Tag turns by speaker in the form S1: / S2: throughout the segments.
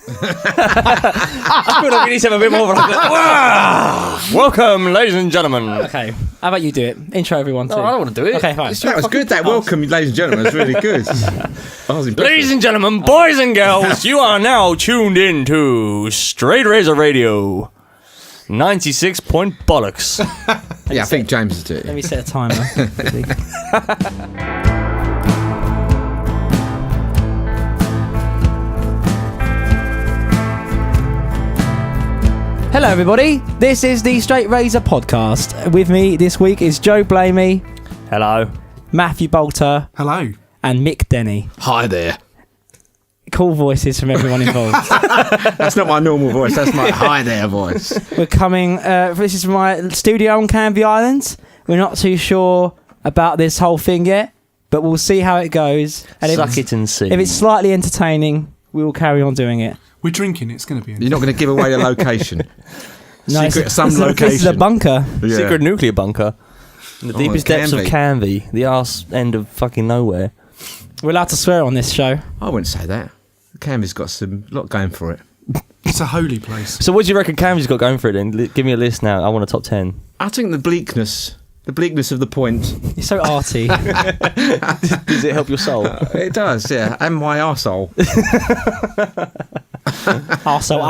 S1: I feel like we need to have a bit more of welcome, ladies and gentlemen.
S2: Okay, how about you do it? Intro everyone too.
S1: No, I don't want to do it.
S2: Okay, fine.
S3: That was good. That welcome, ladies and gentlemen, was really good. I was impressed.
S1: Ladies and gentlemen, boys and girls, you are now tuned in to Straight Razor Radio. 96 point bollocks.
S3: Yeah, I think James is doing it.
S2: Let me set a timer. Hello everybody, this is the Straight Razor podcast. With me this week is Joe Blamey.
S1: Hello.
S2: Matthew Bolter.
S4: Hello.
S2: And Mick Denny.
S3: Hi there.
S2: Cool voices from everyone involved.
S3: That's not my normal voice, that's my hi there voice.
S2: We're coming, this is my studio on Canvey Island. We're not too sure about this whole thing yet, but we'll see how it goes. And
S1: Suck it and see.
S2: If it's slightly entertaining, we will carry on doing it.
S4: We're drinking, it's going to be...
S3: You're not going to give away a location.
S2: No,
S3: Some location.
S2: This is a bunker.
S3: Yeah.
S1: Secret nuclear bunker. In the deepest depths of Canvey. The arse end of fucking nowhere.
S2: We're allowed to swear on this show.
S3: I wouldn't say that. Canvey's got a lot going for it.
S4: It's a holy place.
S1: So what do you reckon Canvey's got going for it then? Give me a list now. I want a top 10.
S3: I think the bleakness of the point.
S2: You're so arty.
S1: Does it help your soul?
S3: It does, yeah. And my arsehole.
S2: Arsehole,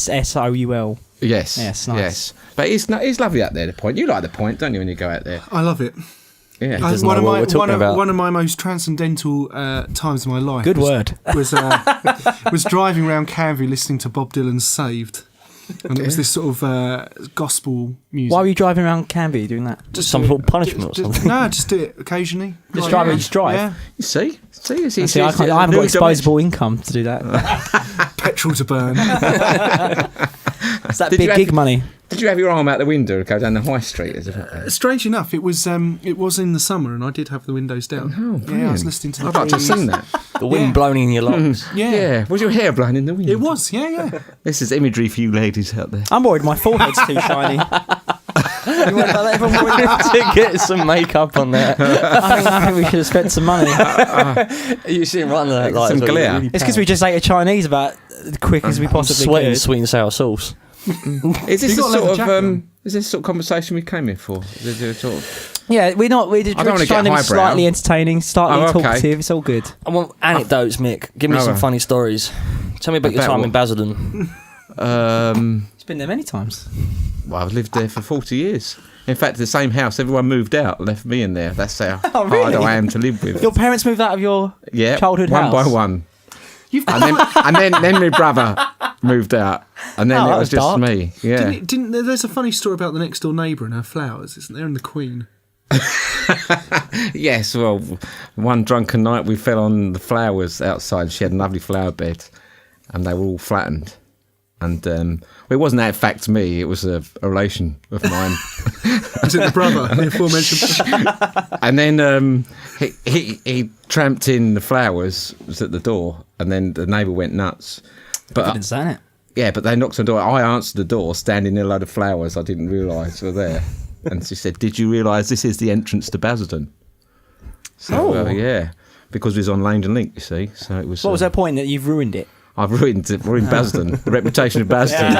S2: ASSOUL.
S3: Yes.
S2: Yes, nice.
S3: Yes. But it's lovely out there, the point. You like the point, don't you, when you go out there?
S4: I love it.
S3: Yeah.
S4: One of my most transcendental times of my life.
S2: Good word.
S4: Was driving around Canvey listening to Bob Dylan's "Saved," and it was this sort of gospel music.
S2: Why were you driving around Canvey doing that?
S1: Just some sort of punishment or something?
S4: No, just do it occasionally.
S2: Just drive. Yeah.
S3: You see?
S2: I haven't got disposable income to do that.
S4: Petrol to burn.
S2: It's that big gig money.
S3: Did you have your arm out the window and go down the high street?
S4: Strange enough, it was in the summer, and I did have the windows down.
S3: Oh, brilliant.
S4: Yeah, I was listening to the
S3: I'd like to have seen that.
S1: The wind blowing in your locks.
S4: Yeah.
S3: Was your hair blown in the wind?
S4: It was, yeah.
S3: This is imagery for you ladies out there.
S2: I'm worried my forehead's too shiny. You worried about that? If I'm worried
S1: To get some makeup on there.
S2: I think we should have spent some money.
S1: You see him right there. Like,
S3: some glare.
S1: Really
S2: It's because we just ate a Chinese about as quick as we possibly
S1: sweating
S2: could.
S1: sweet and sour sauce.
S3: Is this
S4: You got a leather jacket on.
S3: is this sort of conversation we came here for? Is there sort of...
S2: Yeah, we're just
S3: I don't wanna
S2: trying to
S3: get
S2: be slightly entertaining, slightly
S3: Oh, okay.
S2: talkative. It's all good.
S1: I want anecdotes, Mick. Give me some funny stories. Tell me about your time in Basildon.
S2: It's been there many times.
S3: Well, I've lived there for 40 years. In fact, the same house, everyone moved out, left me in there. That's how hard I am to live with.
S2: Your parents moved out of your childhood
S3: one
S2: house?
S3: by one. And then my brother moved out, and then it was just
S2: dark.
S3: me. Yeah.
S4: Didn't there's a funny story about the next door neighbour and her flowers, isn't there? And the Queen.
S3: Yes, well, one drunken night we fell on the flowers outside. She had a lovely flower bed, and they were all flattened. And it wasn't that fact me, it was a relation of mine.
S4: Is it the brother? The aforementioned.
S3: And then he tramped in the flowers, was at the door, and then the neighbour went nuts. But
S2: Evidence, isn't it?
S3: yeah, but they knocked on the door. I answered the door, standing near a load of flowers I didn't realise were there. And she said, "Did you realise this is the entrance to Basildon?" So, yeah, because it was on Lane and Link, you see. So it was.
S2: What was that point that you've ruined it?
S3: I've ruined it. We're in Basildon. The reputation of Basildon.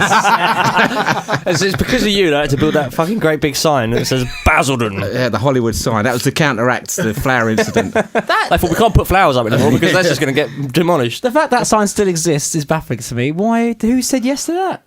S1: It's because of you that I had to build that fucking great big sign that says Basildon.
S3: Yeah, the Hollywood sign. That was to counteract the flower incident.
S1: I thought we can't put flowers up anymore because that's just going to get demolished.
S2: The fact that sign still exists is baffling to me. Why? Who said yes to that?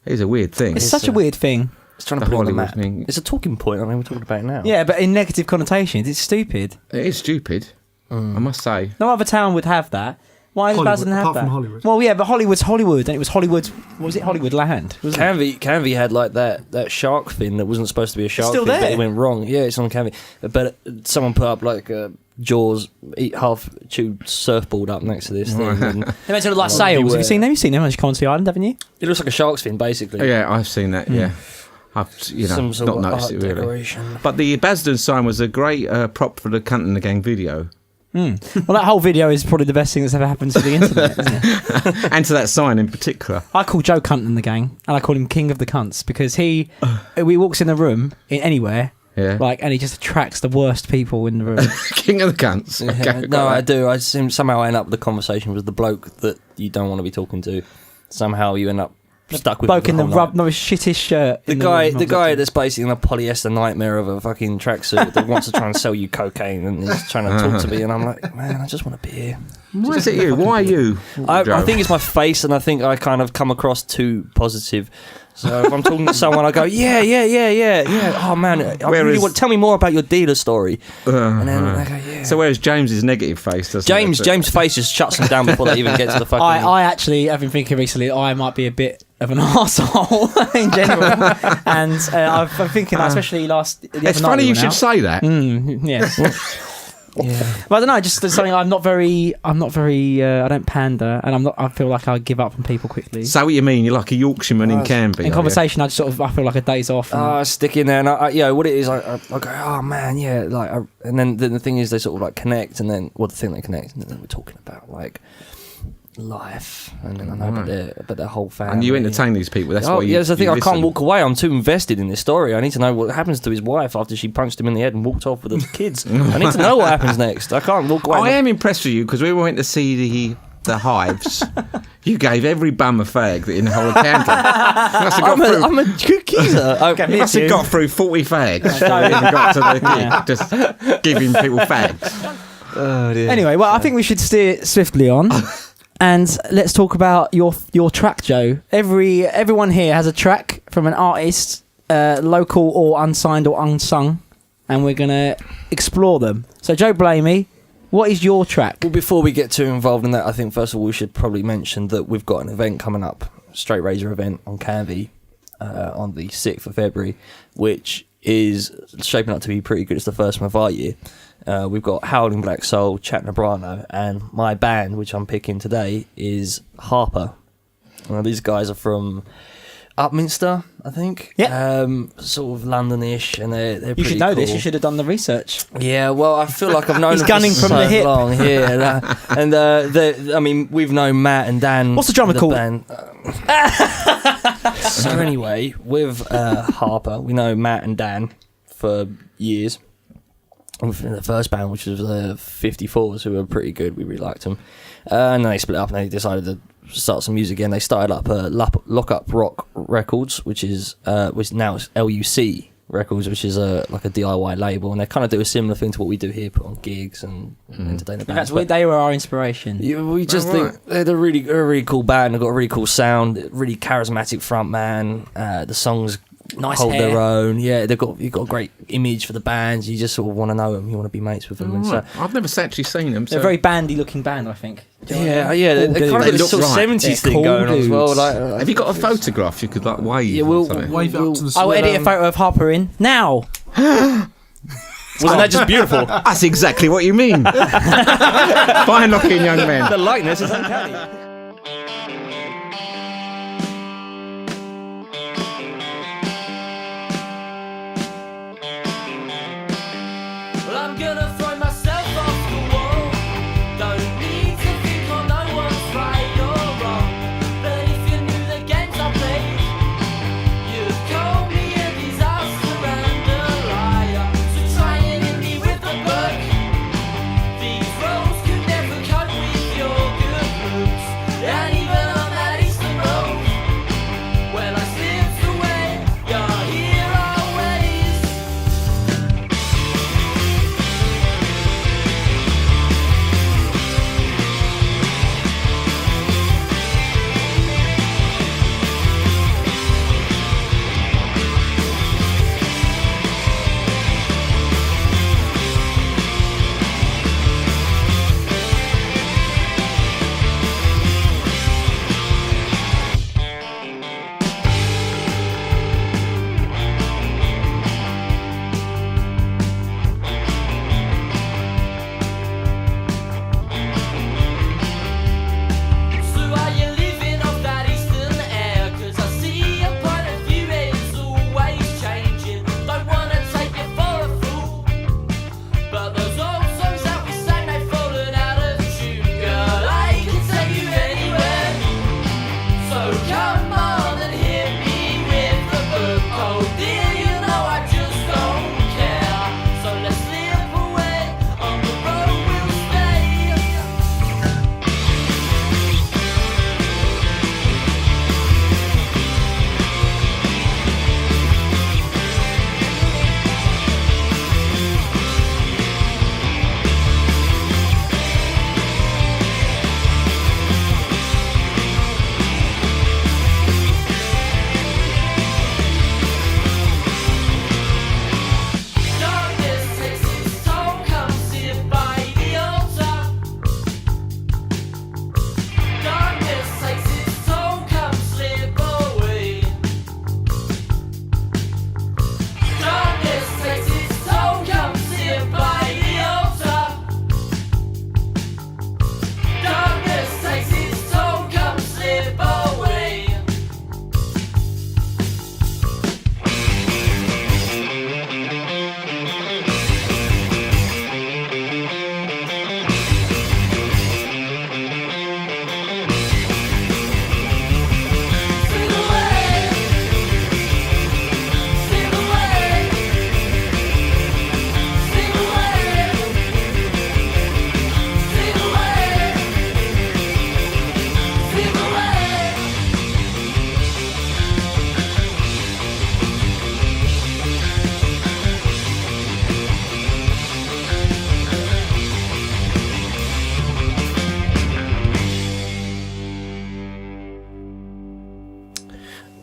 S3: It's a weird thing.
S2: It's such a weird thing.
S1: It's trying to
S3: The
S1: put it on the
S3: Hollywood
S1: map.
S3: thing.
S1: It's a talking point. I mean, we're talking about it now.
S2: Yeah, but in negative connotations, it's stupid.
S3: It is stupid, I must say.
S2: No other town would have that. Why does
S4: Hollywood,
S2: Basildon have
S4: apart
S2: that?
S4: from Hollywood.
S2: Well, yeah, but Hollywood's Hollywood, and it was Hollywood. What was it? Hollywood Land. Wasn't it?
S1: Canvey had like that shark fin that wasn't supposed to be a shark
S2: still
S1: fin, but
S2: there?
S1: it went wrong. Yeah, it's on Canvey. But someone put up like a Jaws half-chewed surfboard up next to this thing. And
S2: They meant to look like sails. Have you seen them? You've seen them on Concy Island, haven't you?
S1: it looks like a shark's fin, basically.
S3: Yeah, I've seen that, yeah. I've
S1: Some sort
S3: not
S1: of
S3: noticed
S1: art
S3: it really.
S1: decoration.
S3: But the Basildon sign was a great prop for the Cunt and the Gang video.
S2: Well, that whole video is probably the best thing that's ever happened to the internet, isn't it?
S3: And to that sign in particular.
S2: I call Joe Cunt in the gang, and I call him King of the Cunts, because he walks in the room, anywhere,
S3: Yeah.
S2: Like, and he just attracts the worst people in the room.
S3: King of the cunts.
S1: Yeah,
S3: Okay,
S1: no,
S3: got
S1: I
S3: that.
S1: do. I somehow end up with the conversation with the bloke that you don't want to be talking to. Somehow you end up stuck with
S2: Bloke in the
S1: whole night.
S2: shittest shirt.
S1: The
S2: in
S1: guy,
S2: room.
S1: the guy that's basically in a polyester nightmare of a fucking tracksuit that wants to try and sell you cocaine and he's trying to talk to me, and I'm like, man, I just want to be here.
S3: Why is it you? Why are you?
S1: I
S3: Joe?
S1: think it's my face, and I think I kind of come across too positive. So if I'm talking to someone, I go, yeah. Oh man, I really want. Tell me more about your dealer story. And then I go, yeah.
S3: So whereas James's negative face doesn't.
S1: James' face just shuts them down before they even get to the fucking.
S2: I actually have been thinking recently I might be a bit of an arsehole in general. And I'm thinking, especially the
S3: It's
S2: other
S3: funny
S2: night
S3: you should say that.
S2: Yes.
S1: Yeah.
S2: But I don't know, just there's something I don't pander, and I feel like I give up on people quickly.
S3: So what you mean? You're like a Yorkshireman in Canby.
S2: In conversation, I feel like a day's off.
S1: I stick in there, and what it is, I go, oh man, yeah, like, and then the thing is, they sort of like connect, and then they connect, and then we're talking about like life, and then I know about their whole family.
S3: And you entertain these people. That's why you.
S1: Yeah, that's the thing.
S3: you
S1: I can't
S3: listen.
S1: walk away. I'm too invested in this story. I need to know what happens to his wife after she punched him in the head and walked off with the kids. I need to know what happens next. I can't walk away.
S3: I am impressed with you because we went to see the Hives. You gave every bum a fag that in the whole of Camden.
S1: I'm a good geezer.
S3: You must have got through 40 fags before you even got to the gig, just giving people fags.
S1: Oh, dear.
S2: Anyway, well, I think we should steer swiftly on. And let's talk about your track, Joe. Everyone here has a track from an artist, local or unsigned or unsung, and we're going to explore them. So, Joe Blamey, what is your track?
S1: Well, before we get too involved in that, I think first of all we should probably mention that we've got an event coming up, Straight Razor event on Canvey on the 6th of February, which is shaping up to be pretty good. It's the first one of our year. We've got Howling Black Soul, Chat Nebrano, and my band, which I'm picking today, is Harper. These guys are from Upminster, I think.
S2: Yeah.
S1: Sort of London-ish, and they're pretty
S2: You should know this.
S1: cool.
S2: You should have done the research.
S1: Yeah, well, I feel like I've known
S2: He's
S1: them
S2: gunning
S1: for
S2: from
S1: so
S2: the hip.
S1: long. Yeah, and I mean, we've known Matt and Dan.
S2: What's the drummer called?
S1: Band. So anyway, with Harper, we know Matt and Dan for years. In the first band, which was the 54s, who were pretty good, we really liked them. And then they split up and they decided to start some music again. They started up Lock Up Rock Records, which now it's LUC Records, which is like a DIY label, and they kind of do a similar thing to what we do here, put on gigs and entertain the bands.
S2: They were our inspiration.
S1: We just think they're a really cool band. They've got a really cool sound, really charismatic front man. The songs
S2: Nice
S1: hold
S2: hair.
S1: their own. Yeah, you've got a great image for the bands. You just sort of want to know them. You want to be mates with them. And so,
S3: I've never actually seen them.
S2: They're a very bandy-looking band, I think.
S1: yeah,
S2: Cool
S1: they kind
S2: dudes.
S1: of got
S3: They
S1: this
S3: look
S1: sort of
S3: right.
S1: 70s
S2: They're
S1: thing
S2: cool
S1: going on as well.
S2: dudes.
S1: Like,
S3: Have you got a photograph you could like wave?
S1: Yeah,
S3: or something?
S4: Wave it up to the
S2: I'll
S4: sun.
S2: edit a photo of Harper in now.
S1: wasn't that just beautiful?
S3: That's exactly what you mean. Fine looking young men.
S1: The likeness is uncanny.
S5: Well, I'm gonna throw myself off the wall. Don't need to think or no one's right or wrong. But if you knew the games I played, you'd call me a disaster and a liar. So try and hit me with a book. These roads could never cope with your good looks. And even on that eastern road, well, I slipped away. You're here always. So are you living off that eastern air? 'Cause I see your point of view is always changing. Don't wanna take you for a fool, but those old songs that we sang, they've fallen out of tune. Girl, I can take you anywhere, so come on and hit me with the book. Oh dear, you know I just don't care.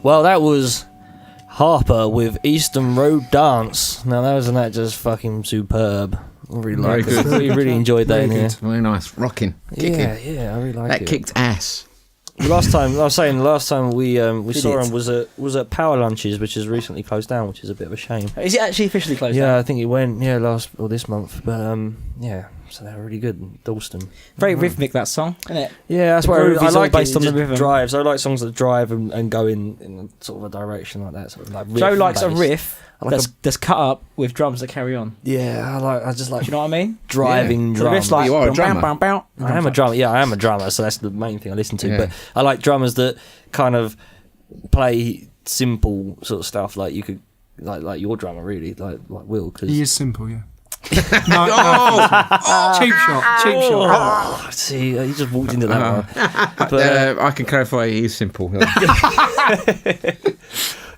S1: Well, that was Harper with Eastern Road Dance. Now, wasn't that just fucking superb? I really
S3: Very
S1: like it.
S3: good.
S1: We really enjoyed that in
S4: Very
S1: here.
S4: good.
S3: Very nice. Rocking. Kicking.
S1: Yeah, I really like
S3: That
S1: it.
S3: kicked ass.
S1: The last time we
S2: Did
S1: saw
S2: it?
S1: him was at Power Lunches, which has recently closed down, which is a bit of a shame.
S2: Is it actually officially closed
S1: Yeah,
S2: down?
S1: I think it went this month, but yeah, so they were really good. Dalston.
S2: Very rhythmic, that song, isn't it?
S1: Yeah, that's
S2: The
S1: why
S2: groove
S1: I
S2: is all
S1: like
S2: based
S1: it.
S2: on the
S1: Just
S2: rhythm.
S1: drives. I like songs that drive and go in sort of a direction like that. Sort of like riff
S2: Joe likes a
S1: based.
S2: riff
S1: I like
S2: that's cut up with drums that carry on.
S1: Yeah, I just like
S2: Do you know what I mean?
S1: driving
S2: So the
S1: drums.
S2: riff's like
S3: You are a
S2: bow,
S3: drummer.
S2: bow, bow, bow.
S1: I am a drummer. Yeah, I am a drummer, so that's the main thing I listen to.
S3: Yeah.
S1: But I like drummers that kind of play simple sort of stuff, like you could, like your drummer, really, like Will, because
S4: He is simple, yeah. No, cheap shot.
S1: Oh, see, he just walked into that one. But
S3: I can clarify. He's simple.
S1: yeah,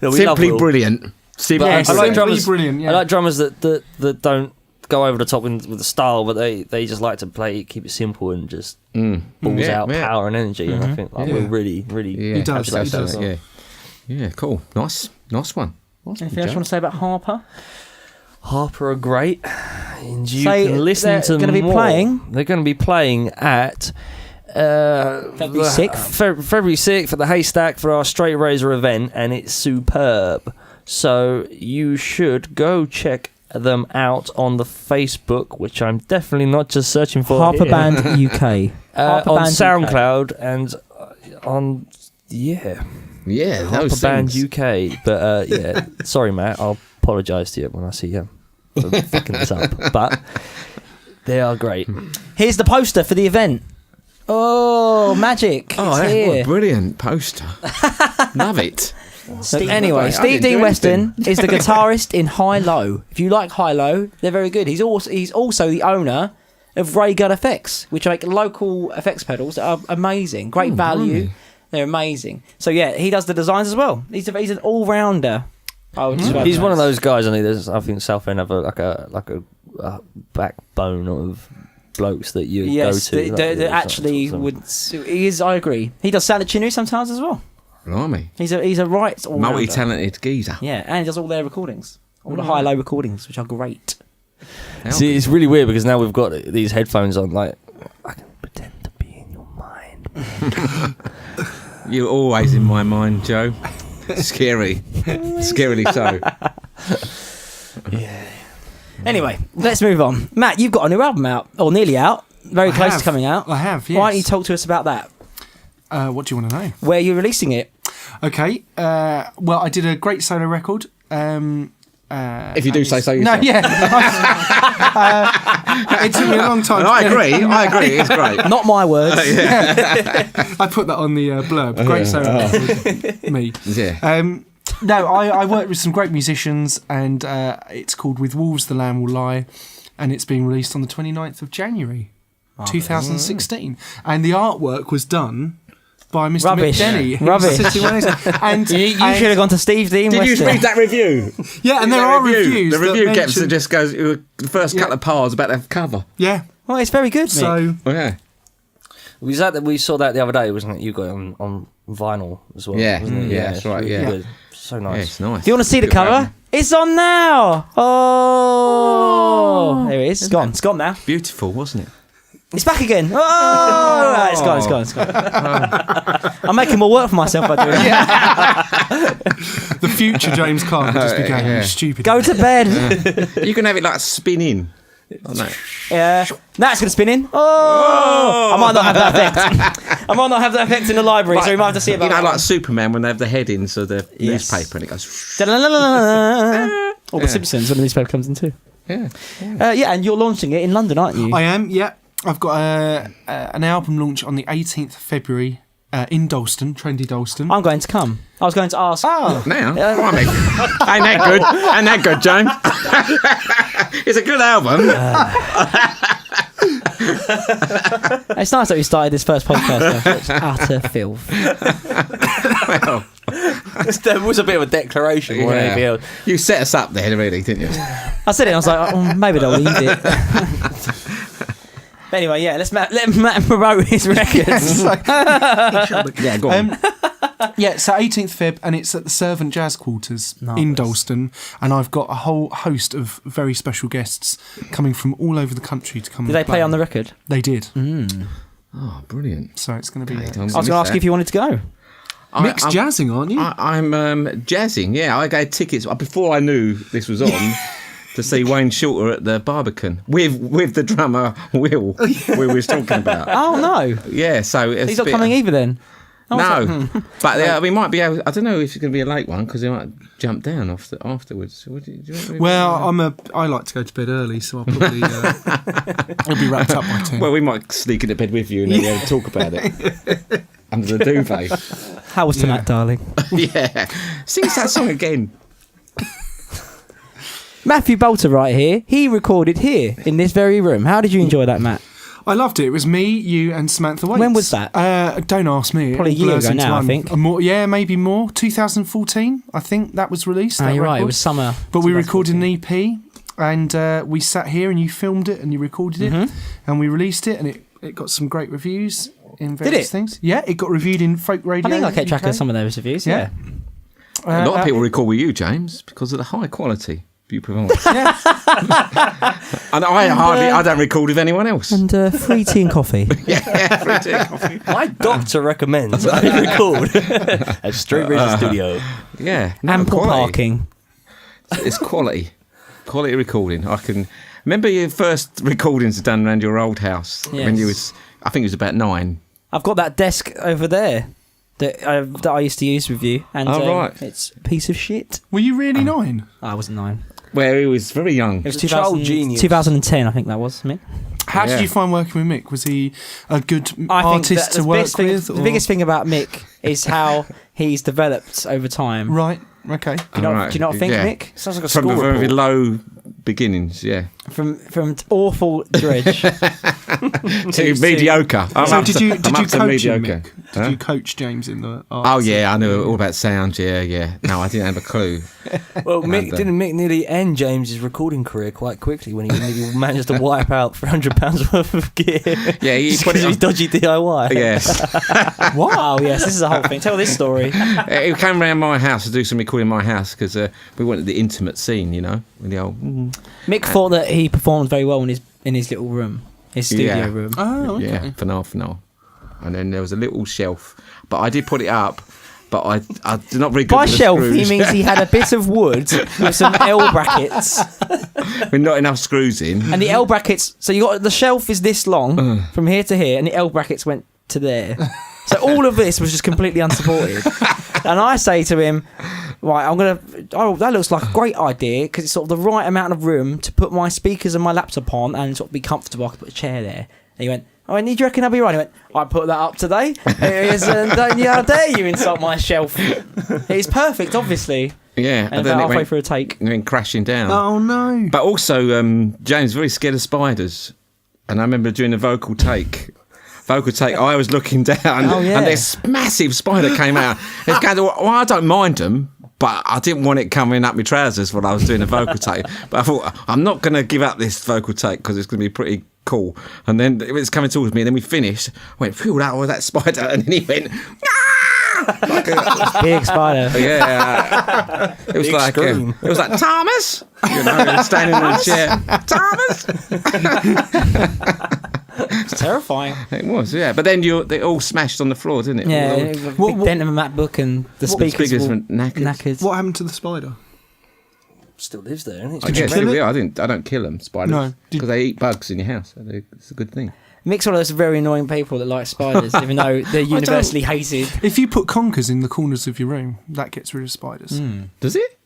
S1: we love
S3: Simply
S1: Will.
S3: brilliant. Simply
S1: But I
S4: Yes,
S1: like
S4: simply
S1: drummers.
S4: brilliant, yeah.
S1: I like drummers that don't go over the top with the style, but they just like to play, keep it simple and just balls
S3: Yeah,
S1: out
S3: yeah.
S1: power and energy. And I think
S4: Yeah.
S1: Will really
S3: Yeah,
S4: He does,
S1: encapsulates
S4: he does.
S1: that.
S3: Yeah, yeah, cool. Nice one.
S2: Anything else you want to say about Harper?
S1: Harper are great, and you
S2: Say
S1: can listen
S2: they're
S1: to them
S2: gonna be
S1: more.
S2: playing?
S1: They're going to be playing at
S2: February 6th.
S1: February 6th for the Haystack for our Straight Razor event, and it's superb. So you should go check them out on the Facebook, which I'm definitely not just searching for
S2: Harper
S1: here.
S2: Band UK. Harper
S1: on
S2: Band
S1: SoundCloud and on
S3: Yeah,
S1: Harper
S3: those
S1: Band
S3: things.
S1: UK. But yeah, sorry, Matt. I'll apologise to you when I see you for fucking this up. But they are great.
S2: Here's the poster for the event. Oh, magic.
S3: Oh,
S2: it's
S3: what a
S2: here.
S3: brilliant poster. Love it.
S2: So anyway,
S3: I
S2: Steve
S3: didn't do
S2: Dean Weston
S3: anything.
S2: is the guitarist in High Low. If you like High Low, they're very good. He's also the owner of Ray Gun Effects, which make local effects pedals that are amazing. Great value.
S3: blimey.
S2: They're amazing. So yeah, he does the designs as well. He's an all rounder.
S1: He's one of those guys. I think Southend have a backbone of blokes that you
S2: Yes,
S1: go to.
S2: that actually would. He is. I agree. He does sound Chinu sometimes as well.
S3: Blimey.
S2: He's a right all rounder.
S3: Multi-talented geezer.
S2: Yeah, and he does all their recordings, all the High Low recordings, which are great.
S1: See, it's really weird because now we've got these headphones on. Like, I can pretend to be in your mind.
S3: You're always in my mind, Joe. Scary. Scarily so.
S1: Yeah.
S2: Anyway, let's move on. Matt, you've got a new album out, or nearly out, very
S4: I
S2: close
S4: have.
S2: to coming out.
S4: I have, yes.
S2: Why don't you talk to us about that?
S4: What do you want to know?
S2: Where you're releasing it?
S4: Okay. Well, I did a great solo record.
S3: If you do say so
S4: No,
S3: yourself.
S4: yeah. It took me a long time.
S3: And I agree. It's great.
S2: Not my words.
S4: I put that on the blurb. Great solo record. Me.
S3: Yeah.
S4: No, I worked with some great musicians, and it's called With Wolves the Lamb Will Lie, and it's being released on the 29th of January, 2016. And the artwork was done by Mr.
S2: Rubbish.
S4: McDenny. who's
S2: Rubbish.
S4: sitting right next to me. And
S2: You should have gone to Steve Dean
S3: Did
S2: Weston.
S3: you read that review?
S4: Yeah, and there are reviews.
S3: The
S4: that
S3: review gets
S4: mention-
S3: and just goes. The first couple of parts about the cover.
S4: Yeah.
S2: Well, it's very good, Mick.
S4: So
S3: Oh, yeah.
S1: Was that we saw that the other day, wasn't it? You got it on vinyl as well.
S3: Yeah.
S1: wasn't it?
S3: Yeah, that's
S1: it's
S3: right,
S1: really
S3: yeah.
S1: good. So
S3: Yeah,
S1: nice.
S3: it's nice.
S2: Do you want to see the
S3: Good
S2: cover?
S3: album.
S2: It's on now. Oh, there it is. It's gone. It's gone now.
S3: Beautiful, wasn't it?
S2: It's back again. Oh, right, it's gone. It's gone. It's gone. I'm making more work for myself by doing that.
S4: the future James Clark will just be going,
S3: Yeah.
S4: you stupid.
S2: Go to bed.
S3: You can have it like spinning. Oh, no.
S2: Yeah. Now it's going to spin in. Oh, I might not have that effect. I might not have that effect in the library, so we might have to see about
S3: You know,
S2: that.
S3: like Superman when they have the headings of the
S2: Yes.
S3: newspaper and it goes.
S2: Or The Simpsons when the newspaper comes in too.
S3: Yeah.
S2: Yeah, and you're launching it in London, aren't you?
S4: I am, yeah. I've got an album launch on the 18th of February in Dalston, trendy Dalston.
S2: I'm going to come. I was going to ask.
S3: Now, ain't that good? Ain't that good, James? It's a good album.
S2: It's nice that we started this first podcast. Though. It's utter filth.
S3: Well,
S1: That was a bit of a declaration more than anything else.
S3: you set us up there, really, didn't you?
S2: I said it. I was like, oh, maybe they'll leave it. But anyway, yeah, let Matt promote his records.
S3: Yeah, go on.
S4: Yeah, it's at 18th Feb, and it's at the Servant Jazz Quarters in
S2: Marvellous.
S4: Dalston. And I've got a whole host of very special guests coming from all over the country to come.
S2: Did they play on the record?
S4: They did.
S3: Oh, brilliant.
S4: So it's going to be.
S3: Great.
S2: I was going to ask you if you wanted to go.
S4: Mick's jazzing, aren't you?
S3: I'm jazzing, yeah. I got tickets before I knew this was on to see Wayne Shorter at the Barbican with the drummer Will we was talking about.
S2: Oh, no.
S3: Yeah, so it's
S2: He's not coming either then?
S3: No, but we might be able. I don't know if it's going to be a late one because he might jump down afterwards. Do you reckon?
S4: Well, I like to go to bed early, so I'll probably it'll be wrapped up by 10.
S3: Well, we might sneak into bed with you and then we'll talk about it under the duvet.
S2: How was tonight, darling?
S3: Yeah, sing us that song again.
S2: Matthew Bolter right here. He recorded here in this very room. How did you enjoy that, Matt?
S4: I loved it. It was me, you, and Samantha Waits.
S2: When was that?
S4: Don't ask me.
S2: Probably a
S4: It
S2: year
S4: blurs
S2: ago
S4: into
S2: now, I
S4: one.
S2: think.
S4: More, yeah, maybe more. 2014, I think that was released.
S2: Oh,
S4: that
S2: you're right. It
S4: record.
S2: was summer.
S4: But we recorded an EP, and we sat here, and you filmed it, and you recorded it, and we released it, and it got some great reviews in various
S2: it?
S4: things. Yeah, it got reviewed in Folk Radio.
S2: I think I kept track
S4: UK.
S2: of some of those reviews. Yeah.
S3: A lot of people record with you, James, because of the high quality you provide.
S4: Yeah.
S3: And I don't record with anyone else.
S2: And free tea and coffee.
S3: Yeah, free tea and coffee.
S1: My doctor recommends I record at Street Ridge Studio.
S3: Yeah, no,
S2: Ample
S3: quality.
S2: parking.
S3: It's quality recording. I can remember your first recordings done around your old house when you was. I think it was about 9.
S2: I've got that desk over there that I used to use with you, and
S3: right.
S2: it's a piece of shit.
S4: Were you really 9?
S2: I wasn't 9.
S3: Where he was very young.
S2: It was
S1: a child genius.
S2: 2010, I think that was, Mick.
S4: How did
S3: Yeah.
S4: you find working with Mick? Was he a good
S2: I
S4: artist
S2: think that
S4: to work with?
S2: The
S4: or-
S2: biggest thing about Mick is how he's developed over time.
S4: Right. Okay.
S2: Do you not think,
S3: Yeah.
S2: Mick?
S1: Sounds like a
S3: From
S1: school
S3: the very
S1: report.
S3: low beginnings, yeah.
S2: From awful dredge.
S3: To mediocre.
S4: So did you coach him,
S3: mediocre?
S4: Mick? Did you coach James in the art?
S3: Oh yeah, I knew all about sound. Yeah. No, I didn't have a clue.
S1: Well,
S3: And,
S1: didn't Mick nearly end James's recording career quite quickly when he nearly managed to wipe out £300 worth of gear?
S3: Yeah, he
S1: Just
S3: put
S1: 'cause
S3: it
S1: of his
S3: on.
S1: dodgy DIY.
S3: Yes,
S2: What? Oh, yes, this is the whole thing. Tell this story.
S3: he came round my house to do some recording in my house because we wanted the intimate scene, with the old.
S2: Mick thought that he performed very well in his little room, his studio
S3: Yeah.
S2: room.
S4: Oh, okay.
S3: Yeah, phenomenal. And then there was a little shelf, but I did put it up. But I did not very good
S2: By
S3: with the
S2: shelf,
S3: screws.
S2: he means he had a bit of wood with some L brackets.
S3: with not enough screws in.
S2: And the L brackets, so you got the shelf is this long from here to here, and the L brackets went to there. So all of this was just completely unsupported. And I say to him, right, that looks like a great idea because it's sort of the right amount of room to put my speakers and my laptop on and sort of be comfortable. I could put a chair there. And he went, oh, do you reckon I'll be right? He went, I put that up today. How dare you insult my shelf? It's perfect, obviously.
S3: Yeah,
S2: And
S3: then
S2: about
S3: it
S2: halfway
S3: went,
S2: through a take.
S3: it went crashing down.
S4: Oh no.
S3: But also, James very scared of spiders, and I remember during the vocal take, I was looking down,
S2: Oh, yeah.
S3: and this massive spider came out. It's going, well, I don't mind them, but I didn't want it coming up my trousers when I was doing a vocal take. But I thought, I'm not going to give up this vocal take because it's going to be pretty cool. And then it was coming towards me, and then we finished. I went, phew, that was that spider, and then he went, ah! Like a,
S2: Big spider.
S3: yeah, it was
S1: Big
S3: like
S1: scream.
S3: it was like Thomas, standing in a chair. Thomas.
S2: It's terrifying.
S3: It was, yeah. But then they all smashed on the floor, didn't it?
S2: Yeah,
S3: All
S2: a big dent in my MacBook and the speakers
S3: speakers
S2: were
S3: were knackered.
S4: What happened to the spider?
S1: Still lives there, isn't
S3: I
S1: it?
S3: guess
S4: kill
S3: maybe
S4: it?
S3: I don't kill them, spiders,
S4: No.
S3: because they eat bugs in your house. So it's a good thing.
S2: Mick's one of those very annoying people that like spiders, even though they're universally hated.
S4: If you put conkers in the corners of your room, that gets rid of spiders.
S3: Does it?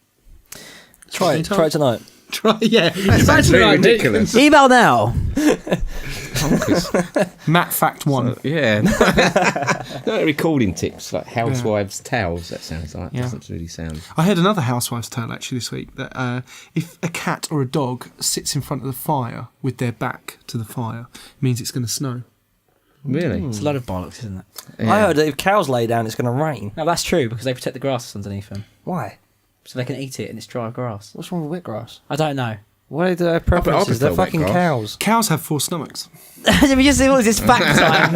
S1: Try it tonight.
S4: Try, yeah.
S3: That's really ridiculous.
S2: Email now.
S4: Matt Fact 1.
S3: Yeah. Recording tips like housewives' towels. That sounds like doesn't really sound.
S4: I heard another housewife's tale actually this week that if a cat or a dog sits in front of the fire with their back to the fire, it means it's going to snow.
S3: Really?
S2: It's a lot of bollocks, isn't it?
S3: Yeah.
S1: I heard that if cows lay down, it's going to rain.
S2: No, that's true because they protect the grass underneath them,
S1: Why?
S2: so they can eat it and it's dry grass.
S1: What's wrong with wet grass?
S2: I don't know.
S1: What are their preferences?
S3: prefer
S1: They're
S3: wet
S1: fucking
S3: grass.
S1: cows.
S4: Cows have 4 stomachs.
S2: We just see all this fact time.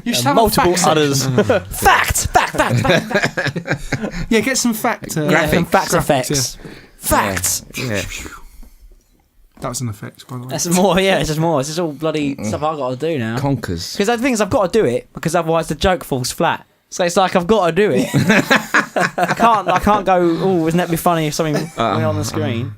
S4: You should
S1: And
S4: have
S1: multiple
S4: a fact
S1: udders.
S2: Fact.
S4: Yeah, get some fact.
S2: Some fact
S4: graphics,
S2: effects.
S4: yeah.
S2: Facts.
S3: Yeah.
S4: That was an effect, by the way.
S2: That's more. Yeah, it's just more. It's just all bloody stuff I've got to do now.
S3: Conkers.
S2: Because the thing is, I've got to do it because otherwise the joke falls flat. So it's like I've got to do it. I can't go. Oh, wouldn't that be funny if something went on the screen?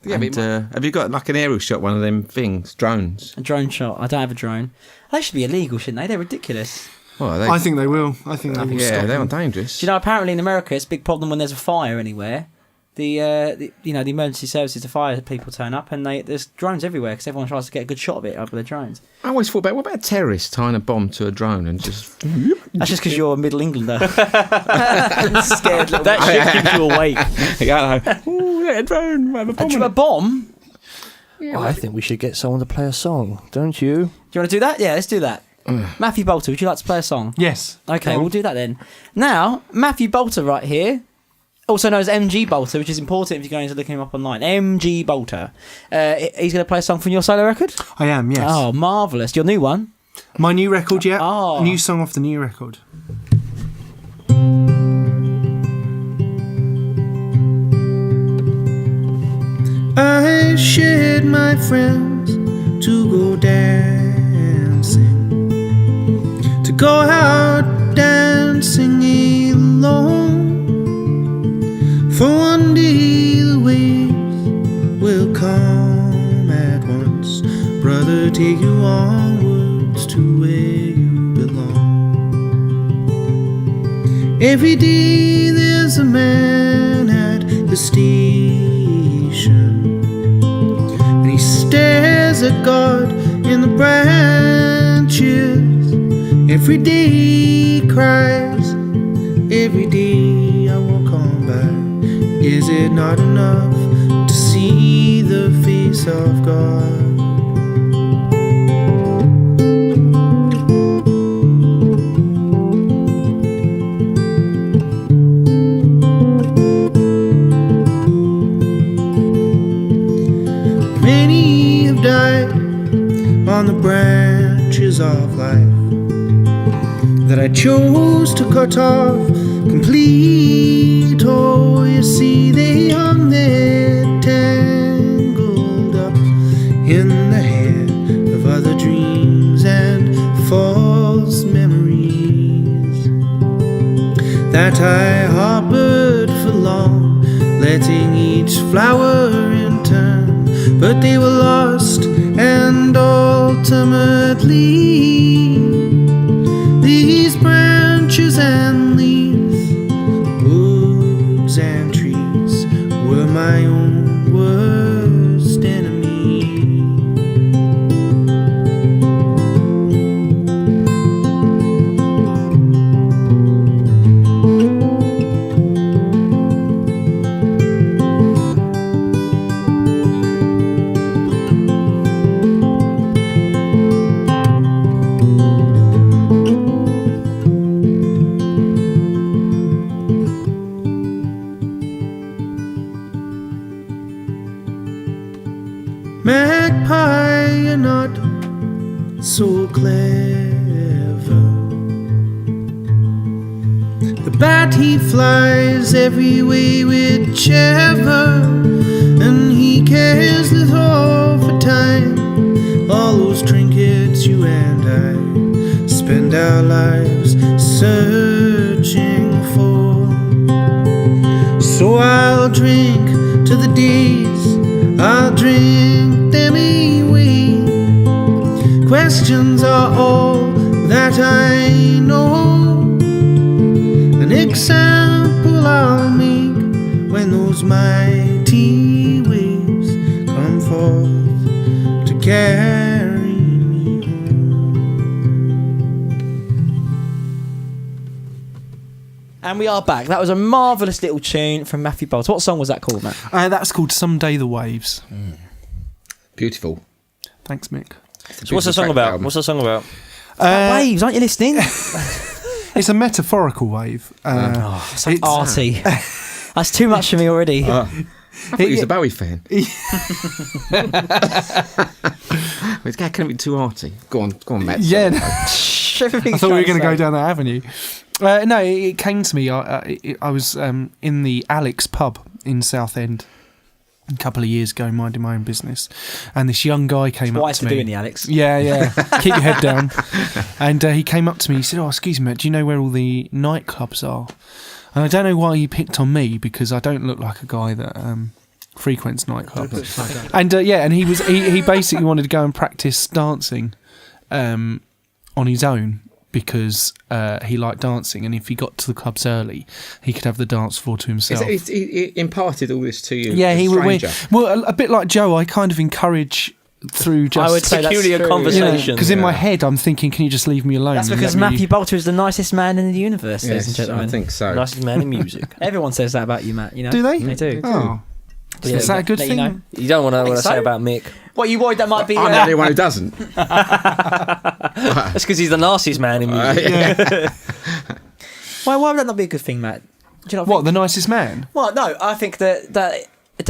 S3: Yeah, and, have you got like an aerial shot, one of them things, drones?
S2: A drone shot. I don't have a drone. They should be illegal, shouldn't they? They're ridiculous.
S3: Well,
S4: I think they will. I think they will
S3: yeah,
S4: stop
S3: they're
S4: them.
S3: dangerous.
S2: Do you know? Apparently in America, it's a big problem when there's a fire anywhere. The emergency services, the fire people turn up, and there's drones everywhere because everyone tries to get a good shot of it up with their drones.
S3: I always thought about, what about terrorists tying a bomb to a drone and just...
S2: That's just because you're a Middle Englander. Scared little.
S1: That shit keeps you awake.
S3: Ooh, yeah, a drone, have a bomb.
S2: A bomb?
S1: I think we should get someone to play a song, don't you?
S2: Do you want to do that? Yeah, let's do that. Matthew Bolter, would you like to play a song?
S4: Yes.
S2: Okay, we'll do that then. Now, Matthew Bolter right here, also known as MG Bolter, which is important if you're going to look him up online. MG Bolter. He's going to play a song from your solo record?
S4: I am, yes.
S2: Oh, marvellous. Your new one?
S4: My new record, yeah.
S2: Oh.
S4: A new song off the new record. I shared my friends to go dancing, to go out dancing alone. For one day the waves will come at once, brother, take you onwards to where you belong. Every day there's a man at the station, and he stares at God in the branches. Every day he cries, every day I walk on by. Is it not enough to see the face of God? Many have died on the branches of life that I chose to cut off complete. Oh, you see, they hung there tangled up in the hair of other dreams and false memories that I harbored for long, letting each flower in turn, but they were lost, and ultimately these branches and leaves, woods and trees, were my own worst enemy. Magpie, you're not so clever. The bat, he flies every way, whichever, and he cares little for time. All those trinkets you and I spend our lives searching for. So I'll drink to the days, I'll drink them away. Questions are all that I know. An example I'll make when those mighty waves come forth to carry me home.
S2: And we are back. That was a marvellous little tune from Matthew Bolter. What song was that called, Matt?
S4: That's called Someday the Waves.
S3: Beautiful.
S4: Thanks, Mick.
S1: So what's the song about? What's the song about?
S2: Waves, aren't you listening?
S4: It's a metaphorical wave.
S2: It's like arty. That's too much for me already.
S3: I thought he was a Bowie fan. Can it be too arty? Go on, Matt.
S4: Yeah,
S2: I
S4: I thought we were going to go down that avenue. No, it came to me. I was in the Alex pub in Southend a couple of years ago, minding my own business, and this young guy came up
S2: Wise
S4: to
S2: for
S4: me.
S2: doing the Alex.
S4: Yeah. Keep your head down. And he came up to me. He said, "Oh, excuse me, mate, do you know where all the nightclubs are?" And I don't know why he picked on me, because I don't look like a guy that frequents nightclubs. And he basically wanted to go and practice dancing on his own, because he liked dancing, and if he got to the clubs early, he could have the dance floor to himself.
S3: He imparted all this to you.
S4: Yeah,
S3: a stranger.
S4: Well, a bit like Joe, I kind of encourage through just
S2: I would say that's
S1: peculiar
S2: true.
S1: conversation.
S4: because in my head I'm thinking, can you just leave me alone?
S2: That's
S4: and
S2: because
S4: let me-
S2: Matthew Bolter is the nicest man in the universe, ladies and
S3: Yes,
S2: gentlemen.
S3: I think so.
S1: Nicest man in music.
S2: Everyone says that about you, Matt. You know?
S4: Do they?
S2: They do.
S4: Oh,
S1: Yeah,
S4: is that a good
S2: let
S4: thing?
S2: you know.
S1: You don't want to
S2: Think
S1: say
S2: so?
S1: about Mick.
S2: What, you worried that might be...
S3: I'm the only one who doesn't.
S1: That's because he's the nastiest man in music.
S2: why would that not be a good thing, Matt? Do you not
S4: What,
S2: think-
S4: the nicest man?
S2: Well, no, I think that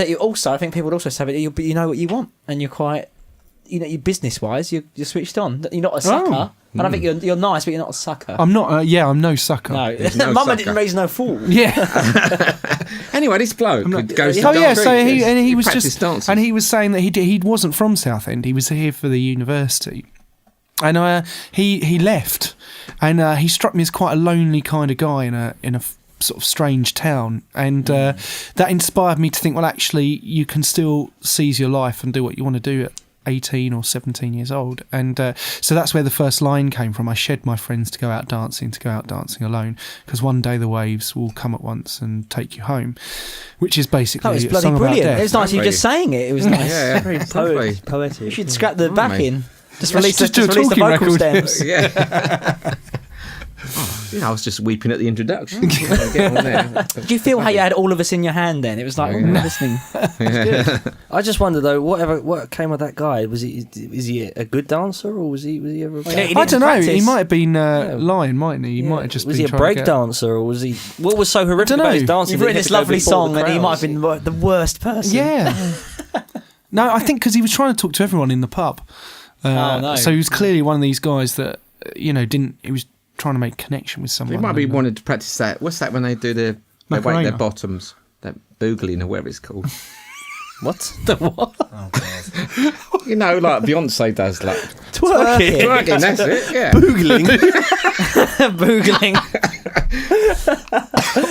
S2: you also... I think people would also say that you know what you want, and you're quite... You know, you're business-wise, you're switched on. You're not a sucker. I don't think you're nice, but you're not a sucker.
S4: I'm not. I'm no sucker.
S2: No,
S3: no
S2: Mama
S3: sucker.
S2: didn't raise no fool.
S4: Yeah.
S3: Anyway, this bloke goes to
S4: Oh yeah.
S3: dance.
S4: So he was
S3: practiced
S4: just,
S3: dancing.
S4: and he was saying that he wasn't from Southend. He was here for the university, and he left, and he struck me as quite a lonely kind of guy in a sort of strange town, and that inspired me to think, well, actually, you can still seize your life and do what you want to do at 18 or 17 years old. And so that's where the first line came from. I shed my friends to go out dancing alone, because one day the waves will come at once and take you home, which is basically
S2: That was
S4: a
S2: bloody
S4: song about
S2: brilliant.
S4: death.
S2: It was nice you
S3: Lovely.
S2: just saying it. It was nice.
S3: Yeah,
S1: Very
S3: lovely.
S1: poetic.
S2: You should scrap the back
S3: mate.
S2: in. Just
S4: Let's
S2: release,
S4: just
S2: just
S4: do a
S2: release the
S4: talking
S2: vocal
S4: record.
S2: stems.
S3: Yeah. I was just weeping at the introduction. Get on there.
S2: Did you feel how you had all of us in your hand then? It was like,
S3: Oh,
S2: oh,
S3: yeah.
S2: listening.
S1: I just wonder though, what came of that guy? Is he a good dancer, or was he ever?
S2: He
S4: I
S2: didn't
S4: don't know. He
S2: practice.
S4: might have been lying, mightn't he? He might have just
S1: was
S4: been
S1: he a
S4: trying to
S1: break
S4: get-
S1: dancer, or was he? What was so horrific
S4: dunno.
S1: about his dancing?
S2: You've
S1: that
S2: written
S1: he
S2: this
S1: had to go
S2: lovely
S1: before
S2: song,
S1: the
S2: and he might
S1: crowds?
S2: have been the worst person.
S4: Yeah. No, I think because he was trying to talk to everyone in the pub.
S2: Oh, no.
S4: So he was clearly one of these guys that didn't. He was trying to make connection with someone.
S3: He might be
S4: and,
S3: wanted to practice that. What's that when they do they wake
S4: Macarena.
S3: their bottoms? That boogling or whatever it's called.
S1: What? The what?
S3: You know, like Beyonce does, like
S2: Twerking.
S3: twerking. That's it. Yeah.
S1: Boogling.
S2: Boogling.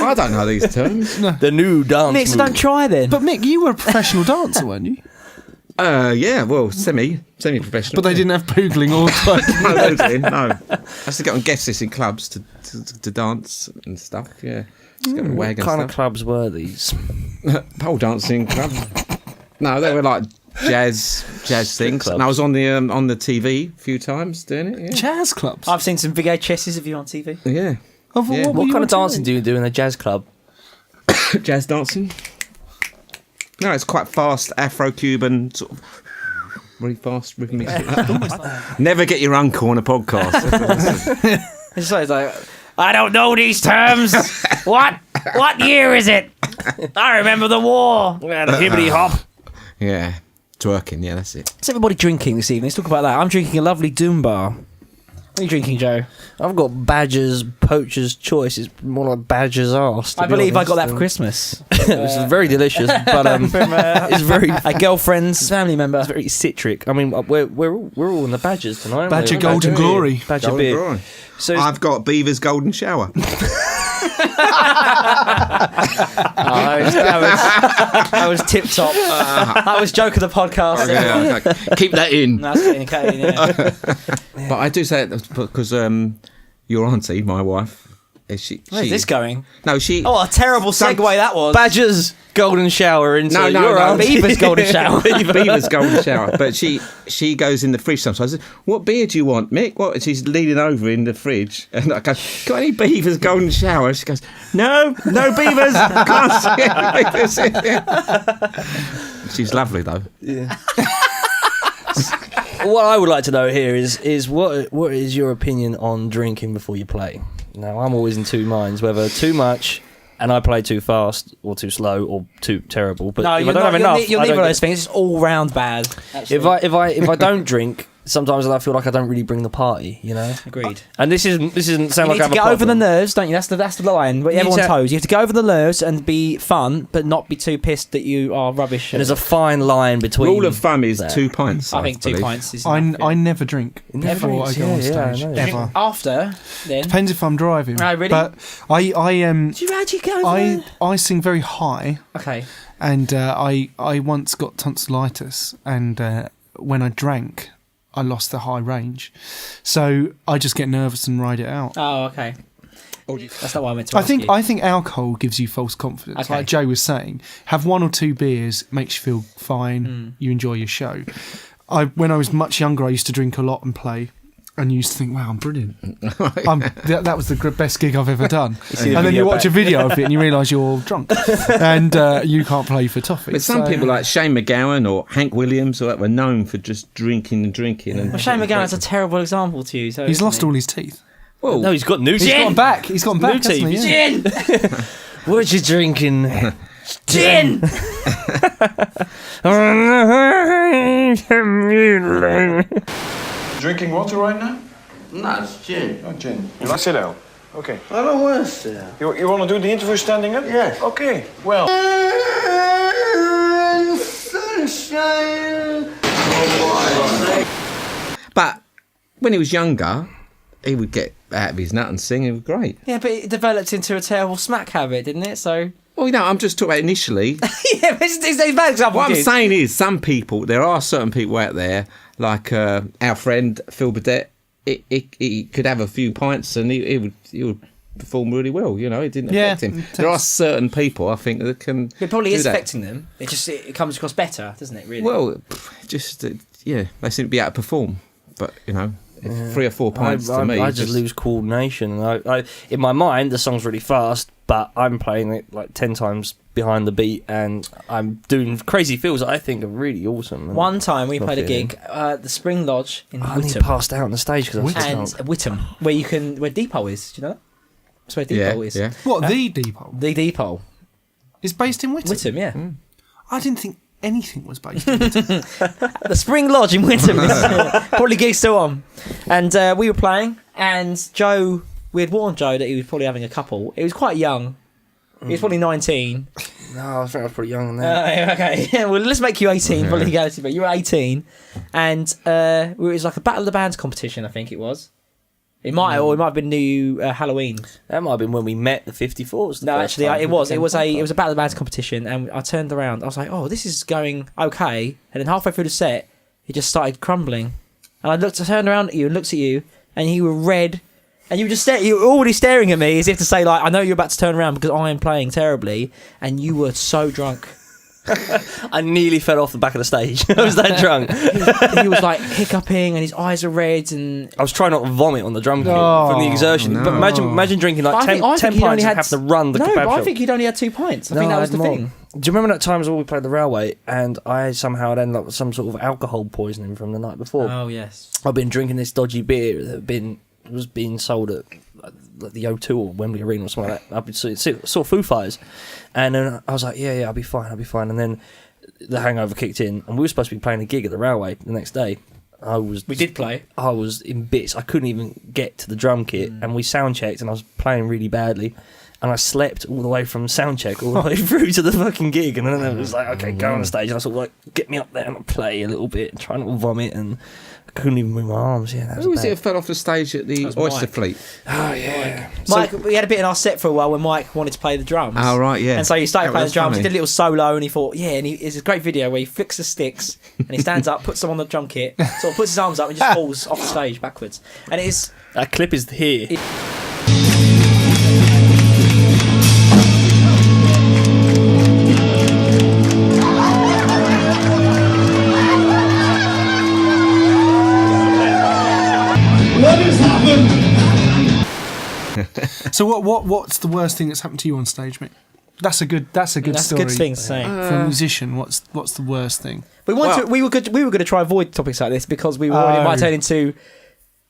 S3: I don't know these terms.
S1: The new dance.
S2: Nick, so don't try then.
S4: But Mick, you were a professional dancer, weren't you?
S3: Yeah. Well, semi-professional.
S4: But they didn't have boogling or twerking.
S3: No, they didn't, no. I used to get on guest lists in clubs to dance and stuff. Yeah. Just get on a
S1: What
S3: wag and
S1: kind of
S3: stuff.
S1: clubs were these?
S3: Pole dancing clubs. No, they were like jazz things.
S1: clubs.
S3: And I was on the TV a few times doing it.
S4: Jazz clubs.
S2: I've seen some VHSs of you on TV.
S3: Yeah.
S4: Of
S3: Yeah.
S4: were
S1: What
S4: you
S1: kind of
S4: on
S1: dancing do you do in a jazz club?
S3: Jazz dancing. No, it's quite fast, Afro-Cuban sort of. Really fast, rhythmic. Never get your uncle on a podcast.
S2: It's like, I don't know these terms. What year is it? I remember the war.
S1: Yeah, the hibbity hop.
S3: Yeah, twerking. Yeah, that's it.
S2: Is everybody drinking this evening? Let's talk about that. I'm drinking a lovely Doom Bar. What are you drinking, Joe?
S1: I've got Badger's Poacher's Choice. It's more like Badger's arse.
S2: I believe I got that for Christmas.
S1: Which is very delicious, but it's very
S2: A girlfriend's family member.
S1: it's very citric. I mean, we're all in the Badgers tonight. aren't
S4: Badger
S1: we?
S4: Golden Glory.
S1: Badger
S3: Golden
S1: beer.
S3: Glory.
S1: So
S3: I've got Beaver's Golden Shower.
S2: that was tip top. That was joke of the podcast.
S3: Yeah, okay. Keep that in.
S2: That's getting cut in, yeah.
S3: But I do say it because your auntie, my wife,
S2: Where's this going?
S3: No, she.
S2: Oh, a terrible segue that was.
S1: Badger's Golden Shower into
S3: No,
S1: your
S3: no,
S1: auntie.
S2: Beaver's Golden Shower.
S3: Beaver's Golden Shower. But she goes in the fridge sometimes. I said, what beer do you want, Mick? What? And she's leaning over in the fridge. And I go, got any Beaver's Golden Shower? She goes, no Beavers. Can't see any Beavers. She's lovely, though.
S1: What I would like to know here is what is your opinion on drinking before you play? Now, I'm always in two minds, whether too much and I play too fast or too slow or too terrible. But
S2: No,
S1: if I
S2: you're
S1: don't
S2: not.
S1: have enough,
S2: You're
S1: I
S2: neither
S1: don't
S2: of
S1: get-
S2: those things. It's all round bad.
S1: if I don't drink sometimes I feel like I don't really bring the party, you know.
S2: Agreed.
S1: And this isn't sound
S2: You
S1: like
S2: need
S1: I have
S2: to get
S1: a
S2: over the
S1: problem.
S2: nerves, don't you? That's the line. But everyone toes. You have to get over the nerves and be fun, but not be too pissed that you are rubbish.
S1: And there's a fine line between.
S3: Rule of thumb is
S1: that.
S3: 2 pints.
S2: I think 2
S3: believe.
S2: pints is.
S4: I
S2: enough, yeah.
S4: never drink
S1: Never
S4: before I
S1: drinks,
S4: go on
S1: yeah, I
S4: stage.
S1: know.
S4: Ever.
S2: After then.
S4: Depends if I'm driving.
S2: Oh, really?
S4: But
S2: Do you actually go?
S4: I sing very high,
S2: Okay.
S4: and I once got tonsillitis, and when I drank, I lost the high range, so I just get nervous and ride it out.
S2: Oh, okay. That's not what I meant to ask you.
S4: I think alcohol gives you false confidence.
S2: Okay.
S4: Like Joe was saying, have 1 or 2 beers, makes you feel fine. You enjoy your show. When I was much younger, I used to drink a lot and play, and used to think, "Wow, I'm brilliant. That was the best gig I've ever done."
S1: see the
S4: And then you
S1: video
S4: watch a
S1: back.
S4: video of it, and you realise you're drunk, and you can't play for toffee.
S3: But some people like Shane McGowan or Hank Williams or that were known for just drinking and drinking. And
S2: Well, Shane McGowan's a terrible example to you. So
S4: he's
S2: isn't
S4: lost
S2: he?
S4: all his teeth.
S3: well,
S1: No, he's got new
S4: He's
S1: teeth.
S4: gotten back. He's gotten back.
S1: New
S4: Hasn't
S1: teeth.
S4: he? Yeah.
S2: Gin!
S1: What you drinking?
S2: Gin!
S6: Drinking water right now?
S7: No, it's gin.
S6: Oh, gin. You like sit down? Okay.
S7: I don't want to sit down.
S6: You want to do the interview standing up?
S7: Yes.
S6: Okay. Well,
S7: Sunshine.
S3: but when he was younger, he would get out of his nut and sing. It was great.
S2: Yeah, but it developed into a terrible smack habit, didn't it? So.
S3: Well, I'm just talking about initially.
S2: Yeah, but it's a bad example.
S3: What I'm
S2: dude.
S3: saying is, there are certain people out there, like our friend Phil Burdett. He could have a few pints and he would perform really well. You know, it didn't
S4: Yeah,
S3: affect him.
S4: it
S3: There are
S4: takes-
S3: certain people I think that can.
S2: It probably
S3: do
S2: is
S3: that.
S2: affecting them. It comes across better, doesn't it? Really.
S3: Well, just yeah, they seem to be able to perform, but you know, 3 or 4 pints to me.
S1: I just lose coordination. And I, in my mind, the song's really fast, but I'm playing it like 10 times behind the beat, and I'm doing crazy feels that I think are really awesome. And
S2: One time we
S1: not
S2: played a
S1: feeling.
S2: gig, the Spring Lodge in
S1: I nearly
S2: Whittam,
S1: passed out on the stage because I was
S2: and
S1: drunk.
S2: Whittam, where Depot is. Do you know that? That's where
S3: yeah,
S2: Depot is.
S3: yeah.
S4: What, the depot?
S2: The Depot,
S4: Is based in Whittam?
S2: Whittam, yeah.
S4: I didn't think anything was based in Whittam.
S2: The Spring Lodge in Whittam. Probably gigs still on. And we were playing, and Joe, we had warned Joe that he was probably having a couple. He was quite young. He was probably 19.
S1: No, I think I was pretty young on that.
S2: Okay, yeah, well, let's make you 18 for legality, but you were 18. And it was like a Battle of the Bands competition, I think it was. It might have been new Halloween.
S1: That might have been when we met the 54s. the
S2: No,
S1: first
S2: actually,
S1: time
S2: it
S1: we
S2: was.
S1: became
S2: It was
S1: proper.
S2: a Battle of the Bands competition, and I turned around. I was like, "Oh, this is going okay." And then halfway through the set, it just started crumbling. And I turned around at you and looked at you, and you were red, and you were you were already staring at me as if to say, like, "I know you're about to turn around because I am playing terribly," and you were so drunk.
S1: I nearly fell off the back of the stage. I was that drunk.
S2: He was like hiccuping, and his eyes are red, and
S1: I was trying not to vomit on the drum kit
S4: Oh,
S1: from the exertion.
S3: no.
S1: But imagine drinking like
S2: I
S1: 10
S2: think
S1: pints
S2: he'd only
S1: and
S2: had
S1: have to run the
S2: no,
S1: kebab
S2: but I
S1: shop.
S2: think he'd only had 2 pints. I
S1: No,
S2: think that
S1: I
S2: was
S1: had
S2: the
S1: more.
S2: thing.
S1: Do you remember that times when we played the Railway and I somehow had ended up with some sort of alcohol poisoning from the night before?
S2: Oh yes.
S1: I've been drinking this dodgy beer that was being sold at like the O2 or Wembley Arena or something like that. I've been saw Foo Fighters, and then I was like, yeah, I'll be fine. And then the hangover kicked in, and we were supposed to be playing a gig at the Railway the next day.
S2: We did play.
S1: I was in bits. I couldn't even get to the drum kit, and we sound checked, and I was playing really badly. And I slept all the way from sound check all the way through to the fucking gig. And then it was like, okay, go on the stage. And I sort of like, get me up there and play a little bit, try not to vomit. And I couldn't even move my arms. Yeah, that was
S3: Who was
S1: bad.
S3: it who fell off the stage at the
S2: was
S3: Oyster
S2: Mike.
S3: Fleet?
S1: Oh, yeah.
S2: Mike, we had a bit in our set for a while when Mike wanted to play the drums.
S3: Oh, right, yeah.
S2: And so he started
S3: That
S2: playing the
S3: was
S2: drums. He
S3: funny.
S2: did a little solo, and he thought, yeah. And it's a great video where he flicks the sticks, and he stands up, puts them on the drum kit, sort of puts his arms up, and just falls off the stage backwards. And it is.
S1: That clip is here.
S4: So what's the worst thing that's happened to you on stage, mate? That's a good
S2: That's
S4: story.
S2: a good thing to say.
S4: For a musician, what's the worst thing?
S2: We were going to try avoid topics like this because we were
S4: Oh.
S2: already might turn into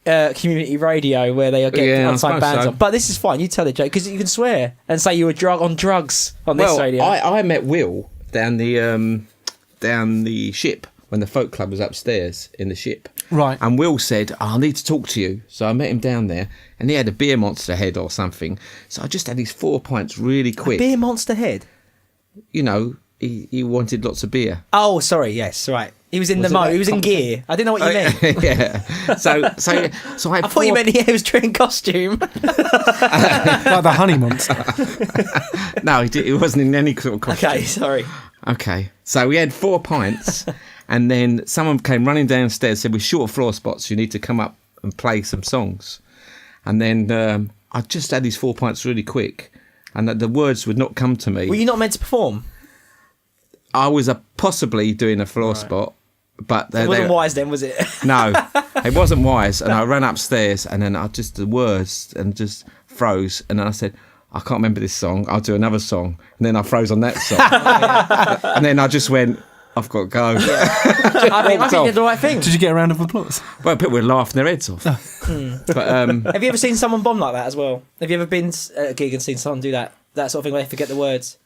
S2: community radio where they get
S3: Yeah, I
S2: unsigned
S3: suppose
S2: bands
S3: so.
S2: on. But this is fine. You tell it, Joe, because you can swear and say you were on drugs on this
S3: Well,
S2: radio.
S3: I met Will down the ship when the folk club was upstairs in the ship.
S4: Right.
S3: And Will said, I need to talk to you. So I met him down there, and he had a beer monster head or something. So I just had these 4 pints really quick.
S2: Beer monster head.
S3: You know, he wanted lots of beer.
S2: Oh, sorry. Yes, right. He was in
S3: Was
S2: the
S3: it
S2: mode.
S3: that
S2: He was in gear. I didn't know what you meant.
S3: Yeah. So I had
S2: I thought you meant he was in costume.
S4: Like the honey monster.
S3: No, he wasn't in any sort of costume.
S2: Okay, sorry.
S3: Okay. So we had 4 pints, and then someone came running downstairs, said, we're short of floor spots, you need to come up and play some songs. And then I just had these 4 pints really quick, and the words would not come to me.
S2: Were you not meant to perform?
S3: I was possibly doing a floor spot, but
S2: It wasn't wise then, was it?
S3: no, it wasn't wise. And I ran upstairs, and then the words and just froze. And then I said, I can't remember this song. I'll do another song. And then I froze on that song. And then I just went, I've got to go.
S2: I think you did the right thing.
S4: Did you get a round of applause?
S3: Well, people were laughing their heads off. But
S2: Have you ever seen someone bomb like that as well? Have you ever been at a gig and seen someone do that sort of thing where they forget the words?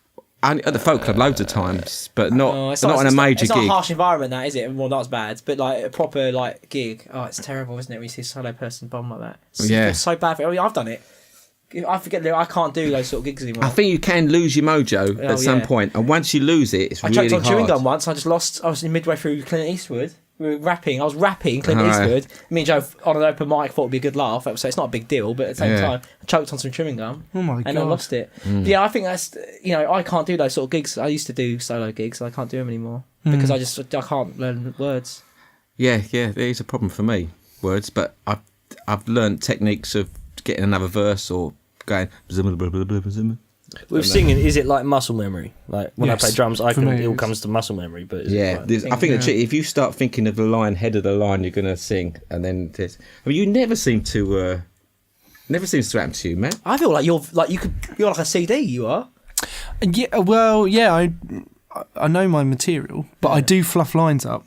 S3: at the folk club loads of times, but not
S2: it's
S3: not in a major
S2: it's
S3: gig.
S2: not a harsh environment, that is it? Well, not as bad, but like a proper like gig. Oh, it's terrible, isn't it? When you see a solo person bomb like that. It's so bad. I mean, I've done it. I forget. I can't do those sort of gigs anymore.
S3: I think you can lose your mojo at some point, and once you lose it, it's really hard.
S2: I choked on chewing gum once. I just lost. I was midway through Clint Eastwood. We were rapping. I was rapping Clint Eastwood. Me and Joe on an open mic thought it'd be a good laugh. So it's not a big deal, but at the same time, I choked on some chewing gum.
S4: Oh my god!
S2: And I lost it. But yeah, I think that's I can't do those sort of gigs. I used to do solo gigs. I can't do them anymore because I can't learn words.
S3: Yeah, it is a problem for me, words. But I've learned techniques of getting another verse or going.
S1: With singing, is it like muscle memory? Like when
S4: Yes,
S1: I play drums, it all
S4: is.
S1: comes to muscle memory. But is
S3: Yeah, I think the trick, if you start thinking of the line, head of the line, you're going to sing, and then you never seem to happen to you, Matt.
S2: I feel like you're like a CD. You are.
S4: Yeah, well, yeah, I know my material, but I do fluff lines up.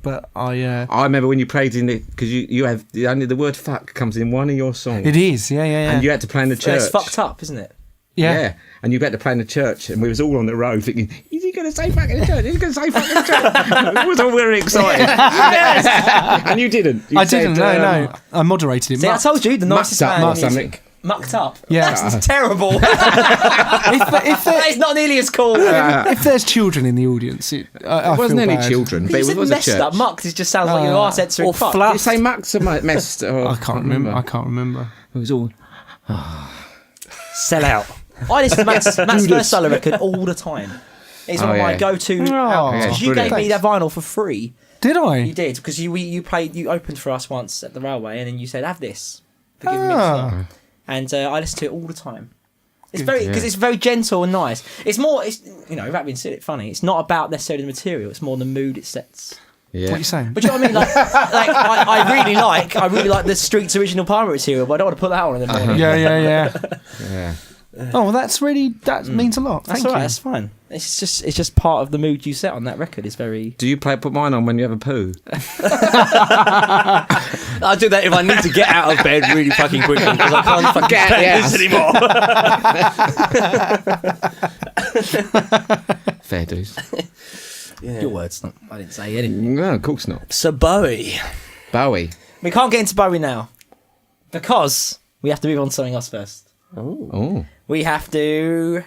S4: But I
S3: remember when you played in it, because you have only the word fuck comes in one of your songs.
S4: It is, yeah.
S3: And you had to play in the church.
S2: It's fucked up, isn't it?
S3: Yeah. And you had to play in the church, and we was all on the road thinking, is he going to say fuck in the church? Is he going to say fuck in the church? We was all very excited. And you didn't. You
S4: I didn't, no. I moderated it.
S2: See, I told you, the nicest man is
S3: something.
S2: mucked up.
S4: Yeah.
S2: That's terrible.
S4: if
S2: That is not nearly as cool.
S4: if there's children in the audience, I
S3: wasn't
S4: feel
S3: any
S4: bad.
S3: children, but
S2: You
S3: it
S2: said
S3: was a
S2: messed
S3: church.
S2: up. Mucked just sounds like your arse answering fuck.
S3: Did you say mucked or messed?
S4: I can't remember.
S3: It was all...
S2: Sell out. I listen to Matt's first solo record all the time. It's one of my go-to albums.
S3: it's
S2: You gave
S3: brilliant.
S2: me that vinyl for free.
S4: Did I?
S2: You did, because you opened for us once at the railway, and then you said, "Have this." For giving me a song. And I listen to it all the time. It's it's very gentle and nice. It's without being silly, funny. It's not about necessarily the material. It's more the mood it sets.
S3: Yeah.
S4: What are you saying?
S2: But you know what I mean? I really like the Streets original Parliament material, but I don't want to put that on in the morning.
S4: Yeah. Oh, well, that means a lot.
S2: That's
S4: Thank
S2: all right.
S4: you.
S2: That's fine. It's just part of the mood you set on that record. It's very.
S3: Do you put mine on when you have a poo?
S1: I do that if I need to get out of bed really fucking quickly because I can't fucking
S3: Get
S1: stand this anymore.
S3: Fair dues.
S2: Your words. I didn't say anything.
S3: No, of course not.
S1: So Bowie.
S3: Bowie.
S2: We can't get into Bowie now because we have to move on to something else first.
S3: Oh.
S2: We have to.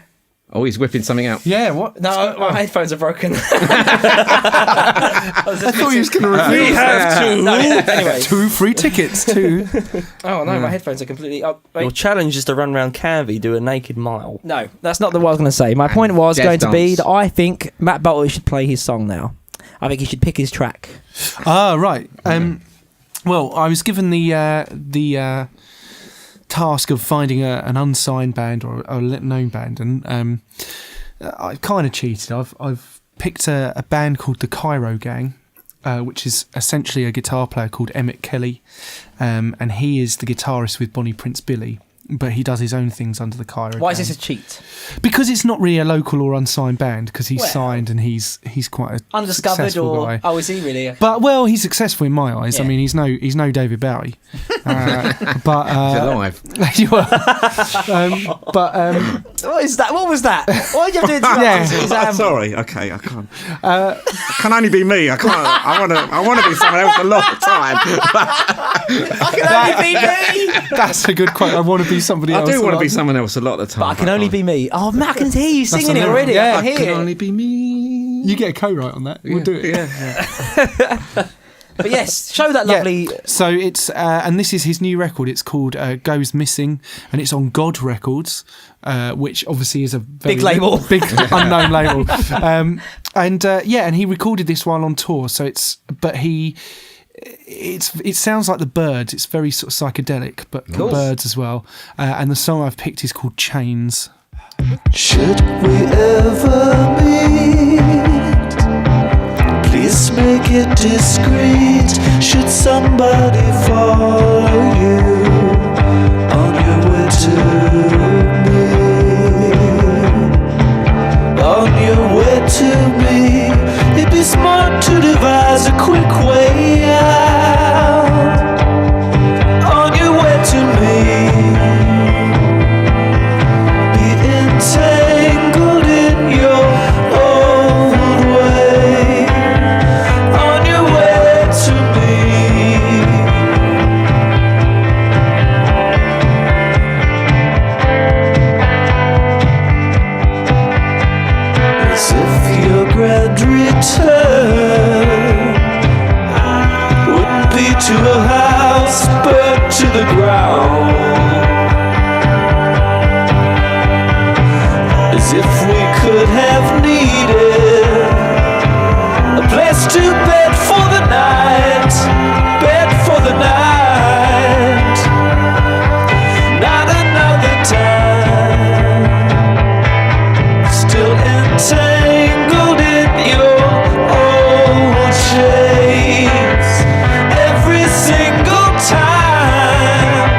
S3: Oh, he's whipping something out.
S4: Yeah, what?
S2: No, my headphones are broken.
S4: I thought you was going to review
S1: We have to.
S2: No, anyway.
S4: 2 free tickets, too.
S2: Oh no, my headphones are completely. Oh, wait.
S1: Your challenge is to run around Canvey, do a naked mile.
S2: No, that's not what I was going to say. My point was
S3: jazz
S2: going to be
S3: dance.
S2: that I think Matt Bowie should play his song now. I think he should pick his track.
S4: Right. Well, I was given the task of finding an unsigned band or a known band, and I kind of cheated. I've picked a band called the Cairo Gang, which is essentially a guitar player called Emmett Kelly, and he is the guitarist with Bonnie Prince Billy, but he does his own things under the Cairo
S2: Why
S4: Gang.
S2: is this a cheat?
S4: Because it's not really a local or unsigned band, because he's
S2: Well,
S4: signed and he's quite a
S2: Undiscovered
S4: successful guy.
S2: Is he really?
S4: But he's successful in my eyes.
S2: Yeah.
S4: I mean, he's no David Bowie, but
S3: He's alive.
S2: What is that? What was that? Why did you have to interrupt
S4: Yeah.
S2: his amble?
S3: Sorry, okay, I can't. It can only be me. I can't. I want to be someone else a lot of time.
S2: I can only be me.
S4: That's a good quote. I want to be somebody
S3: I
S4: else.
S3: do want to
S4: like-
S3: be someone else a lot of the time.
S2: But I can only be me. Oh, Matt, I can hear you singing it
S4: amazing.
S2: already.
S4: Yeah,
S2: I
S3: I
S2: can
S3: can
S2: hear it.
S3: only be me.
S4: You get a co-write on that. We'll do it.
S3: Yeah.
S2: But yes, show that lovely.
S4: So it's and this is his new record. It's called Goes Missing, and it's on God Records, which obviously is a very
S2: Big label.
S4: big unknown label. And he recorded this while on tour. So it sounds like the Birds. It's very sort of psychedelic, but the Birds as well. And the song I've picked is called Chains.
S8: Should we ever meet? Please make it discreet. Should somebody follow you on your way to me? On your way to me, it'd be smart to devise a quick way out. On your way to me, be entangled in your own way. On your way to me, as if your grand return wouldn't be to a house burnt to the ground. As if we could have needed a place to bed for the night, bed for the night, not another time, still entangled in your old chains, every single time.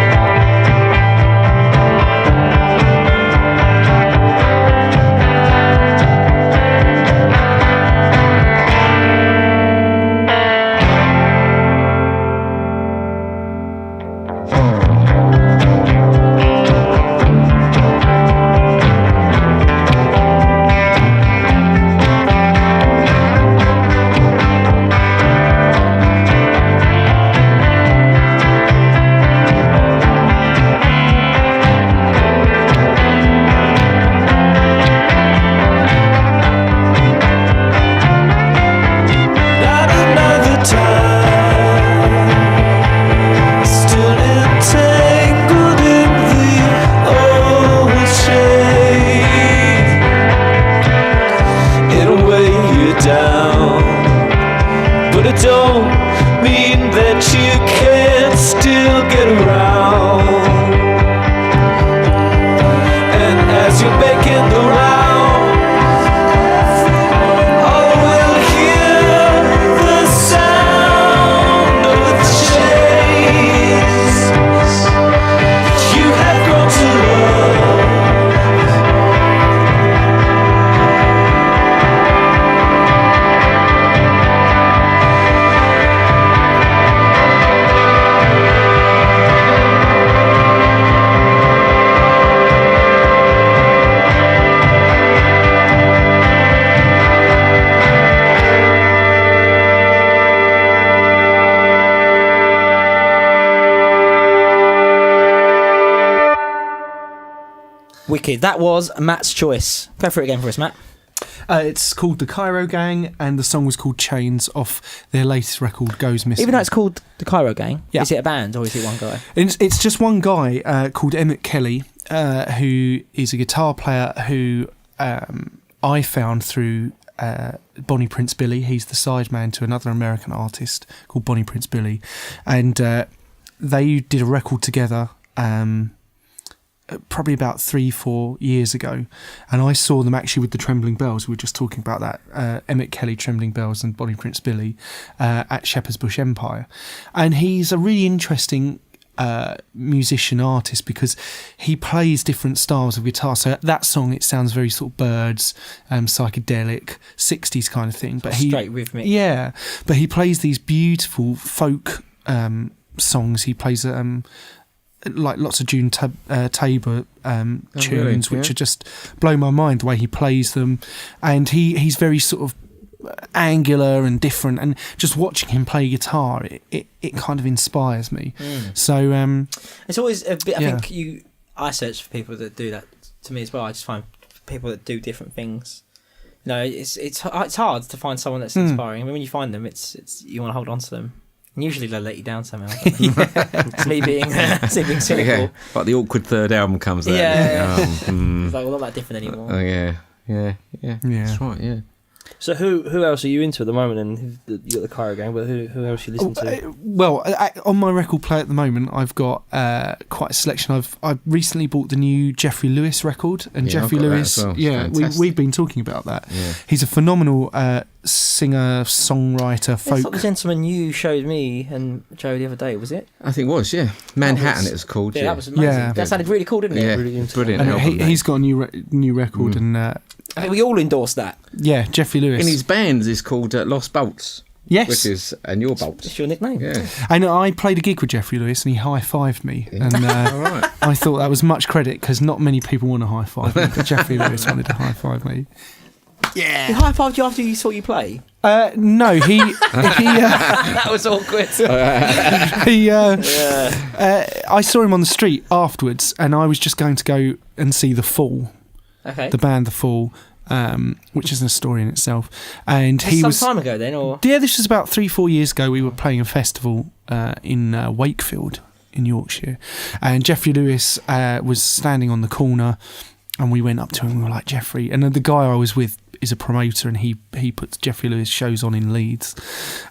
S8: Not another time, still entangled in the old chain. It'll weigh you down, but it don't mean that you can't still get around. And as you're making the round, all will hear the sound of the chains you have grown to love.
S2: Wicked. That was Matt's choice. Go for it again for us, Matt.
S4: It's called The Cairo Gang, and the song was called Chains off their latest record, Goes Missing.
S2: Even though it's called the Cairo Gang,
S4: Yeah.
S2: is it a band or is it one guy?
S4: It's just one guy called Emmett Kelly, who is a guitar player who I found through Bonnie Prince Billy. He's the sideman to another American artist called Bonnie Prince Billy, and they did a record together probably about 3-4 years ago, and I saw them actually with the Trembling Bells. We were just talking about that, Emmett Kelly, Trembling Bells and Bonnie Prince Billy at Shepherd's Bush Empire. And he's a really interesting musician artist because he plays different styles of guitar. So that song, it sounds very sort of Birds, psychedelic 60s kind of thing, but
S2: Straight rhythmic.
S4: but he plays these beautiful folk songs. He plays like lots of June Tabor tunes,
S3: really?
S4: which
S3: Yeah.
S4: are just blow my mind the way he plays them, and he's very sort of angular and different, and just watching him play guitar, it kind of inspires me. So
S2: It's always a bit.
S4: Yeah.
S2: I think I search for people that do that to me as well. I just find people that do different things. It's hard to find someone that's inspiring. I mean, when you find them, it's you want to hold on to them. And usually they let you down somehow. It's me being cynical.
S3: Yeah, like the awkward third album comes out.
S2: Yeah.
S3: Mm.
S2: It's like, well, not that different anymore.
S3: Oh yeah. That's right. Yeah.
S1: So who else are you into at the moment? And you got the Cairo Gang, but who else you listen to?
S4: Well, on my record player at the moment, I've got quite a selection. I've recently bought the new Jeffrey Lewis record, and
S3: Yeah,
S4: Jeffrey
S3: I've got that
S4: Lewis,
S3: as well.
S4: yeah,
S3: Fantastic.
S4: we've been talking about that.
S3: Yeah.
S4: He's a phenomenal singer, songwriter,
S2: It's like the
S4: folk.
S2: gentleman you showed me and Joe the other day, was it?
S3: I think it was. Yeah. Manhattan. It was called.
S2: Yeah, that was amazing.
S4: Yeah.
S2: That sounded really cool, didn't it?
S3: Yeah.
S1: Really into
S3: Brilliant.
S4: And
S3: album, mate.
S4: he's got a new record, and
S2: I think we all endorsed that.
S4: yeah, Jeffrey Lewis.
S3: In his band is called Lost Bolts,
S4: yes,
S3: which is and your bolts.
S2: It's your nickname.
S3: Yeah.
S4: and I played a gig with Jeffrey Lewis, and he high-fived me, and
S3: All right.
S4: I thought that was much credit because not many people want to high-five me, but Jeffrey Lewis wanted to high-five me.
S2: He high-fived you after you saw you play.
S4: No, he
S2: That was awkward.
S4: I saw him on the street afterwards, and I was just going to go and see The Fall,
S2: Okay.
S4: the band The Fall, which is a story in itself. And
S2: This
S4: he
S2: some
S4: was
S2: time ago then, or
S4: yeah, this was about 3-4 years ago. We were playing a festival in Wakefield in Yorkshire, and Jeffrey Lewis was standing on the corner, and we went up to him and we were like, Jeffrey, and the guy I was with is a promoter, and he puts Jeffrey Lewis shows on in Leeds,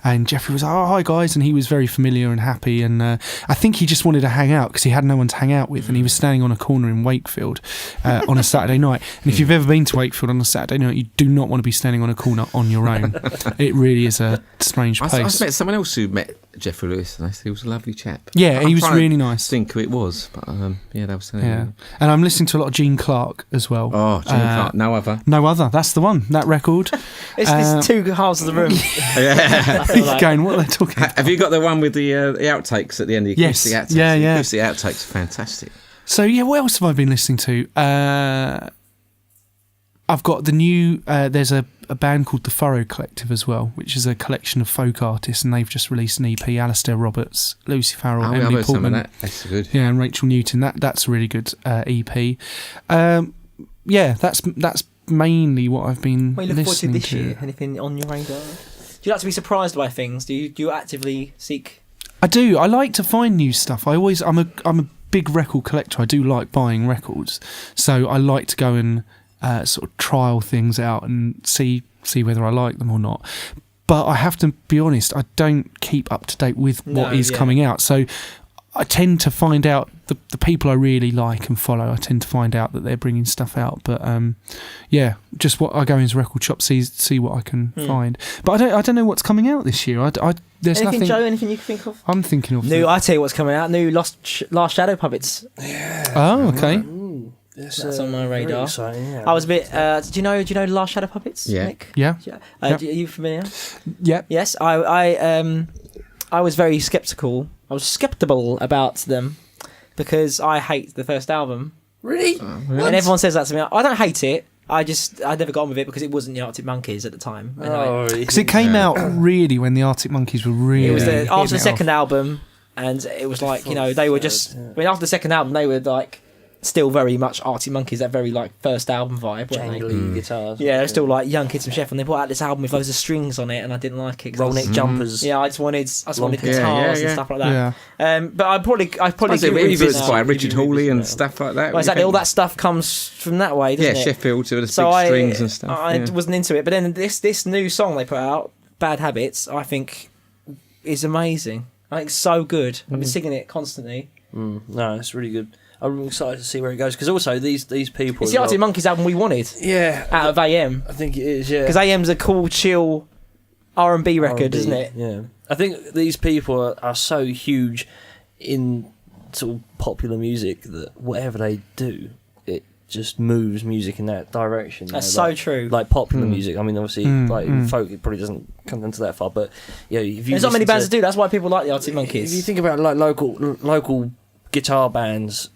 S4: and Jeffrey was like, oh hi guys, and he was very familiar and happy, and I think he just wanted to hang out because he had no one to hang out with, and he was standing on a corner in Wakefield on a Saturday night. And if you've ever been to Wakefield on a Saturday night, you do not want to be standing on a corner on your own. It really is a strange
S3: I
S4: place.
S3: met someone else who met Jeffrey Lewis, and I said he was a lovely chap.
S4: Yeah,
S3: I'm
S4: he was
S3: trying to
S4: really nice.
S3: think who it was, but yeah, that was.
S4: Yeah, and I'm listening to a lot of Gene Clark as well.
S3: Oh, Jimmy Clark, no other.
S4: No other. That's the one. That record.
S2: it's two halves of the room.
S3: Yeah.
S2: I feel like.
S4: Going, what are they talking about?
S3: Have you got the one with the outtakes at the end? The
S4: Yes.
S3: acoustic outtakes.
S4: Yeah,
S3: The
S4: yeah.
S3: acoustic outtakes are fantastic.
S4: So yeah, what else have I been listening to? I've got the new. There's a band called the Furrow Collective as well, which is a collection of folk artists, and they've just released an EP. Alistair Roberts, Lucy Farrell,
S3: I've
S4: Emily
S3: heard some of
S4: Portman,
S3: that. That's good.
S4: yeah, and Rachel Newton. That's a really good EP. Yeah, that's mainly what I've been
S2: What are you looking forward to
S4: listening
S2: this year? Anything on your radar? Do you like to be surprised by things? Do you actively seek?
S4: I do. I like to find new stuff. I'm a big record collector. I do like buying records, so I like to go and sort of trial things out and see whether I like them or not. But I have to be honest, I don't keep up to date with what is coming out. So I tend to find out the people I really like and follow. I tend to find out that they're bringing stuff out. But yeah, just what I go into record shop, see what I can find. But I don't know what's coming out this year. There's
S2: Anything,
S4: nothing.
S2: Joe? Anything you can think of?
S4: I'm thinking of
S2: New. I tell you what's coming out. New Last Shadow Puppets.
S4: Oh, okay.
S2: That's on my radar.
S1: Yeah.
S2: I was a bit. Do you know Last Shadow Puppets?
S3: Yeah.
S2: Nick?
S4: Yeah.
S2: Yeah.
S4: Yep.
S2: Are you familiar?
S4: Yeah.
S2: Yes. I was very skeptical. I was skeptical about them because I hate the first album.
S1: Really?
S2: And everyone says that to me. I don't hate it. I never got on with it because it wasn't the Arctic Monkeys at the time.
S1: Oh,
S4: Because it came out really when the Arctic Monkeys were really.
S2: It was
S4: hitting
S2: after the
S4: it
S2: second
S4: off.
S2: album, and it was like, they were just. I mean, after the second album, they were like still very much Arctic Monkeys, that very like first album vibe. weren't they?
S1: jangly guitars.
S2: Yeah, they're still like young kids from Sheffield. And they brought out this album with loads of strings on it, and I didn't like it. 'cause I
S1: roll
S2: was-
S1: neck jumpers.
S2: Yeah, I just wanted guitars
S3: Yeah,
S2: and stuff like that.
S4: Yeah.
S2: But I probably
S3: Was it
S2: give it a revisit
S3: influenced by
S2: now.
S3: Richard Hawley and stuff like that?
S2: Well, exactly, all that stuff comes from that way, doesn't
S3: Yeah,
S2: it?
S3: Sheffield to the
S2: So
S3: big
S2: I
S3: strings and stuff.
S2: I
S3: yeah.
S2: wasn't into it, but then this new song they put out, Bad Habits, I think is amazing. I think it's so good. I've been singing it constantly.
S1: No, it's really good. I'm excited to see where it goes because also these people.
S2: It's the Arctic Monkeys album we wanted
S1: Yeah,
S2: out of AM,
S1: I think it is. Yeah,
S2: because AM's a cool, chill R&B record,
S1: R&B,
S2: isn't it?
S1: Yeah, I think these people are so huge in sort of popular music that whatever they do, it just moves music in that direction.
S2: That's so true.
S1: Like popular music. I mean, obviously, folk it probably doesn't come into that far, but if you
S2: There's not many
S1: listen
S2: bands
S1: to-
S2: that do. That's why people like the Arctic Monkeys.
S1: If you think about like local guitar bands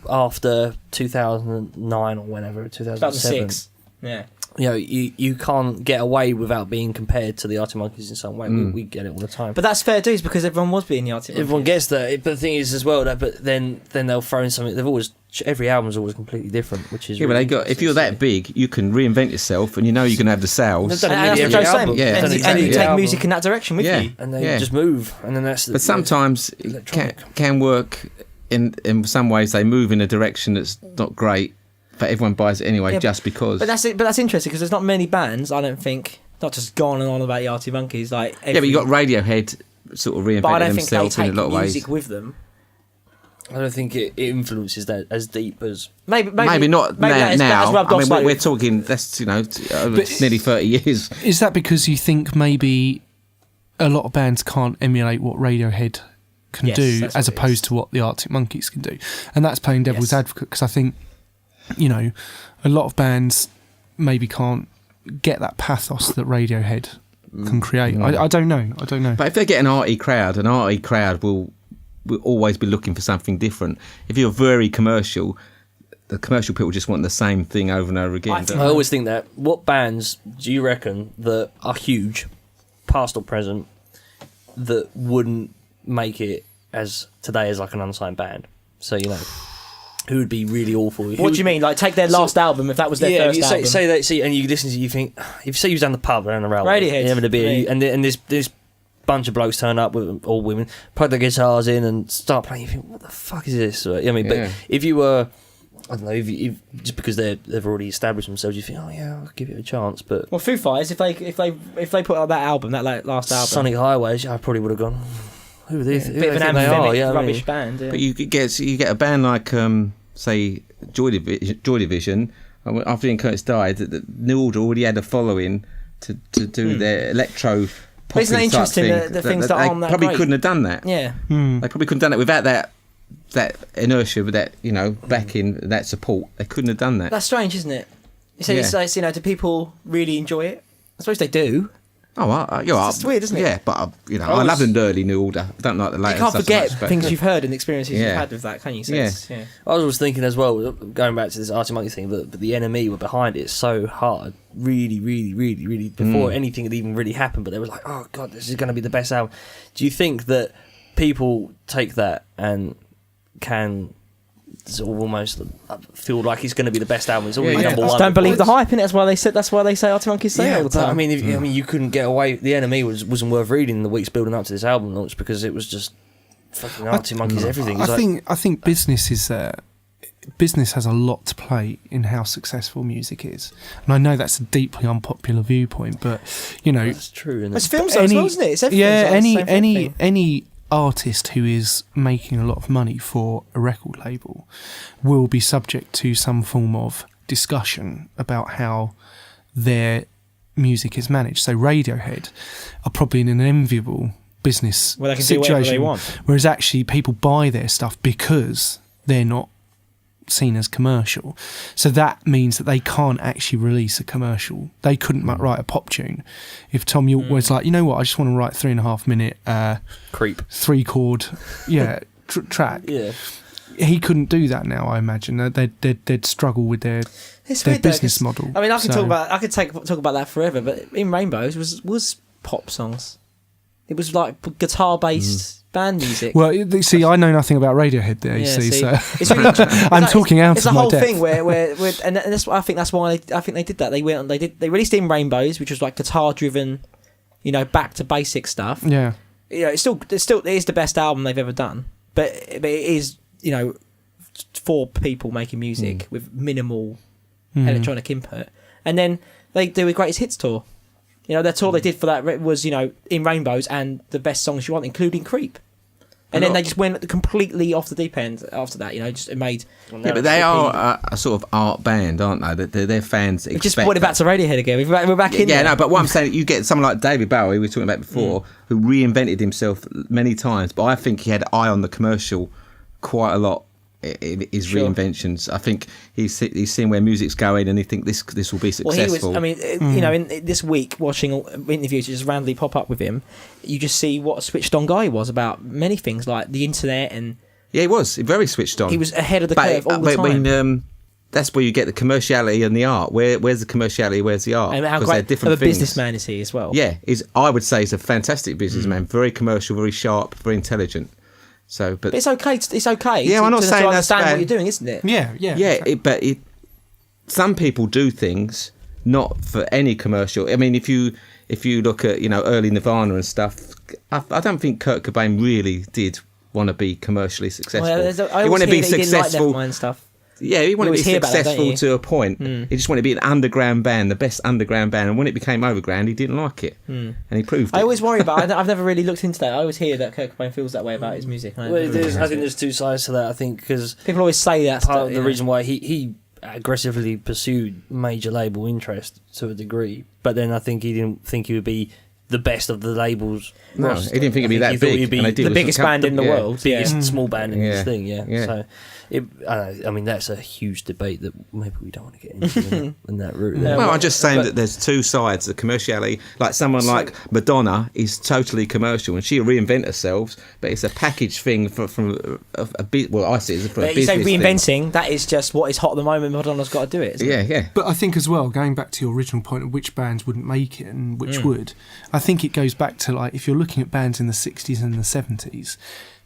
S1: after 2009 or whenever, 2007.
S2: 2006. Yeah.
S1: You know, you can't get away without being compared to the Arctic Monkeys in some way. We get it all the time.
S2: But that's fair dues because everyone was being the Arctic Monkeys.
S1: Everyone gets that. But the thing is as well that, but then they'll throw in something. They've always, every album's always completely different, which is
S3: Yeah, but
S1: really
S3: they got. If you're that big, you can reinvent yourself, and you know you can have the sales.
S1: They've done
S2: And
S1: nearly
S2: that's what
S1: every
S2: I'm saying.
S1: album.
S3: Yeah.
S1: They've done
S2: And
S1: exactly
S2: you
S1: every
S2: take
S1: album.
S2: music in that direction with you.
S1: And they just move, and then that's.
S3: But sometimes it
S1: electronic.
S3: can work in some ways. They move in a direction that's not great, but everyone buys it anyway
S2: Yeah,
S3: just because.
S2: But that's it. But that's interesting because there's not many bands, I don't think, not just gone and on about the Arctic Monkeys. Like
S3: yeah, but you got Radiohead sort of
S2: But I
S3: reinvented
S2: don't think they
S3: themselves in
S2: take
S3: a lot of ways.
S2: music with them.
S1: I don't think it influences that as deep as.
S3: Maybe not
S2: that
S3: now.
S2: has rubbed
S3: I
S2: off
S3: mean,
S2: slightly.
S3: we're talking. That's nearly 30 years.
S4: Is that because you think maybe a lot of bands can't emulate what Radiohead can
S2: Yes,
S4: do
S2: that's
S4: as
S2: what it
S4: opposed to what the Arctic Monkeys can do? And that's playing devil's
S2: Yes.
S4: advocate because I think, you know, a lot of bands maybe can't get that pathos that Radiohead can create. I don't know.
S3: But if they get an arty crowd will always be looking for something different. If you're very commercial, the commercial people just want the same thing over and over again.
S1: I always think that. What bands do you reckon that are huge, past or present, that wouldn't make it as today as like an unsigned band? So you know, who would be really awful?
S2: What do you mean? Like take their last album if that was their first
S1: you
S2: album?
S1: say that. See, and you listen to, you think, if you say you was down the pub around the railway,
S2: Radiohead.
S1: you're having a beer, and this bunch of blokes turn up with all women, plug their guitars in and start playing. You think, what the fuck is this? I mean,
S3: Yeah.
S1: but if you were, I don't know, if just because they've already established themselves, you think, oh yeah, I'll give it a chance. But
S2: Well, Foo Fighters, if they put out that album, that last album,
S1: Sonic Highways, I probably would have gone. Who are these?
S2: a
S1: Who
S2: bit of
S1: do
S2: an
S1: they think they are?
S2: anthemic
S1: Yeah, I mean,
S2: rubbish band. Yeah.
S3: But you get a band like say Joy Division. After Ian Curtis died, the New Order already had a following to do their electro.
S2: But isn't that interesting, the things that aren't
S3: they
S2: that
S3: probably
S2: great?
S3: couldn't have done that.
S2: Yeah.
S3: They probably couldn't have done it without that inertia, with that backing, that support. They couldn't have done that.
S2: That's strange, isn't it? So
S3: Yeah.
S2: it's do people really enjoy it? I suppose they do.
S3: It's
S2: weird, isn't it?
S3: Yeah, but I love the early New Order. I don't like the
S2: You
S3: later
S2: can't
S3: stuff
S2: forget
S3: so much, but-
S2: things you've heard and experiences you've
S3: Yeah.
S2: had with that, can you? So
S3: Yeah.
S2: it's- yeah.
S1: I was always thinking as well, going back to this Arctic Monkey thing, but the NME were behind it so hard, really, really, really, really, before anything had even really happened. But they were like, oh god, this is going to be the best album. Do you think that people take that and can sort of almost feel like it's going to be the best album? It's always
S3: Yeah, yeah.
S1: number
S2: I
S1: one.
S2: just don't believe the hype in it. That's why they say Arctic Monkeys say
S1: Yeah,
S2: all the
S1: but
S2: time.
S1: I mean, you couldn't get away. The NME wasn't worth reading in the weeks building up to this album launch because it was just fucking Arctic Monkeys. Everything. It was
S4: I think business is business has a lot to play in how successful music is, and I know that's a deeply unpopular viewpoint, but
S1: that's true. Isn't
S2: it's
S1: it?
S2: films though, as well, isn't it? It's everything.
S4: Yeah,
S2: It's like the same thing.
S4: any artist who is making a lot of money for a record label will be subject to some form of discussion about how their music is managed. So Radiohead are probably in an enviable business
S2: Well, they can do whatever
S4: situation,
S2: they want.
S4: whereas actually people buy their stuff because they're not seen as commercial. So that means that they can't actually release a commercial. They couldn't write a pop tune. If Tom York was like, you know what, I just want to write 3.5 minute
S1: Creep.
S4: 3-chord track.
S1: Yeah.
S4: He couldn't do that now, I imagine. They'd struggle with their
S2: It's
S4: their
S2: weird though,
S4: business
S2: 'cause,
S4: model.
S2: I mean, I could
S4: So-
S2: talk about that forever, but In Rainbows was pop songs. It was like guitar based band music.
S4: Well, see, I know nothing about Radiohead there, you
S2: Yeah,
S4: see, so
S2: it's really interesting.
S4: I'm talking out
S2: it's
S4: of
S2: the
S4: my
S2: whole
S4: depth.
S2: thing where and that's I think that's why I think they did that. They released In Rainbows, which was like guitar driven, back to basic stuff.
S4: Yeah.
S2: It is the best album they've ever done, but it is for people making music with minimal electronic input. And then they do a greatest hits tour. Their tour they did for that was In Rainbows and the best songs you want, including Creep. And then they just went completely off the deep end after that. It made.
S3: Yeah, but they are a sort of art band, aren't they? Their fans expect.
S2: Just put it back to Radiohead again. We're back in.
S3: Yeah,
S2: there.
S3: no, but what I'm saying, you get someone like David Bowie, we were talking about before, who reinvented himself many times, but I think he had an eye on the commercial quite a lot in his reinventions. I think he's seen where music's going and he think this will be successful.
S2: Well, he was. In this week, watching interviews just randomly pop up with him, you just see what a switched on guy he was about many things like the internet and
S3: Yeah, he was very switched on.
S2: He was ahead of the curve all the time.
S3: I mean, that's where you get the commerciality and the art. Where's the commerciality? Where's the art?
S2: And how
S3: 'Cause
S2: great
S3: they're different
S2: of a
S3: things.
S2: businessman is he as well?
S3: Yeah, I would say he's a fantastic businessman. Very commercial, very sharp, very intelligent. So,
S2: But it's okay. It's okay.
S3: Yeah,
S2: to,
S3: I'm not
S2: to,
S3: saying
S2: to
S3: that's
S2: understand
S3: bad.
S2: what you're doing, isn't it?
S4: Yeah.
S3: yeah. Some people do things not for any commercial. I mean, if you look at early Nirvana and stuff, I don't think Kurt Cobain really did want to be commercially successful.
S2: I
S3: He wanted to be
S2: He didn't like
S3: successful.
S2: Nevermind stuff.
S3: Yeah, he wanted to
S2: always
S3: be
S2: hear about that, don't
S3: successful
S2: you?
S3: to a point. He just wanted to be an underground band, the best underground band. And when it became overground, he didn't like it, and he proved it.
S2: I always worry about. I've never really looked into that. I always hear that Kurt Cobain feels that way about his music.
S1: Well, I think there's two sides to that. I think because
S2: people always say that.
S1: part of the reason why he aggressively pursued major label interest to a degree, but then I think he didn't think he would be the best of the labels.
S3: No, he didn't think it'd be that
S1: thought
S3: big.
S1: he'd be
S3: and they did
S2: the
S3: was
S2: biggest band in the world.
S1: biggest small band in this thing.
S3: Yeah.
S1: So, I mean, that's a huge debate that maybe we don't want to get into in that route.
S2: Yeah,
S3: Well, I'm just saying that there's two sides. The commerciality, like someone like Madonna is totally commercial, and she'll reinvent herself, but it's a package thing from a bit. Well, I see it as a
S2: You
S3: business
S2: say
S3: thing.
S2: reinventing. That is just what is hot at the moment. Madonna's got to do it. Isn't it?
S3: Yeah.
S4: But I think as well, going back to your original point of which bands wouldn't make it and which would, I think it goes back to, like, if you're looking at bands in the 60s and the 70s,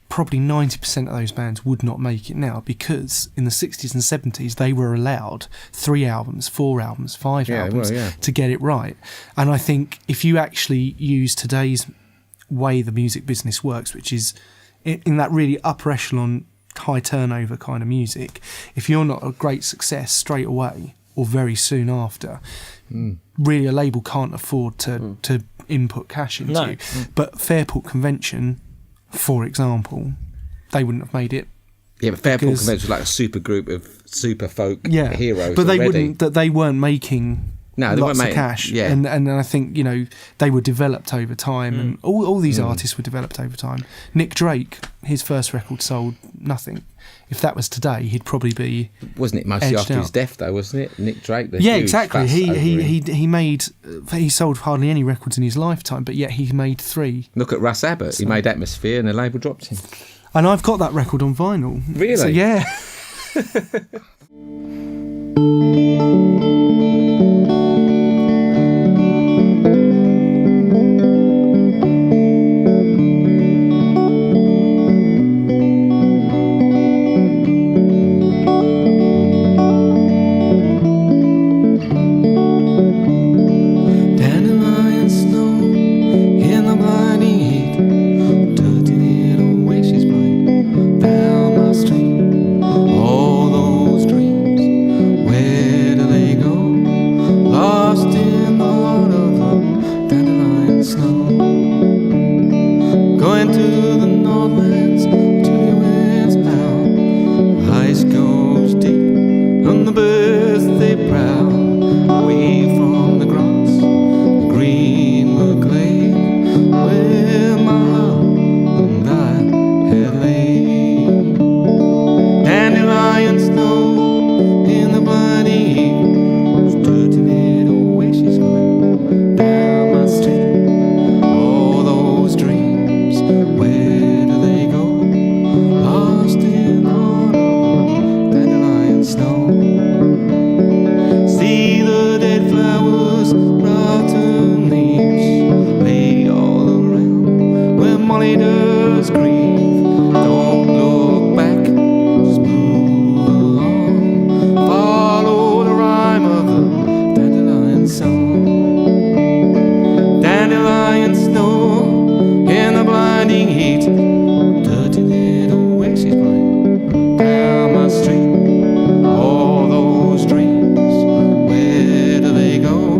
S4: probably 90% of those bands would not make it now, because in the 60s and 70s they were allowed 3 albums, 4 albums, 5 albums to get it right. And I think if you actually use today's way the music business works, which is in that really upper echelon, high turnover kind of music, if you're not a great success straight away or very soon after, really a label can't afford to input cash into you. But Fairport Convention, for example, they wouldn't have made it.
S3: Yeah, but Fairport Convention was like a super group of super folk heroes.
S4: But they
S3: already.
S4: wouldn't. That they weren't making.
S3: No, they
S4: lots
S3: weren't
S4: of
S3: making
S4: cash.
S3: Yeah,
S4: and I think they were developed over time, and all these artists were developed over time. Nick Drake, his first record sold nothing. If that was today, he'd probably be.
S3: Wasn't it mostly after his
S4: out.
S3: death though? Wasn't it Nick Drake? The
S4: Yeah,
S3: huge
S4: exactly.
S3: fuss over him.
S4: He sold hardly any records in his lifetime, but yet he made 3.
S3: Look at Russ Abbott. He made Atmosphere, and the label dropped him.
S4: And I've got that record on vinyl.
S3: Really?
S4: So, yeah.
S8: Dandelion snow in the blinding heat, dirty little wishes blind down my street. All those dreams, where do they go? Lost in the heart of the dandelion snow. Going to the Northlands, to the winds out. Ice goes deep, and the birds they prowl away from the grass, the greenwood glade, where my love and I had lain. Dandelion snow in the blinding heat, dirty little wishes going down my street. All those dreams, where do they go? Lost in the heart of the dandelion snow. See the dead flowers, rotten leaves, lay all around where Molly does grieve. Don't look back, just move along. Follow the rhyme of the dandelion song. Dandelion snow in the blinding heat, dirty little wishes blind down my street. All those dreams, where do they go?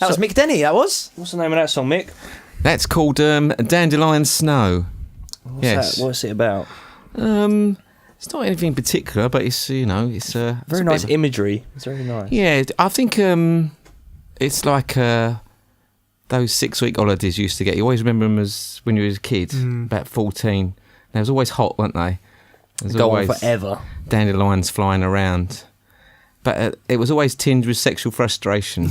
S2: That was Mick Denny, that was.
S1: What's the name of that song, Mick?
S3: That's called Dandelion Snow. Yes.
S1: What's it about?
S3: It's not anything particular, but it's it's
S1: Very
S3: it's a
S1: nice
S3: bit of-
S1: imagery. It's very nice.
S3: Yeah, I think it's like those 6-week holidays you used to get. You always remember them as when you were a kid, about 14. They was always hot, weren't they? There's
S1: Go on
S3: always
S1: forever.
S3: dandelions flying around. But it was always tinged with sexual frustration.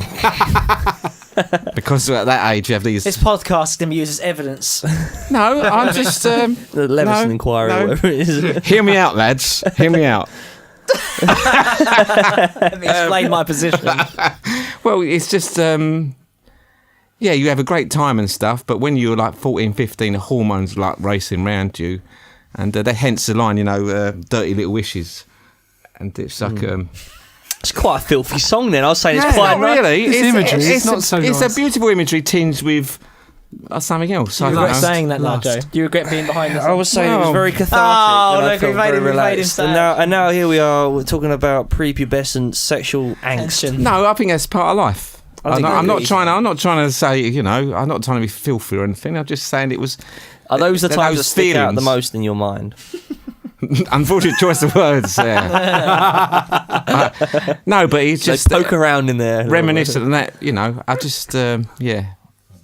S3: Because at that age you have these...
S2: This podcast is going to be used as evidence.
S3: No, I'm just...
S1: The Leveson Inquiry,
S3: no.
S1: or whatever it is.
S3: Hear me out, lads. Hear me out.
S2: Let me explain my position.
S3: Well, it's just... yeah, you have a great time and stuff, but when you're like 14, 15, the hormones like racing round you, and hence the line, dirty little wishes. And it's like...
S1: It's quite a filthy song then. I was saying it's
S3: It's
S1: quite
S3: not really.
S4: It's imagery. It's not so
S3: It's
S4: nice.
S3: a beautiful imagery tinged with something else.
S2: Do you
S3: I don't
S2: regret
S3: know.
S2: saying that now,
S4: Lust.
S2: Joe? Do you regret being behind this?
S1: I was saying it was
S3: Well.
S1: very cathartic.
S2: Oh,
S1: and I
S2: look,
S1: felt
S2: we've made
S1: very
S2: him- we've made him
S1: relaxed.
S2: sad.
S1: And now here we are. We're talking about prepubescent sexual angst.
S2: Tension.
S3: No, I think that's part of life.
S1: I think
S3: I'm
S1: it
S3: not
S1: is.
S3: trying. I'm not trying to say. I'm not trying to be filthy or anything. I'm just saying it was.
S1: Are those the
S3: Those
S1: times that stick out the
S3: feelings.
S1: most in your mind?
S3: Unfortunate choice of words. Yeah. No, but it's
S1: Just
S3: just
S1: poke around in there.
S3: reminiscent and that. I just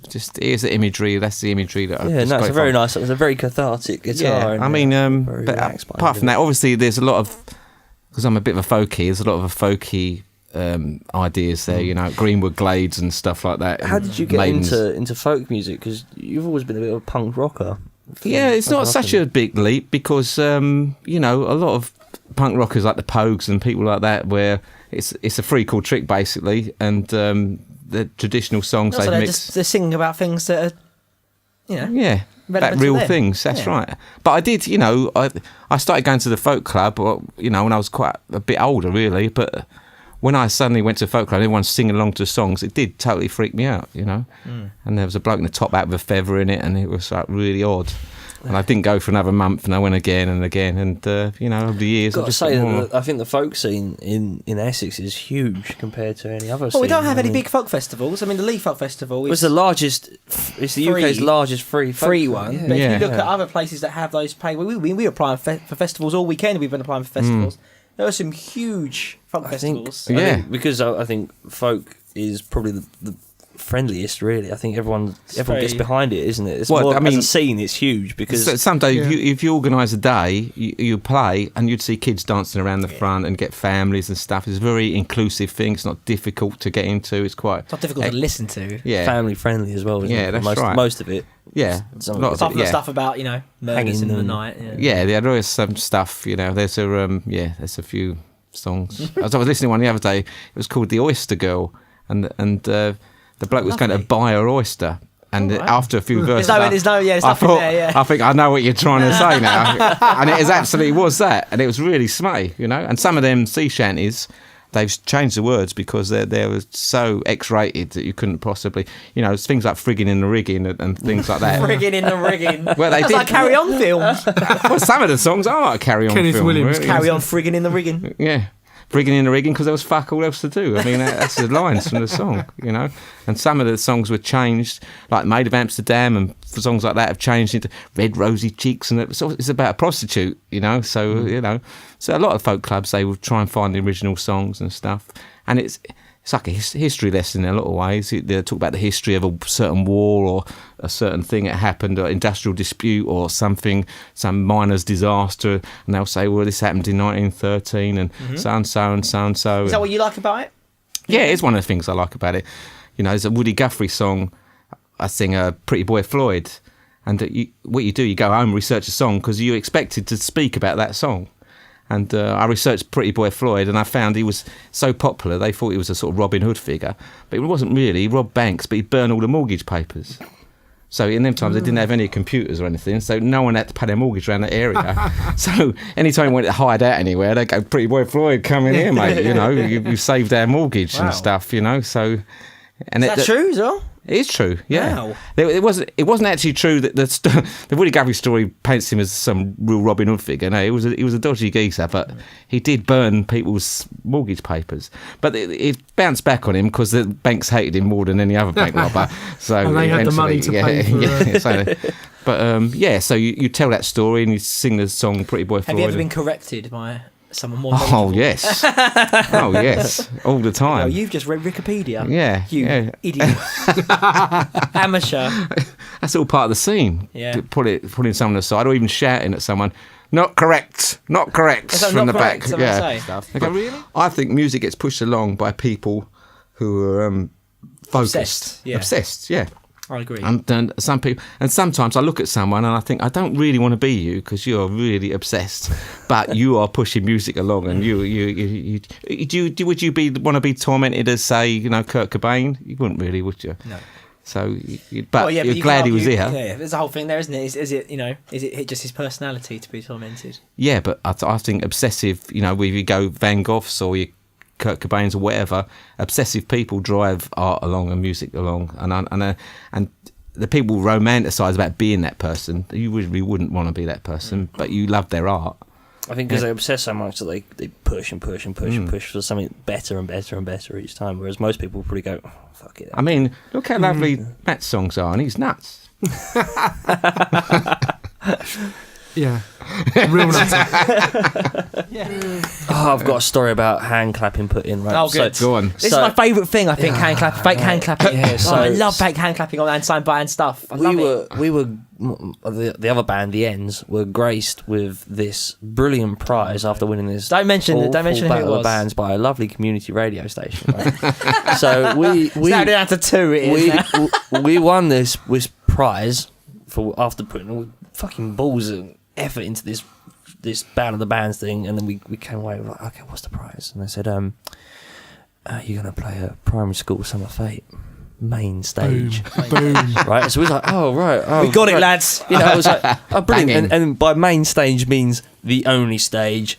S3: just here's the imagery. That's the imagery that. I've
S1: Yeah,
S3: just
S1: no,
S3: got
S1: it's a
S3: it
S1: very
S3: from.
S1: nice. It's a very cathartic guitar.
S3: Yeah, I mean,
S1: very
S3: but
S1: relaxed behind
S3: apart from
S1: it.
S3: that, obviously, there's a lot of because I'm a bit of a folkie. There's a lot of a folky ideas there. Greenwood Glades and stuff like that.
S1: How
S3: and
S1: did you get
S3: Maidens.
S1: into folk music? Because you've always been a bit of a punk rocker.
S3: Yeah, it's not such a big leap because a lot of punk rockers like the Pogues and people like that, where it's a free cool trick basically, and the traditional songs
S2: Also,
S3: they've
S2: they're
S3: mixed.
S2: just singing about things that are,
S3: Yeah,
S2: relevant
S3: that
S2: to
S3: real
S2: them.
S3: things. That's
S2: Yeah.
S3: right. But I did, I started going to the folk club, when I was quite a bit older, really. But when I suddenly went to a folk club, everyone's singing along to the songs. It did totally freak me out, And there was a bloke in the top hat with a feather in it, and it was like really odd. And I didn't go for another month, and I went again and again, and over the years,
S1: Got
S3: I
S1: to
S3: just
S1: say
S3: got more.
S1: that I think the folk scene in Essex is huge compared to any other.
S2: Well, we
S1: scene.
S2: don't have
S1: I
S2: any
S1: mean,
S2: big folk festivals. I mean, the Lee Folk Festival
S1: It's
S2: is
S1: the largest. It's the
S2: Free.
S1: UK's largest free
S2: one.
S1: Yeah.
S2: But
S3: Yeah.
S2: if you look at other places that have those pay, we apply for festivals all weekend. We've been applying for festivals. There are some huge folk
S1: I think,
S2: festivals.
S1: I
S3: Yeah.
S1: think because I think folk is probably the friendliest. Really, I think everyone
S2: very-
S1: gets behind it, isn't it? It's
S3: Well,
S1: more,
S3: I mean-
S1: as a scene, it's huge because
S3: So someday,
S4: Yeah.
S3: if you organise a day, you play, and you'd see kids dancing around the front and get families and stuff. It's a very inclusive thing. It's not difficult to get into. It's quite
S2: It's not difficult to listen to.
S3: yeah,
S1: family friendly as well. Isn't
S3: Yeah,
S1: it?
S3: that's
S1: most,
S3: right.
S1: Most of it.
S3: yeah.
S1: Some of
S3: Lot
S1: it.
S3: of
S2: Apart from
S3: yeah.
S2: the stuff about murders
S1: Hanging
S2: in the
S1: and-
S2: night.
S3: Yeah, there is some stuff. There's there's a few songs. As I was listening to one the other day, it was called "The Oyster Girl," and the bloke was going to
S2: Lovely.
S3: buy her oyster, and
S2: Oh, wow.
S3: after a few verses,
S2: there's
S3: I
S2: nothing
S3: thought,
S2: there. Yeah.
S3: I think I know what you're trying to say now, and it absolutely was that, and it was really smutty, And some of them sea shanties, they've changed the words because they were so X-rated that you couldn't possibly, it's things like frigging in the rigging and things like that.
S2: Frigging in the rigging.
S3: Well, they
S2: That's
S3: did.
S2: like Carry On films.
S3: Well, some of the songs are like Carry On
S4: Kenneth
S3: film,
S4: Williams,
S3: really.
S2: Carry On frigging in the rigging.
S3: Yeah. Frigging in the rigging because there was fuck all else to do. I mean, that's the lines from the song, And some of the songs were changed, like Maid of Amsterdam and songs like that have changed into Red Rosy Cheeks. And it's about a prostitute, So, so a lot of folk clubs, they will try and find the original songs and stuff. And it's like a history lesson in a lot of ways. They talk about the history of a certain war or a certain thing that happened, or industrial dispute or something, some miner's disaster, and they'll say, well, this happened in 1913 and so-and-so and so-and-so.
S2: Is that what you like about it?
S3: Yeah, it's one of the things I like about it. There's a Woody Guthrie song, I sing Pretty Boy Floyd, and what you do, you go home, research a song because you expected to speak about that song. And I researched Pretty Boy Floyd, and I found he was so popular, they thought he was a sort of Robin Hood figure. But he wasn't really. He robbed banks, but he'd burn all the mortgage papers. So in them times, they didn't have any computers or anything, so no one had to pay their mortgage around that area. So anytime you went to hide out anywhere, they'd go, Pretty Boy Floyd, come in here, mate. You saved our mortgage and stuff, So... And
S2: Is that true as well?
S3: It is true. Yeah,
S2: Wow.
S3: It wasn't actually true that the Woody Guthrie story paints him as some real Robin Hood figure. No, he was a dodgy geezer, but he did burn people's mortgage papers. But it bounced back on him because the banks hated him more than any other bank robber. So
S4: And they had the money to pay for
S3: But so you tell that story and you sing the song "Pretty Boy Floyd."
S2: Have you ever been corrected by someone more?
S3: Oh
S2: knowledgeable?
S3: yes, oh yes, all the time.
S2: Oh, you've just read Wikipedia.
S3: Yeah,
S2: You
S3: yeah.
S2: idiot. Amateur.
S3: That's all part of the scene.
S2: Yeah.
S3: Putting someone aside or even shouting at someone. Not correct
S2: Is that
S3: from
S2: not
S3: the
S2: correct?
S3: back.
S2: Is that what you say?
S3: They go, really? I think music gets pushed along by people who are focused, obsessed. Yeah.
S2: I agree.
S3: And some people, and sometimes I look at someone and I think I don't really want to be you because you're really obsessed, but you are pushing music along, and you would you want to be tormented as, say, Kurt Cobain? You wouldn't really, would you?
S2: No.
S3: So, but you're
S2: you
S3: glad
S2: can't
S3: he was
S2: argue-
S3: here.
S2: Yeah, there's a whole thing there, isn't it? Is it just his personality to be tormented?
S3: Yeah, but I think obsessive, whether you go Van Goghs or you Kurt Cobain's or whatever, obsessive people drive art along and music along, and the people romanticise about being that person. You really wouldn't want to be that person, but you love their art.
S1: I think because they obsess so much that they push and push and push and push for something better and better and better each time, whereas most people probably go, oh, fuck it.
S3: I mean, look how lovely Matt's songs are, and he's nuts.
S4: Yeah. Real nuts.
S1: Oh, I've got a story about hand clapping put in. Right?
S2: Oh, good.
S3: Go on.
S2: This is my favourite thing, I think, hand clapping, fake hand clapping.
S1: Yeah,
S2: Oh, I love fake hand clapping on signed by and stuff. I love it.
S1: We were the other band, the Ends, were graced with this brilliant prize after winning this.
S2: Don't mention who it
S1: battle
S2: was.
S1: of bands by a lovely community radio station. Right? So we
S2: Now down to 2 it is.
S1: we won this prize for after putting all fucking balls and effort into this Band of the Bands thing, and then we came away with like, okay, what's the prize? And they said, you're gonna play a primary school summer fete main stage.
S4: Boom.
S1: Right, so we was like, oh right, oh,
S2: We got it,
S1: right.
S2: lads.
S1: I was like, oh brilliant.
S3: Banging.
S1: And by main stage means the only stage,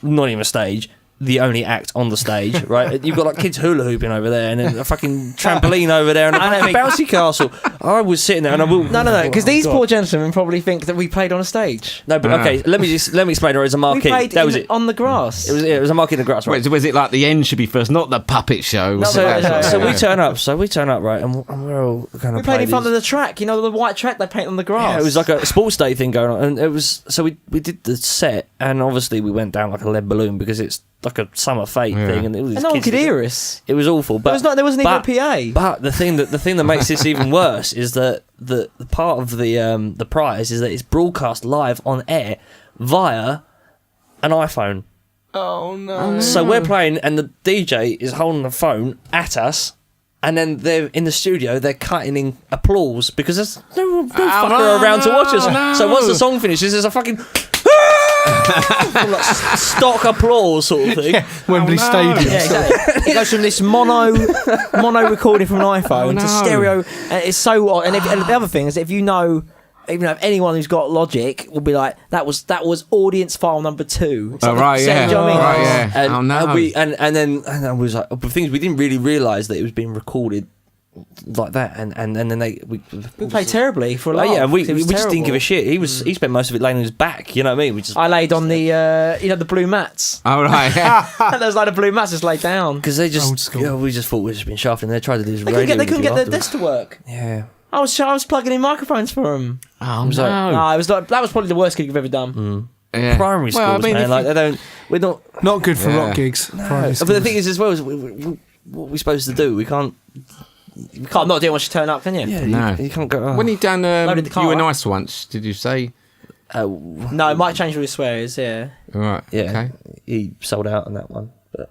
S1: not even a stage, the only act on the stage, right? You've got like kids hula hooping over there, and then a fucking trampoline over there, and a bouncy castle. I was sitting there, and I will.
S2: No, because these
S1: God.
S2: poor gentlemen probably think that we played on a stage.
S1: No, but okay, let me explain. It was a
S2: We
S1: marquee.
S2: played
S1: That was it.
S2: on the grass.
S1: It was a marquee in the grass, right?
S3: Wait, was it like the end should be first, not the puppet show?
S2: No,
S1: So
S2: no.
S1: we turn up. right, and we're all kind of.
S2: We played in front of the track, the white track they paint on the grass.
S1: Yeah, it was like a sports day thing going on, and it was. So we did the set, and obviously we went down like a lead balloon because it's like a summer fete thing, and it was
S2: and no one could hear us.
S1: It was awful, but
S2: There wasn't even a PA.
S1: But the thing that makes this even worse is that the part of the prize is that it's broadcast live on air via an iPhone.
S4: Oh no.
S1: So we're playing, and the DJ is holding the phone at us, and then they're in the studio. They're cutting in applause because there's no fucker around to watch us.
S3: no.
S1: So once the song finishes, there's a fucking like stock applause sort of thing.
S4: Wembley Stadium.
S2: Yeah, exactly. It goes from this mono recording from an iPhone to stereo, and it's so odd. And the other thing is, if if anyone who's got Logic will be like, that was audience file number 2. It's like
S3: right,
S2: the
S3: yeah.
S2: do you know what I mean?
S3: Right, yeah.
S1: And,
S3: Oh, no.
S1: and then I was like, the things we didn't really realise that it was being recorded like that, and then we
S2: played terribly for a
S1: Oh
S2: laugh.
S1: yeah, we
S2: It was
S1: just didn't give a
S2: terrible.
S1: shit. He spent most of it laying on his back. You know what I mean? We just
S2: I laid on the the blue mats.
S3: All right. Yeah.
S2: And there's like the blue mats just laid down.
S1: because they
S4: Old
S1: just
S4: school.
S1: we just thought we'd just been shafting. They tried to do this
S2: They
S1: radio.
S2: couldn't get their
S1: interview
S2: desk to work.
S1: afterwards. Yeah,
S2: I was plugging in microphones for them.
S3: Oh
S1: was like,
S2: No, it was like, that was probably the worst gig I've ever done.
S3: Yeah.
S1: primary schools,
S3: Well, I mean,
S1: man.
S3: if
S1: Like
S3: you-
S1: they don't. We're not.
S4: Not good for
S3: Yeah.
S4: rock gigs. primary
S1: But the
S4: schools.
S1: thing is, as well, is what we're supposed to do. We can't.
S2: Can't not do it once you turn up, can you?
S1: Yeah,
S3: No.
S1: you can't go. Oh.
S3: When he done
S2: Loaded the car
S3: You Were
S2: up.
S3: Nice once, did you say?
S2: No, it might change all his swears, yeah.
S3: All right.
S1: yeah,
S3: Okay.
S1: he sold out on that one. But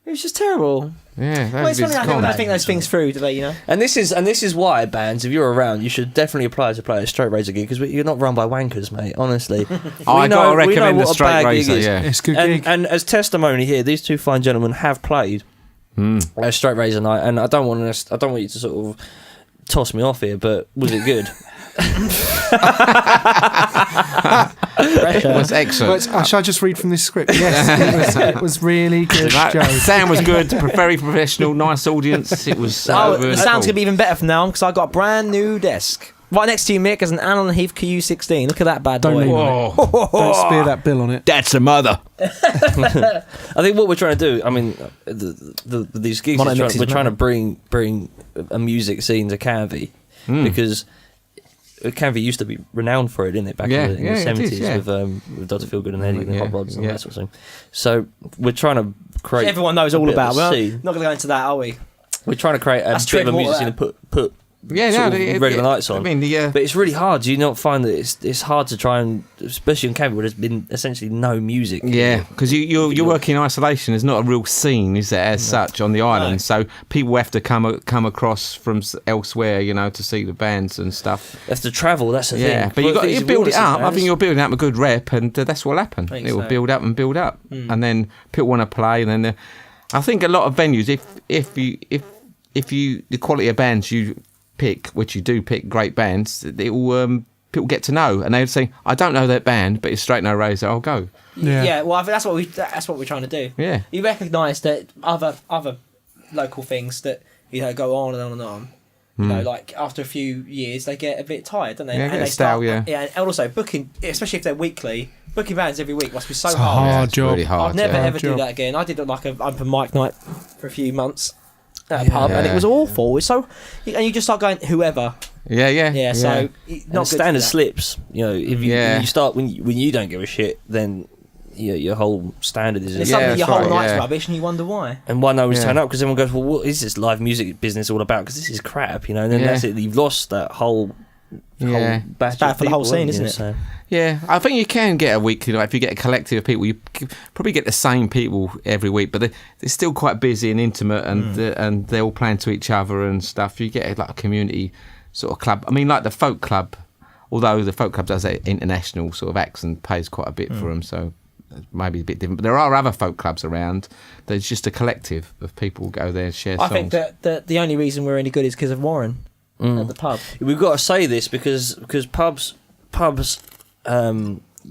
S2: It was just terrible.
S3: Yeah.
S2: Well, it's
S3: That
S2: funny, I don't think those things through, do they,
S1: and this is why bands, if you're around, you should definitely apply to play a straight razor gig because you're not run by wankers, mate. Honestly,
S3: I gotta
S1: we know
S3: recommend
S1: what
S3: the
S1: a
S3: straight
S1: bad gig
S3: razor.
S1: is.
S3: Yeah.
S4: It's a good gig.
S1: And as testimony here, these two fine gentlemen have played a straight razor night, and I don't want you to sort of toss me off here, but was it good?
S3: It was excellent.
S4: Shall I just read from this script? Yes, it was really good, Joe.
S3: Sound was good, very professional, nice audience. It was.
S2: The sound's gonna be even better from now on because I got a brand new desk. Right next to you, Mick, is an Allen Heath QU16. Look at that bad
S4: Don't
S2: boy.
S4: leave it. Don't spear that bill on it.
S3: That's the mother.
S1: I think what we're trying to do, I mean, these gigs, we're trying to bring a music scene to Canvey because Canvey used to be renowned for it, didn't it, back in the 70s with Dr. Feelgood and Eddie and the Hot Rods and all that sort of thing. So we're trying to create.
S2: Everyone knows all about. We're
S1: scene.
S2: not going to go into that, are we?
S1: We're trying to create a bit of a music scene and put regular nights on.
S3: I mean,
S1: but it's really hard. Do you not find that it's hard to try and, especially in Canvey, where there's been essentially no music?
S3: Yeah, because you're working in isolation. There's not a real scene, is there, as such, on the island? So people have to come across from elsewhere, to see the bands and stuff.
S1: They have to travel. That's the thing.
S3: Yeah, but you build it up. I think you're building up a good rep, and that's what'll happen. It will build up and build up, and then people want to play, and then I think a lot of venues, if you the quality of bands you pick, which you do pick great bands, it will people get to know, and they'll say, I don't know that band, but it's Straight No Razor, I'll go.
S2: Yeah, well, I think that's what we're trying to do.
S3: Yeah,
S2: you recognise that other local things that go on and on and on. Like after a few years, they get a bit tired, don't they?
S3: Yeah,
S2: and they
S3: stale,
S2: and also booking, especially if they're weekly, booking bands every week must be so
S4: it's
S2: hard.
S4: A hard job.
S3: Really hard.
S2: I'd never ever do that again. I did like a open mic night for a few months at a pub, and it was awful. It's so, and you just start going whoever.
S3: Yeah.
S2: So not
S1: standard slips. If you start when you don't give a shit, then your whole standard is.
S2: It's suddenly your whole night's rubbish, and you wonder why.
S1: And why no one's turn up because everyone goes, well, what is this live music business all about? Because this is crap, And then that's it. You've lost that whole. Whole batch
S2: it's bad
S1: of
S2: for the whole
S1: people,
S2: scene, isn't it?
S1: So.
S3: Yeah, I think you can get a weekly. If you get a collective of people, you probably get the same people every week, but they're still quite busy and intimate, and they're all playing to each other and stuff. You get like a community sort of club. I mean, like the folk club, although the folk club does that international sort of acts and pays quite a bit for them, so maybe a bit different. But there are other folk clubs around. There's just a collective of people who go there and share songs.
S2: I think that the only reason we're any good is because of Warren at the pub.
S1: We've got to say this because pubs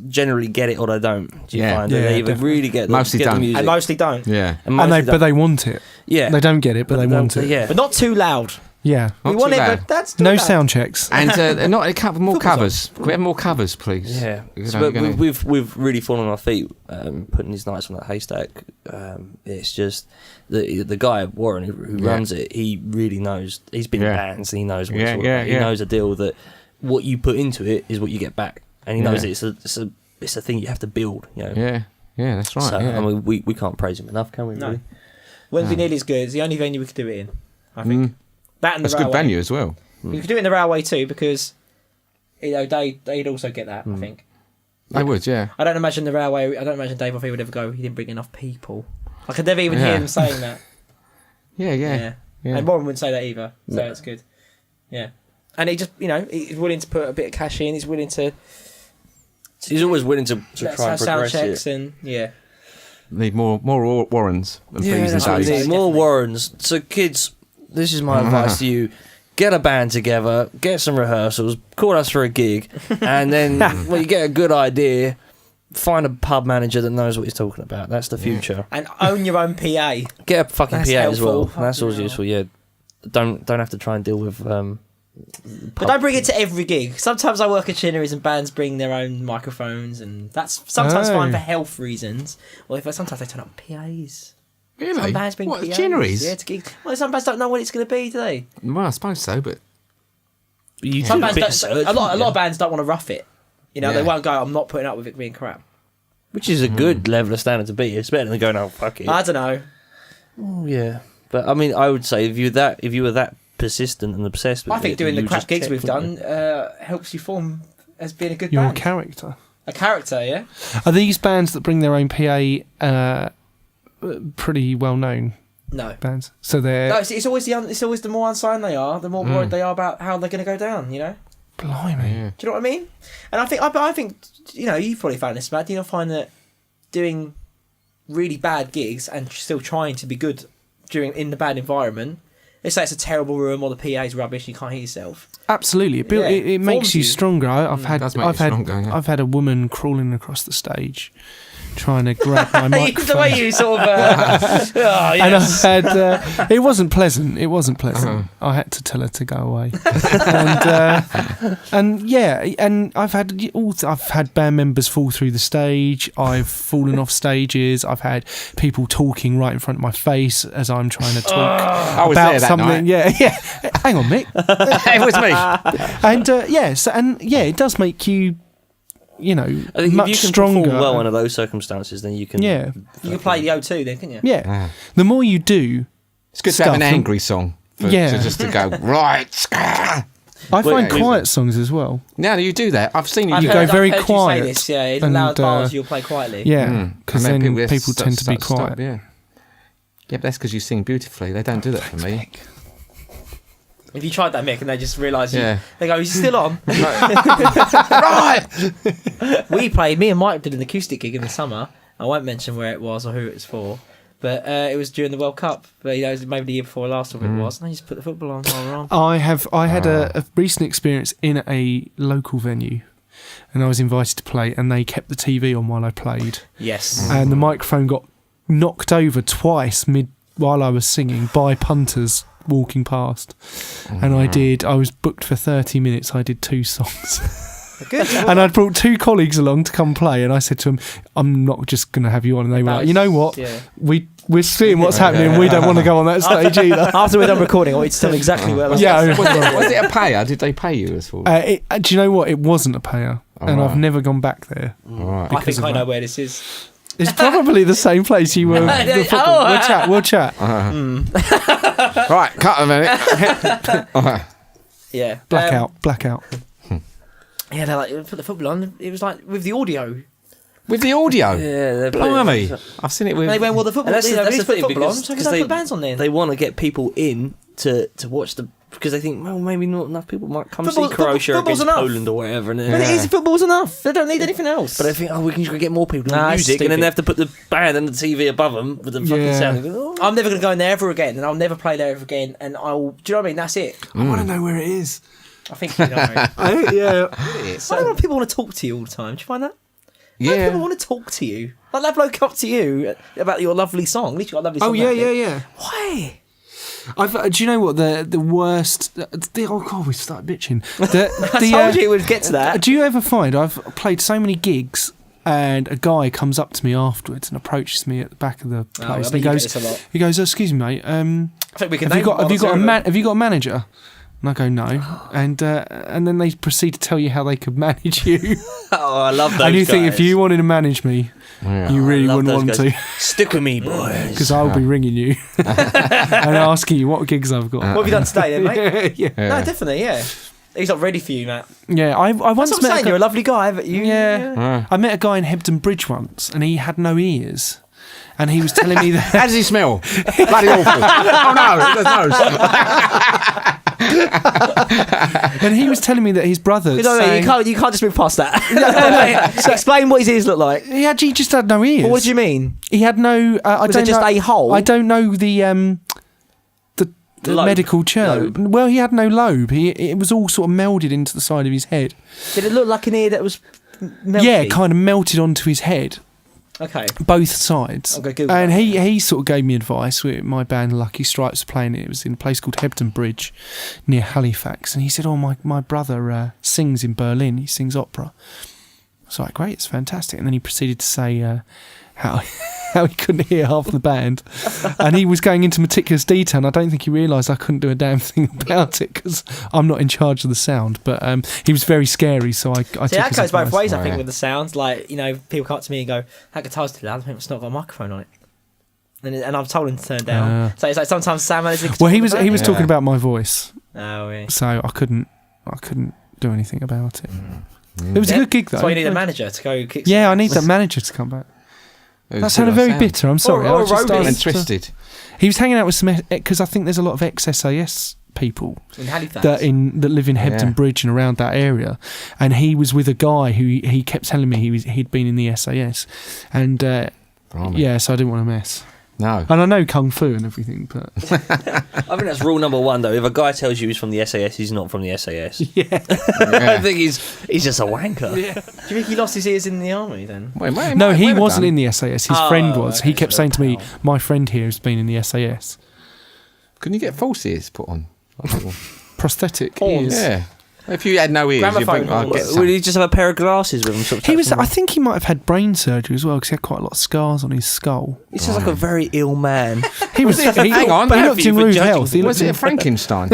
S1: generally get it or they don't. Do you find that they either really get
S3: mostly
S1: get
S3: don't.
S1: the music?
S2: And mostly don't.
S3: Yeah,
S4: but they want it.
S1: Yeah,
S4: they don't get it, but they want it.
S1: Yeah,
S2: but not too loud.
S4: Yeah,
S2: we want it, but that's too
S4: no
S2: loud.
S4: sound checks.
S3: And not a couple more covers. Can we have more covers, please?
S1: Yeah, but we've really fallen on our feet putting these nights on that Haystack. It's just the guy Warren who runs it. He really knows. He's been in bands. And he knows what it's all about. He knows a deal that what you put into it is what you get back, and he knows it's a thing you have to build.
S3: Yeah, that's right.
S1: So, I mean, we can't praise him enough, can we?
S2: No.
S1: Really?
S2: Wouldn't be nearly as good. It's the only venue we could do it in, I think. That and the
S3: That's
S2: Railway.
S3: good venue as well.
S2: You could do it in the Railway too, because they'd also get that. I think
S3: They would, yeah.
S2: I don't imagine the Railway. I don't imagine Dave Offey would ever go. He didn't bring enough people. I could never even hear him saying that.
S3: Yeah.
S2: And Warren wouldn't say that either. So it's good. Yeah, and he just he's willing to put a bit of cash in. He's willing to.
S1: He's always willing to try and
S2: sound
S1: progress
S2: checks
S1: it.
S2: and
S3: Need more Warrens and things
S1: that's what we
S3: days.
S1: need. More Warrens. So kids, this is my advice to you. Get a band together, get some rehearsals, call us for a gig, and then when you get a good idea, find a pub manager that knows what he's talking about. That's the future.
S2: And own your own PA.
S1: Get a fucking
S2: That's
S1: PA as well.
S2: helpful.
S1: That's always useful, yeah. Don't have to try and deal with...
S2: But don't bring it to every gig. Sometimes I work at Chinnery's and bands bring their own microphones, and that's sometimes fine for health reasons. Or sometimes they turn up PAs.
S3: Really?
S2: Some bands bring PAs.
S3: Chinnery's?
S2: Yeah, to gigs. Well, some bands don't know what it's going to be, do they?
S3: Well, I suppose so, but...
S2: Some bands a lot of bands don't want to rough it. They won't go, I'm not putting up with it being crap.
S1: Which is a good level of standard to be. It's better than going, oh, fuck it.
S2: I don't know.
S1: Oh, yeah. But, I mean, I would say if you were that persistent and obsessed with it...
S2: I think doing the
S1: you
S2: crap
S1: just
S2: gigs
S1: kept
S2: we've
S1: putting
S2: done helps you form as being a good
S4: Your
S2: band.
S4: character.
S2: A character, yeah?
S4: Are these bands that bring their own PA pretty well known
S2: No.
S4: bands? So they're
S2: No, it's always the more unsigned they are, the more worried they are about how they're going to go down.
S4: blimey.
S3: Yeah.
S2: Do you know what I mean? And I think you've probably found this, Matt. Do you not find that doing really bad gigs and still trying to be good in the bad environment let's say it's a terrible room or the PA's rubbish, you can't hear yourself.
S4: Absolutely, it
S2: Yeah,
S4: makes
S2: forms
S4: you
S2: you.
S4: stronger.
S3: does make you stronger, yeah.
S4: I've had a woman crawling across the stage, trying to grab my microphone.
S2: The way you sort of.
S4: And I had, it wasn't pleasant. It wasn't pleasant. I had to tell her to go away. and I've had band members fall through the stage. I've fallen off stages. I've had people talking right in front of my face as I'm trying to talk
S3: I was
S4: about
S3: there that
S4: something.
S3: night.
S4: Yeah. Hang on, Mick.
S3: It was me.
S4: And it does make you,
S1: I think
S4: much
S1: if you can
S4: stronger.
S1: perform well under those circumstances, then you can.
S4: Yeah,
S2: You can play the O2 then, can you?
S4: yeah. The more you do,
S3: It's good to have an
S4: Stuff.
S3: angry song. Just to go, right.
S4: I find
S3: Wait.
S4: quiet songs as well.
S3: Now you do that. I've seen you.
S4: You
S3: do
S4: go
S2: I've
S4: very
S2: heard
S4: quiet
S2: You say this, yeah, in
S4: and,
S2: loud bars, you'll play quietly.
S4: Yeah, because
S3: And
S4: then
S3: then
S4: people tend to be
S3: stop,
S4: quiet.
S3: yeah. Yeah, but that's because you sing beautifully. They don't do that for me.
S2: If you tried that, Mick, and they just realise
S3: Yeah.
S2: they go, is he still on?
S3: Right.
S2: Me and Mike did an acoustic gig in the summer. I won't mention where it was or who it was for, but it was during the World Cup. But it was maybe the year before last or what it was, and they just put the football on while we're on.
S4: I had a recent experience in a local venue, and I was invited to play, and they kept the TV on while I played,
S2: Yes.
S4: and the microphone got knocked over twice while I was singing by punters walking past, and I was booked for 30 minutes. I did 2 songs.
S2: Good.
S4: And I'd brought 2 colleagues along to come play, and I said to them, I'm not just going to have you on. And they were like, you know what?
S2: Yeah.
S4: We're seeing what's happening. We don't want to go on that stage either.
S2: After we're done recording, I want you to tell me exactly where.
S3: Was it a payer? Did they pay you as well?
S4: Do you know what? It wasn't a payer, and I've never gone back there.
S3: Right.
S2: I think
S4: because
S2: I
S4: of
S2: know
S4: that.
S2: where this is.
S4: It's probably the same place you were. The football. We'll chat.
S3: Right, cut a minute.
S2: Yeah.
S4: Blackout.
S2: Yeah, they like put the football on. It was like with the audio.
S3: With the audio?
S1: Yeah,
S3: Blimey. I've seen it with...
S2: They went, well, the football.
S1: And that's the
S2: put
S1: thing,
S2: football on,
S1: because-
S2: so
S1: because
S2: they put bands on there.
S1: They want to get people in to watch the, because they think, well, maybe not enough people might come
S2: Football-
S1: see Croatia
S2: football's
S1: against
S2: enough.
S1: Poland or whatever. And
S2: But it is, football's enough. They don't need anything else.
S1: But I think, we can just get more people in
S2: Nah,
S1: the
S2: it's
S1: music, and then
S2: stupid.
S1: they have to put the band and the TV above them with the fucking
S4: Yeah.
S1: sound. And go,
S2: I'm never going to go in there ever again, and I'll never play there ever again. And I'll. Do you know what I mean? That's it.
S4: I want to know where it is.
S2: I think you know.
S4: Yeah.
S2: I don't know people want to talk to you all the time. Do you find that?
S3: Yeah.
S2: People want to talk to you. Like that bloke up to you about your lovely song. At least you got a lovely song.
S4: Oh yeah.
S2: yeah. Why?
S4: Do you know what the worst? Oh god, we started bitching.
S2: I told you it would get to that.
S4: Do you ever find I've played so many gigs and a guy comes up to me afterwards and approaches me at the back of the
S2: I
S4: place
S2: bet
S4: and
S2: you
S4: he
S2: get this a lot.
S4: goes, "Excuse me, mate.
S2: I think we can.
S4: Have you got a manager?" And I go, "No," and then they proceed to tell you how they could manage you.
S1: oh, I love those
S4: And you
S1: guys.
S4: think if you wanted to manage me, you really
S1: I love
S4: wouldn't
S1: those
S4: want
S1: guys.
S4: to,
S1: Stick with me, boys.
S4: because I'll be ringing you and asking you what gigs I've got.
S2: What have you done today, then, mate?
S4: yeah.
S2: No, definitely, yeah. He's not ready for you, Matt.
S4: Yeah, I once
S2: That's what I'm
S4: met
S2: saying. You're a lovely guy, but you.
S4: Yeah. I met a guy in Hebden Bridge once, and he had no ears. And he was telling me that.
S3: How does he smell? Bloody awful. Oh no,
S4: And he was telling me that his brother.
S2: You can't just move past that. So explain what his ears look like.
S4: He actually just had no ears.
S2: Well, what do you mean?
S4: He had no. I
S2: Was
S4: don't
S2: it just
S4: know,
S2: a hole?
S4: I don't know the
S1: Lobe.
S4: medical term. Well, he had no lobe. It was all sort of melded into the side of his head.
S2: Did it look like an ear that was melty?
S4: Yeah, kind of melted onto his head.
S2: Okay.
S4: Both sides.
S2: Okay, Google
S4: and
S2: that.
S4: he sort of gave me advice. My band Lucky Stripes were playing it. It was in a place called Hebden Bridge near Halifax. And he said, my brother sings in Berlin. He sings opera. I was like, great, it's fantastic. And then he proceeded to say how he couldn't hear half the band. And he was going into meticulous detail. And I don't think he realised I couldn't do a damn thing about it because I'm not in charge of the sound. But he was very scary. So I took
S2: See, that
S4: his
S2: goes both
S4: advice.
S2: ways, I think, with the sounds. Like, people come up to me and go, that guitar's too loud. I think it's not got a microphone on it. And I've told him to turn down. So it's like sometimes Sam has
S4: Well, he was talking about my voice.
S2: Oh, yeah.
S4: So I couldn't do anything about it. It was a good gig though.
S2: That's why you need a manager to go kick
S4: Yeah, I
S2: some
S4: need
S2: ass.
S4: that manager to come back. That sounded very bitter. I'm sorry.
S2: Or
S4: I just
S2: roadie.
S3: and
S4: asked,
S3: twisted.
S4: he was hanging out with some because I think there's a lot of ex-SAS people
S2: In Halifax.
S4: that live in Hebden Bridge and around that area, and he was with a guy who he kept telling me he'd been in the SAS, and
S3: Blimey.
S4: yeah, so I didn't want to mess.
S3: No.
S4: And I know kung fu and everything, but
S1: I think that's rule number one, though. If a guy tells you he's from the SAS, he's not from the SAS.
S4: yeah.
S1: I think he's just a wanker.
S2: Do you think he lost his ears in the army then?
S4: No, he wasn't in the SAS. His friend was.
S2: okay,
S4: He kept
S2: so
S4: saying to me,
S2: pal.
S4: "My friend here has been in the SAS."
S3: Couldn't you get false ears put on?
S4: Prosthetic
S2: Horns.
S4: ears.
S3: Yeah. If you had no ears, you'd
S2: Gramophone
S3: think, I'd get
S2: horns.
S3: some.
S1: Would he just have a pair of glasses with him? Sort of
S4: He was.
S1: tucked in?
S4: I think he might have had brain surgery as well because he had quite a lot of scars on his skull.
S1: He's just like a very ill man.
S4: He was.
S3: Hang on,
S4: but he
S3: have
S4: looked
S1: you
S4: in
S1: for
S4: rude
S1: judging
S4: health. He
S3: Was
S4: looked
S3: it a
S4: in,
S3: Frankenstein?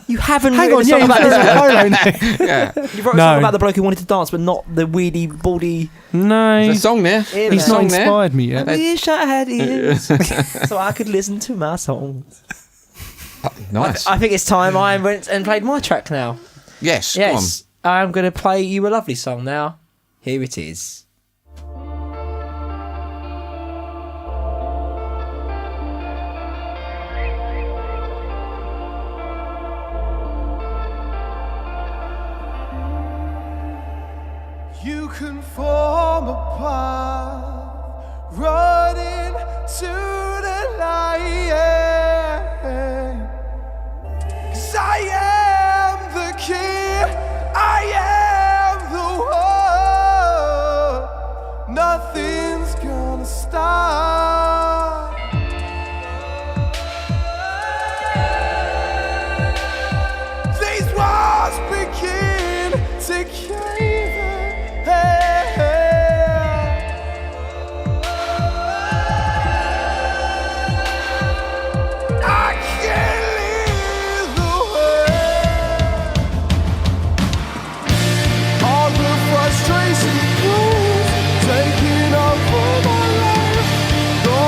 S2: You haven't
S4: hang on,
S2: written a song about this.
S3: Yeah.
S2: You wrote a
S4: No.
S2: song about the bloke who wanted to dance, but not the weedy, baldy.
S4: no,
S3: There's a song there.
S2: Ear
S4: he's
S2: man.
S4: not
S3: song there.
S4: inspired me yet.
S2: I wish I had ears so I could listen to my songs.
S3: Nice.
S2: I think it's time I went and played my track now.
S3: Yes, go
S2: Yes, I'm going to play You a Lovely song now. Here it is.
S8: You can form a path running to the light. 'Cause I am the key, I am the one. Nothing's gonna stop. These walls begin to cave in. I can't leave the way. All the frustration proves taking over my life. No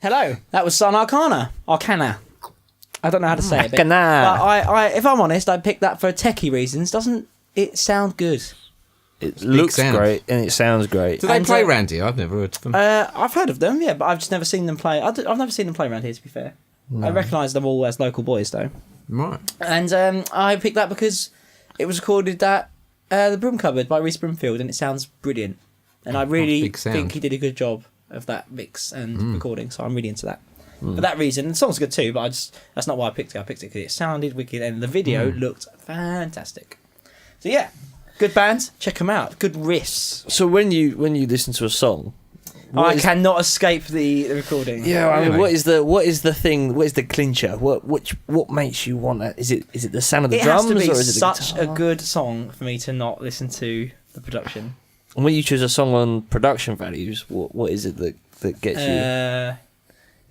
S2: Hello. That was Sun Arcana. Arcana. I don't know how to say it. But
S1: Arcana.
S2: I, if I'm honest, I picked that for techie reasons. Doesn't it sound good?
S1: It looks
S3: sound.
S1: great and it sounds great.
S3: Do they
S2: And,
S3: play round here? I've never heard of them.
S2: I've heard of them, yeah, but I've just never seen them play. I've never seen them play around here, to be fair. I recognise them all as local boys, though.
S3: Right.
S2: And I picked that because it was recorded at the Broom Cupboard by Reese Broomfield, and it sounds brilliant. And I really
S3: big sound.
S2: think he did a good job of that mix and recording, so I'm really into that. For that reason, the song's good too, but that's not why I picked it. I picked it because it sounded wicked, and the video looked fantastic. So yeah, good band, check them out. Good riffs.
S1: So when you listen to a song,
S2: I cannot escape the recording.
S1: yeah, I mean,
S3: Really?
S1: what is the thing? What is the clincher? What makes you want it? Is it the sound of the
S2: It
S1: drums,
S2: has to be
S1: or is it the
S2: such a
S1: guitar?
S2: good song for me to not listen to the production.
S1: And when you choose a song on production values, what is it that gets you?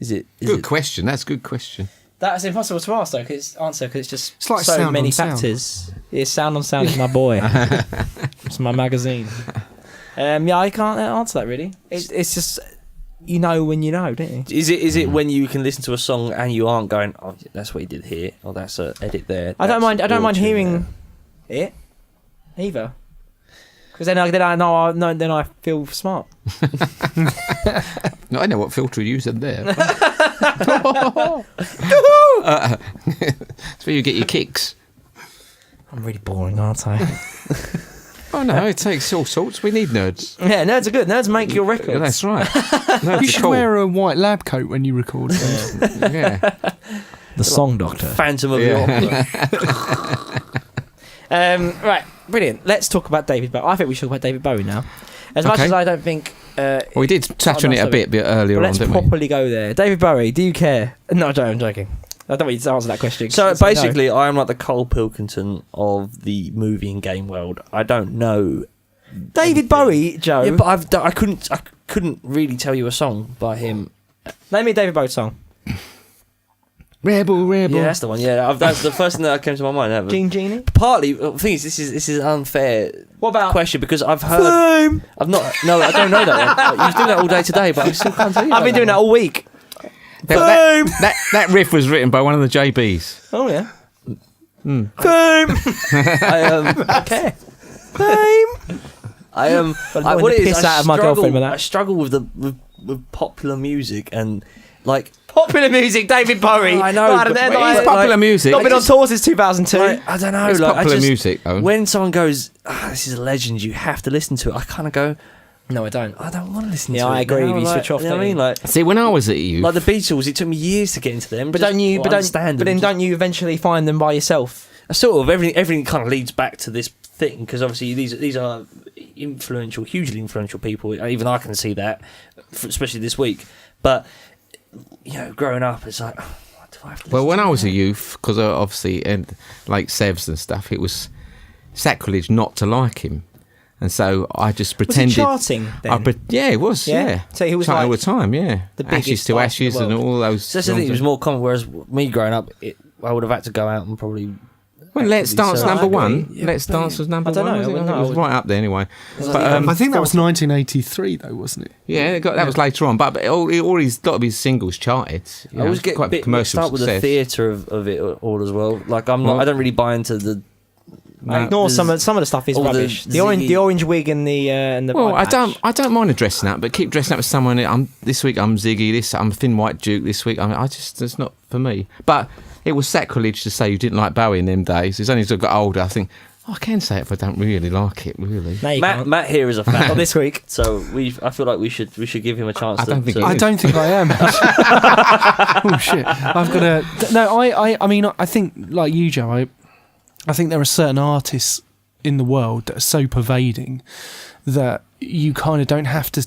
S1: Is it
S3: Good question. That's a good question.
S2: That's impossible to ask though, because it's just
S4: It's like
S2: so
S4: sound
S2: many
S4: on sound.
S2: factors. It's sound on sound is my boy. It's my magazine. Yeah, I can't answer that really. It's just you know when you know, don't you?
S1: Is it when you can listen to a song and you aren't going, oh, that's what he did here, or that's a edit there?
S2: I don't mind. I don't mind
S1: tune
S2: hearing it either, because then I know then I feel smart.
S3: No, I know what filter you used there. It's where you get your kicks.
S2: I'm really boring, aren't I?
S3: Oh no, it takes all sorts. We need nerds.
S2: Yeah, nerds are good. Nerds make your records.
S3: Yeah, that's right. Nerds
S4: You
S3: are
S4: should
S3: cool.
S4: wear a white lab coat when you record things.
S3: Yeah.
S2: The Song Doctor.
S1: Phantom of the Opera.
S2: Right, brilliant. Let's talk about David Bowie. I think we should talk about David Bowie now. As much
S3: Okay.
S2: as I don't think...
S3: Well, we did touch on it a bit earlier
S2: But
S3: on,
S2: let's
S3: didn't we?
S2: properly go there. David Bowie, do you care? No, I'm joking. I don't want you to answer that question.
S1: So
S2: no.
S1: basically, I am like the Cole Pilkington of the movie and game world. I don't know.
S2: David Bowie, Joe.
S1: Yeah, but I couldn't really tell you a song by him.
S2: Name me a David Bowie song.
S3: Rebel.
S1: Yeah, that's the one. Yeah, that's the first thing that came to my mind. Ever.
S2: Genie.
S1: Partly, the thing is, this is an unfair
S2: What about
S1: question because I've heard.
S2: Fame?
S1: I've not. No, I don't know that one. You do that all day today, but I still can't tell you.
S2: I've been doing that all week.
S3: That riff was written by one of the JBs.
S2: Oh yeah.
S1: Fame.
S2: Okay. Fame.
S1: I am.
S2: But
S1: What it is,
S2: piss out of my girlfriend with that.
S1: I struggle with with popular music and like.
S2: Popular music, David Bowie.
S1: I know,
S2: Not,
S1: but-
S2: not,
S1: but
S2: not,
S1: it's
S3: Popular music.
S2: not been on tour since 2002.
S1: Like, I don't know.
S3: It's
S1: like,
S3: popular music, Owen.
S1: When someone goes, "This is a legend," you have to listen to it. I kind of go,
S2: No, I don't.
S1: I don't want to listen
S2: Yeah,
S1: to it.
S2: I agree.
S1: now.
S2: You
S1: Like,
S2: switch off,
S1: You know what I
S2: don't
S1: mean?
S2: you?
S1: Like
S3: See, when I was at youth,
S1: the Beatles, it took me years to get into them.
S2: But
S1: just
S2: don't you?
S1: to
S2: But don't.
S1: understand
S2: But
S1: them.
S2: then don't you eventually find them by yourself?
S1: Sort of everything kind of leads back to this thing because obviously these are influential, hugely influential people. Even I can see that, especially this week. But you know, growing up, it's like, what do I have to
S3: well,
S1: listen
S3: when
S1: to
S3: I was
S1: now?
S3: a youth, because obviously, and like Sevs and stuff, it was sacrilege not to like him, and so I just
S2: Was he
S3: pretended.
S2: charting then?
S3: Yeah, it was.
S2: Yeah?
S3: Yeah,
S2: So he was
S3: Charting
S2: like
S3: all the time. Yeah,
S2: the
S3: Ashes
S2: biggest
S3: to
S2: artist in
S3: Ashes
S2: the
S3: and
S2: world.
S3: all those.
S1: So that's the thing. It was more common. Whereas me growing up, I would have had to go out and probably.
S3: Well, Let's
S1: actively
S3: Dance
S1: search.
S3: number
S2: I
S3: one.
S2: agree.
S1: Yeah,
S3: Let's
S1: but
S3: Dance was number
S2: I don't
S3: one.
S2: know,
S3: Was
S2: I
S3: it?
S2: wouldn't
S3: It was
S2: know.
S3: right up there anyway.
S1: But,
S4: I think that was 1983, though, wasn't it?
S3: Yeah, that was later on, but all his lot of his singles charted. You
S1: I
S3: know,
S1: always get a
S3: quite
S1: bit
S3: commercial
S1: mixed up with the
S3: success.
S1: theatre of it all as well. Like I'm not.
S3: Well-
S1: I don't really buy into the.
S2: Ignore some of the stuff is
S1: all the
S2: rubbish. The
S1: Ziggy-
S2: orange wig and the.
S3: Well,
S2: eye patch.
S3: I don't mind dressing up, but keep dressing up as someone. This week I'm Ziggy. I'm Thin White Duke. This week it's not for me. But it was sacrilege to say you didn't like Bowie in them days. It's only as I got older I think I can say it if I don't really like it. Really,
S2: No, you can't.
S1: Matt here is a fan.
S2: Not this week.
S1: So I feel like we should give him a chance.
S3: I don't think
S4: I don't think I am. Oh shit! I've got to. No, I mean, I think like you, Joe. I think there are certain artists in the world that are so pervading that you kind of don't have to.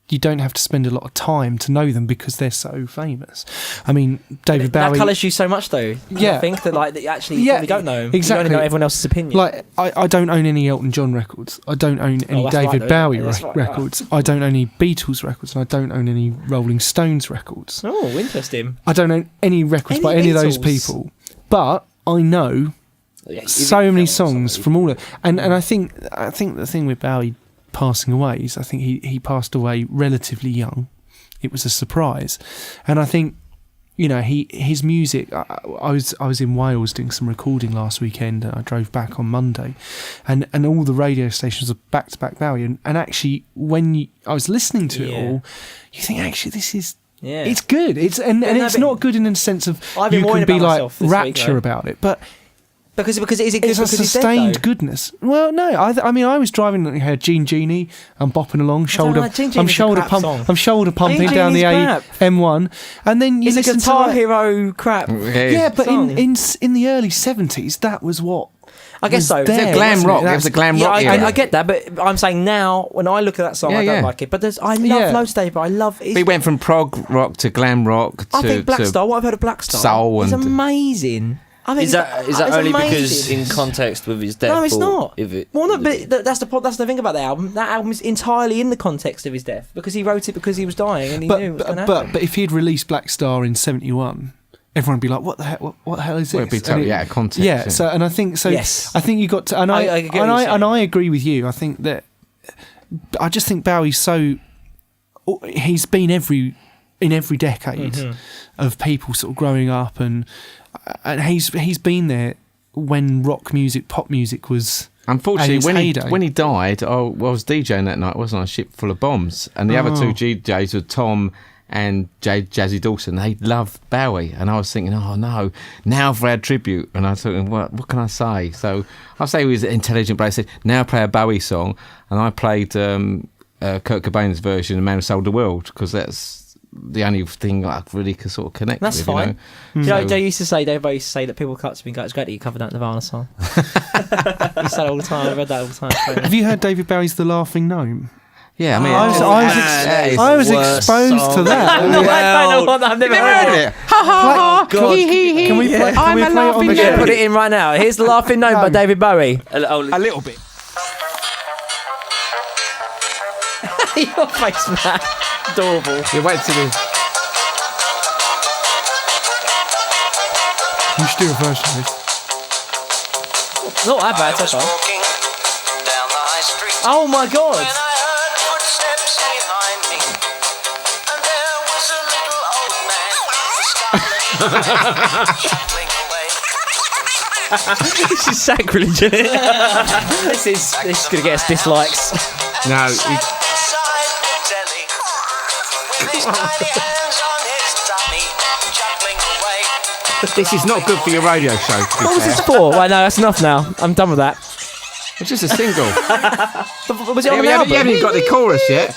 S4: You don't have to spend a lot of time to know them because they're so famous. I mean, David
S2: That
S4: Bowie.
S2: colours you so much, though.
S4: Yeah.
S2: I think that like that you actually you
S4: Yeah,
S2: probably don't know him.
S4: exactly.
S2: You only know everyone else's opinion.
S4: Like I don't own any Elton John records. I don't own any
S2: that's right,
S4: David
S2: though.
S4: Bowie
S2: Yeah, that's right.
S4: records. I don't own any Beatles records, and I don't own any Rolling Stones records.
S2: Oh, interesting.
S4: I don't own any records
S2: Any
S4: by any of those
S2: Beatles?
S4: people. But I know so many songs from all of, and I think the thing with Bowie passing away is I think he passed away relatively young. it was a surprise. And I think, you know, his music. I was in Wales doing some recording last weekend, and I drove back on Monday, and all the radio stations are back to back Bowie, and actually when I was listening to it all, you think actually this is. Yeah. It's good. It's it's not good in a sense of you can be like rapture about it, but
S2: because is it good?
S4: It's a sustained goodness. Well, no, I mean I was driving and had Genie. I'm bopping along, I'm shoulder pumping down the M1, and then you listen to
S2: Guitar Hero crap.
S4: Yeah, but in the early 70s, that was what.
S2: I guess so.
S3: It was a glam rock. It was a glam rock.
S2: I get that, but I'm saying now, when I look at that song, I don't like it. But I love loads of Dave. I love it.
S3: We went from prog rock to glam rock to.
S2: I think Black Star. What I've heard of Black Star,
S3: soul,
S2: is amazing. I think
S1: is that only because in context with his death?
S2: No, it's not.
S1: But
S2: that's the thing about the album. That album is entirely in the context of his death because he wrote it because he was dying and he knew what was going to happen.
S4: But if he'd released Black Star in '71. Everyone would be like, "What the hell? What the hell is this?"
S3: Well, it'd be totally out of context.
S4: Yeah. So, and I think so.
S2: Yes.
S4: I think you got to, and I agree with you. I think that I just think Bowie's so. He's been in every decade of people sort of growing up, and he's been there when rock music, pop music was.
S3: Unfortunately, when he died, I was DJing that night, wasn't I? A ship full of bombs, and the other two DJs were Tom and Jazzy Dawson. They loved Bowie, and I was thinking, oh no, now for our tribute. And I was thinking, what can I say? So I'll say he was intelligent, but I said, now play a Bowie song, and I played Kurt Cobain's version of Man Who Sold the World, because that's the only thing I really can sort of connect with.
S2: That's fine.
S3: You know?
S2: Dave used to say that people cut to me and go, it's great that you covered that Nirvana song. He said it all the time. I read that all the time.
S4: Have you heard David Bowie's The Laughing Gnome?
S3: Yeah, I mean,
S4: I was exposed to that.
S2: I don't know what I've never heard it.
S3: Ha ha ha!
S4: Can we play?
S3: I'm a laughing
S2: We're going to
S3: gnome.
S2: put it in right now. Here's The Laughing Gnome by David Bowie.
S3: A little bit.
S2: Your face, man. Adorable.
S3: You wait till
S4: You should do a version of this.
S2: Not that bad, so far. Oh my god! This is sacrilege, isn't it? this is going to get us dislikes.
S3: No. This is not good for your radio show.
S2: What was this for? Right, no, that's enough now. I'm done with that.
S3: It's just a single.
S2: Was it on the album?
S3: You haven't got the chorus yet.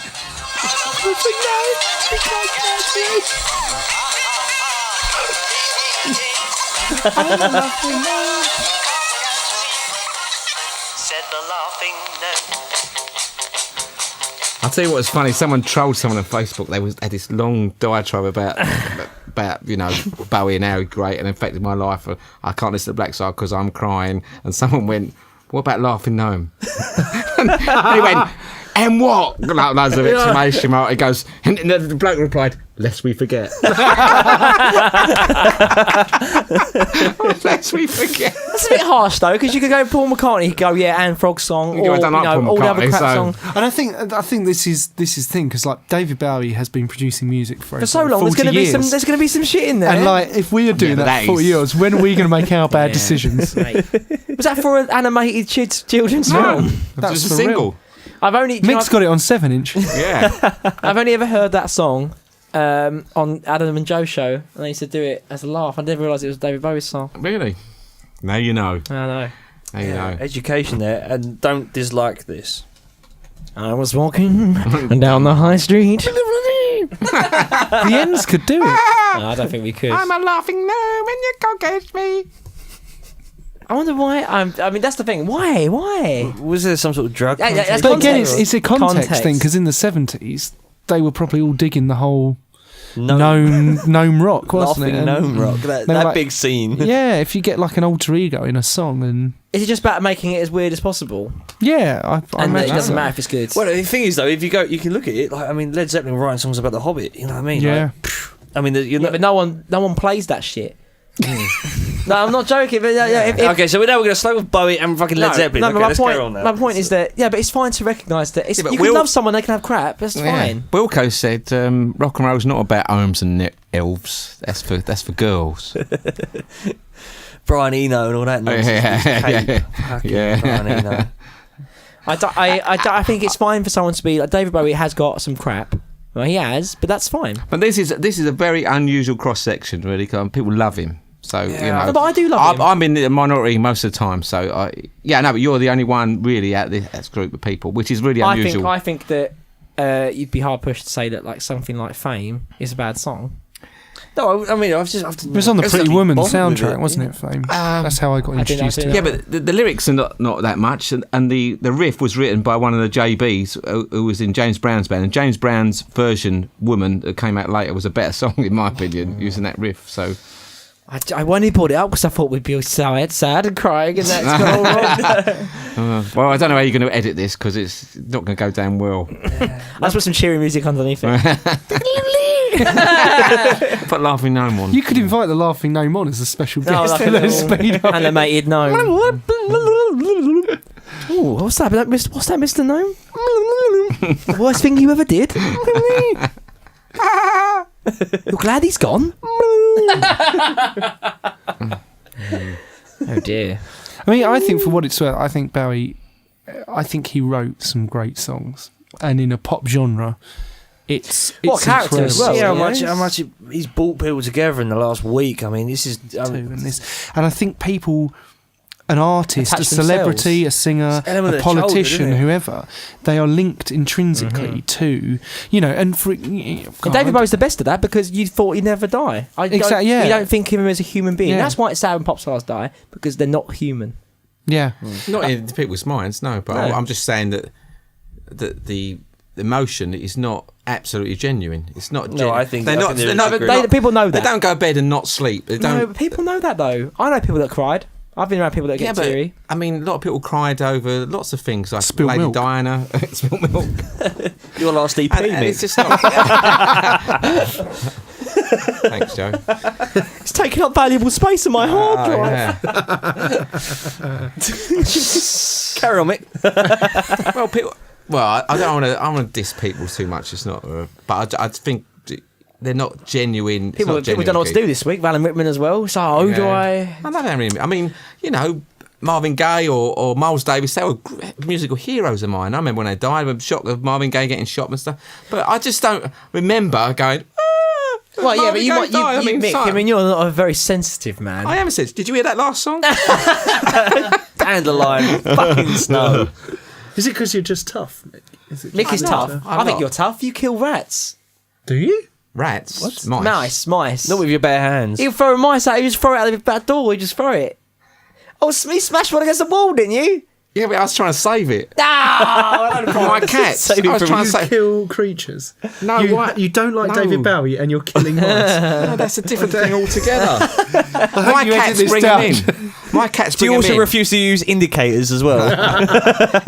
S3: I'll tell you what was funny. Someone trolled someone on Facebook. They had this long diatribe about Bowie and how great and affected my life. I can't listen to Black Star because I'm crying. And someone went, "What about Laughing Gnome?" and he went, "And what?" Like, loads of exclamation mark. He goes, and the bloke replied, "Lest we forget." Lest we forget.
S2: That's a bit harsh though, because you could go Paul McCartney, you could go and Frog Song, or
S3: I don't like Paul
S2: all the other
S3: McCartney,
S2: crap
S3: so-
S2: song.
S4: And I think this is the thing, because like David Bowie has been producing music for
S2: So long,
S4: 40 years.
S2: there's going to be some shit in there.
S4: And like, if we are doing that for 40 years, when are we going to make our bad decisions?
S2: Was that for an animated children's
S3: No,
S2: film?
S3: that's just a
S4: for real.
S3: single.
S2: I've only
S4: Mick's got it on 7-inch.
S3: Yeah.
S2: I've only ever heard that song on Adam and Joe show, and they used to do it as a laugh. I never realised it was David Bowie's song.
S3: Really? Now you know.
S2: I know.
S3: Now you know.
S1: Education there, and don't dislike this.
S2: I was walking down the high street.
S4: The ends could do it.
S2: No, I don't think we could.
S3: I'm a laughing gnome and you can't catch me.
S2: I wonder why. I mean, that's the thing. Why?
S1: Was there some sort of drug?
S2: Yeah, that's
S4: But again,
S2: context.
S4: it's a context
S2: Context.
S4: thing, because in the 70s, they were probably all digging the whole
S1: Gnome
S4: gnome rock, wasn't
S1: Laughing
S4: it?
S1: Gnome rock. That
S4: like-
S1: big scene.
S4: Yeah, if you get like an alter ego in a song, and
S2: Is it just about making it as weird as possible?
S4: yeah, I
S2: And it
S4: imagine
S2: doesn't
S4: so.
S2: matter if it's good.
S1: Well, the thing is, though, if you can look at it. Like, I mean, Led Zeppelin were writing songs about the Hobbit. You know what I mean?
S4: Yeah.
S1: Like, I mean,
S2: Yeah, but no one plays that shit. No, I'm not joking. But
S1: Okay, so we know we're going to start with Bowie and fucking Led Zeppelin.
S2: No,
S1: Okay,
S2: but my
S1: let's carry on now.
S2: point is that but it's fine to recognise that
S3: Yeah, but
S2: you can love someone, they can have crap. That's fine.
S3: Wilco said rock and roll's not about gnomes and elves. That's for girls.
S1: Brian Eno and all that nonsense.
S3: Yeah.
S1: Brian Eno.
S2: I think it's fine for someone to be like David Bowie has got some crap. Well, he has, but that's fine.
S3: But this is a very unusual cross section, really. People love him, so you know.
S2: No, but I do love him.
S3: I'm in the minority most of the time, so but you're the only one really out this group of people, which is really unusual.
S2: I think that you'd be hard pushed to say that like something like Fame is a bad song.
S1: No, I mean,
S4: It was on the Pretty Woman soundtrack, wasn't it, Fame? That's how I got introduced to it.
S3: Yeah, but the lyrics are not that much, and the riff was written by one of the JBs who was in James Brown's band, and James Brown's version, Woman, that came out later, was a better song in my opinion, using that riff. So
S2: I only brought it up because I thought we'd be sad and crying, and that's gone wrong.
S3: well, I don't know how you're going to edit this because it's not going to go down well.
S2: Let's put some cheery music underneath it.
S3: Put Laughing Gnome on.
S4: You could invite the Laughing Gnome on as a special guest.
S2: like a little animated gnome. Ooh, what's that, Mr. Gnome? The worst thing you ever did? You're glad he's gone? Oh dear.
S4: I mean, I think for what it's worth, I think Bowie, he wrote some great songs, and in a pop genre, it's
S1: what character as well?
S4: incredible.
S1: See how much he's brought people together in the last week. I mean, this is
S4: And I think people, an artist,
S2: Attach
S4: a celebrity,
S2: themselves.
S4: a singer,
S1: It's an element
S4: a
S1: of childhood,
S4: politician,
S1: isn't it?
S4: whoever, they are linked intrinsically to, and for
S2: And David Bowie's the best at that because you thought he'd never die.
S4: Exactly, yeah.
S2: You don't think of him as a human being.
S4: Yeah.
S2: That's why it's sad when pop stars die, because they're not human.
S4: yeah.
S3: Not in people's minds, no. But
S2: No.
S3: I'm just saying that the emotion is not absolutely genuine. It's not.
S1: No, I think-
S3: they're
S1: I
S3: not.
S1: think
S3: They're
S1: there is
S3: not,
S1: a
S2: People know
S3: They
S2: that.
S3: don't go to bed and not sleep. They don't.
S2: No, but people know that though. I know people that cried. I've been around people that
S3: Yeah,
S2: get
S3: but
S2: teary.
S3: I mean, a lot of people cried over lots of things, like
S4: Spilled
S3: Lady
S4: milk.
S3: Diana, spilled milk.
S1: your last EP,
S3: And
S1: mate.
S3: it's just not. Thanks, Joe.
S2: It's taking up valuable space in my hard drive.
S3: Yeah.
S1: Carry on, Mick.
S3: Well, people. Well, I don't want to. I want to diss people too much. It's not. But I think they're not genuine. It's
S2: People
S3: not
S2: don't know what to
S3: people.
S2: do this week. Alan Rickman as well. So who do
S3: Yeah.
S2: I?
S3: I love Henry. I mean, Marvin Gaye or Miles Davis, they were musical heroes of mine. I remember when they died, with shock of Marvin Gaye getting shot and stuff. But I just don't remember going.
S2: Well, yeah, but you
S3: Marvin Gaye died."
S2: Mick, I mean, you're not a very sensitive man.
S3: I am sensitive. Did you hear that last song?
S1: Dandelion, fucking snow.
S4: Is it because you're just tough, Mick?
S2: Mick is
S3: I'm
S2: tough.
S3: not.
S2: I
S3: I'm
S2: think
S3: not.
S2: you're tough. You kill rats.
S4: Do you?
S3: Rats.
S2: Mice.
S1: Not with your bare hands.
S2: You throw a mice out, you just throw it out the back door, you just throw it. Oh, he smashed one against the wall, didn't you?
S3: Yeah, but I was trying to save it.
S2: Ah!
S3: From my cats.
S2: Save it
S3: I was
S2: from
S3: trying to
S4: You
S3: save.
S4: kill creatures.
S3: No,
S4: You don't like
S3: No.
S4: David Bowie and you're killing mice.
S3: No, that's a different thing altogether. My
S4: you edit
S3: cats
S4: this
S3: bring
S4: down.
S3: them in. My cats
S1: Do
S3: bring
S1: you
S3: them
S1: also
S3: in.
S1: refuse to use indicators as well?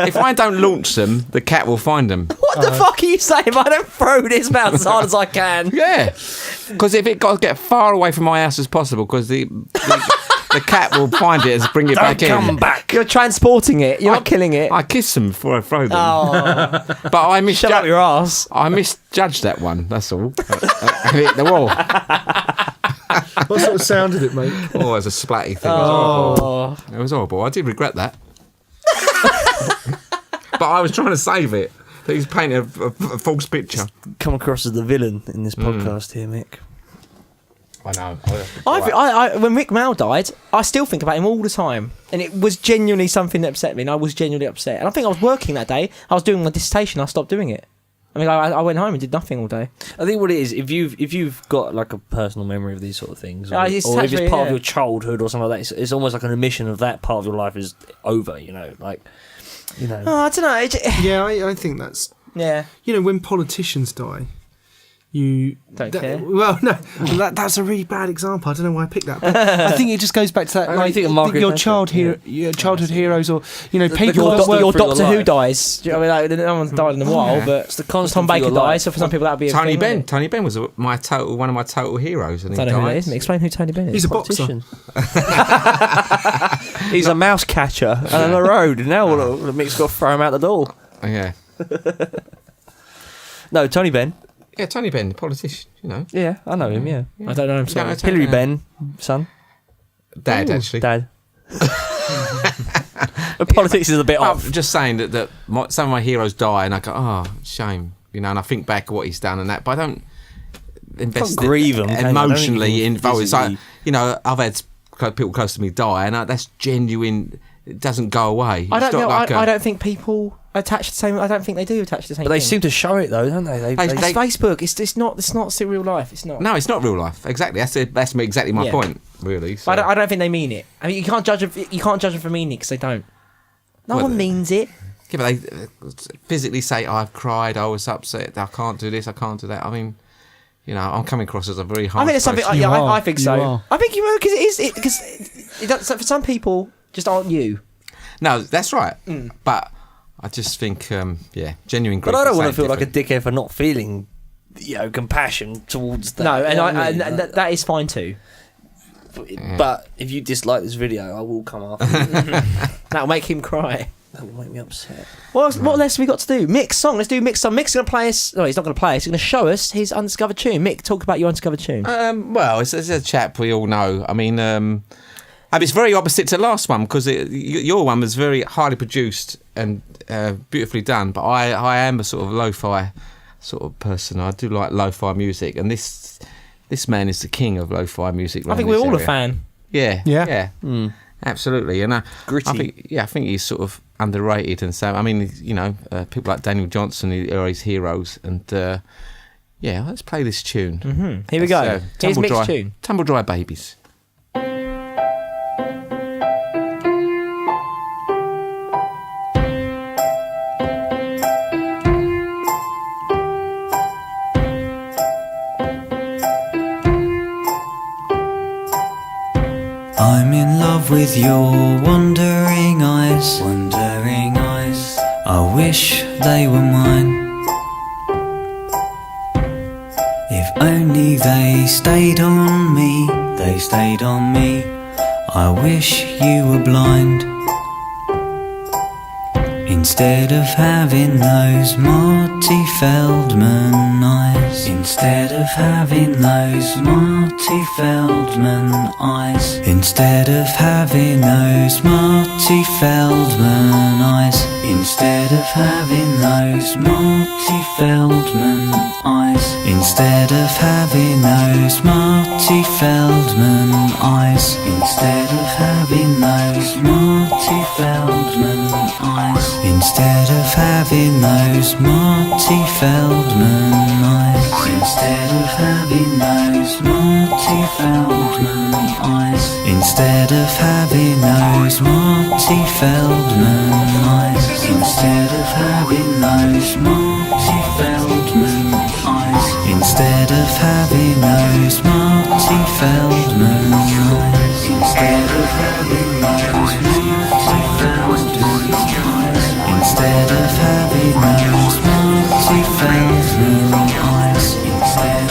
S3: If I don't launch them, the cat will find them.
S2: What the fuck are you saying? I don't throw this about as hard as I can.
S3: Yeah, because if it got to get far away from my house as possible, because the cat will find it and bring it back in.
S1: Come back.
S2: You're transporting it. You're not killing it.
S3: I kiss them before I throw them,
S2: Oh,
S3: but I
S2: shut up your ass.
S3: I misjudged that one. That's all. I hit the wall.
S4: What sort of sound did it make?
S3: Oh, it was a splatty thing. It was horrible.
S2: Oh.
S3: It was horrible. I did regret that. But I was trying to save it. He's painting a false picture.
S1: Come across as the villain in this podcast here, Mick.
S3: I know.
S2: When Rick Mal died, I still think about him all the time. And it was genuinely something that upset me, and I was genuinely upset. And I think I was working that day. I was doing my dissertation. I stopped doing it. I mean, I went home and did nothing all day.
S1: I think what it is, if you've got like a personal memory of these sort of things, or,
S2: It's
S1: or if
S2: actually,
S1: it's part
S2: yeah.
S1: of your childhood or something like that, it's almost like an admission of that part of your life is over.
S2: Oh, I don't know.
S4: Yeah, I think that's...
S2: Yeah.
S4: When politicians die, you
S2: Don't care.
S4: Well, no, that's a really bad example. I don't know why I picked that. But I think it just goes back to that.
S1: I think of Margaret
S4: your
S1: Thatcher,
S4: your childhood heroes, or people that
S2: Your
S4: work for
S2: Doctor
S1: your
S2: Who
S1: life.
S2: dies. Do you know what I mean? No one's died in a while, but
S1: It's the constant
S2: Tom
S1: for your
S2: Baker
S1: life.
S2: dies. So for some people, that'd be a
S3: Tony
S2: thing,
S3: Ben.
S2: wouldn't it?
S3: Tony Ben was one of my total heroes, and
S2: I
S3: he
S2: don't know who that
S3: died.
S2: is. Explain who Tony Ben is.
S4: He's a boxer.
S1: Politician. He's a mouse catcher on the road. And now the Mick's got to throw him out the door.
S3: Yeah,
S1: No, Tony Benn.
S3: yeah, Tony Ben, the politician. You know,
S1: Yeah, I know him, yeah.
S2: I don't know him. Sorry.
S3: Yeah, Tony
S1: Hillary
S3: Ben.
S1: Benn, son.
S3: Dad actually.
S1: Dad. The politics is a bit
S3: I'm
S1: off.
S3: just saying that some of my heroes die, and I go, oh, shame, you know, and I think back at what he's done and that, but I don't invest
S1: Can't grieve 'em, can you? I don't
S3: emotionally
S1: think you
S3: in. Oh, it's like,
S1: physically-
S3: you know, I've had people close to me die, and that's genuine. It doesn't go away.
S2: I don't
S3: It's not
S2: know.
S3: like
S2: I don't think people attach the same. I don't think they do attach the same.
S1: But they
S2: thing.
S1: seem to show it though, don't they?
S3: They-
S2: It's Facebook. It's not still real life. It's not.
S3: No, it's not real life. Exactly. That's exactly my
S2: Yeah.
S3: point. Really. So.
S2: But I don't think they mean it. I mean, you can't judge them. You can't judge them for meaning it because they don't. No
S3: Well,
S2: one means it.
S3: Yeah, but they physically say, oh, I've cried, I was upset, I can't do this, I can't do that. I mean, you know, I'm coming across as a very hard
S2: I think it's something.
S3: person.
S2: Yeah,
S4: are.
S2: I think
S4: You
S2: so.
S4: are.
S2: I think you will because it is because for some people just aren't you.
S3: No, that's right. But I just think, genuine grief.
S1: But I don't
S3: is
S1: want to feel
S3: something
S1: like a dickhead for not feeling, compassion towards that.
S2: No, and
S1: You know what I mean?
S2: that is fine too.
S1: But if you dislike this video, I will come after you.
S2: That'll make him cry.
S1: That will make me upset.
S2: What else have we got to do? Mick's song. Let's do Mick's song. Mick's going to play us. No, he's not going to play us. He's going to show us his undiscovered tune. Mick, talk about your undiscovered tune.
S3: Well, it's a chap we all know. I mean, it's very opposite to the last one because your one was very highly produced and beautifully done. But I am a sort of lo-fi sort of person. I do like lo-fi music, and this man is the king of lo-fi music.
S2: I think we're all a fan.
S3: Yeah,
S4: Yeah.
S3: absolutely. And
S1: Gritty.
S3: I think he's sort of underrated. And so, I mean, you know, people like Daniel Johnson are his heroes. And let's play this tune.
S2: Mm-hmm. Here we go. Here's Mick's tune.
S3: Tumble Dry Babies.
S9: I'm in love with your wandering eyes, wandering eyes. I wish they were mine. If only they stayed on me, they stayed on me. I wish you were blind. Instead of having those Marty Feldman eyes, instead of having those Marty Feldman eyes, instead of having those Marty Feldman eyes, instead of having those Marty Feldman eyes, instead of having those Marty Feldman eyes, instead of having those Marty Feldman eyes, instead of having those Marty Feldman eyes, instead of having those Marty Feldman eyes, instead of having those Marty Feldman eyes, instead of having those Marty Feldman eyes, instead of having those Marty Feldman eyes, instead of having those Marty Feldman eyes, instead of having those Marty Feldman eyes, instead of having those Marty Feldman eyes, instead of having those Marty Feldman eyes, instead of having those Marty Feldman eyes.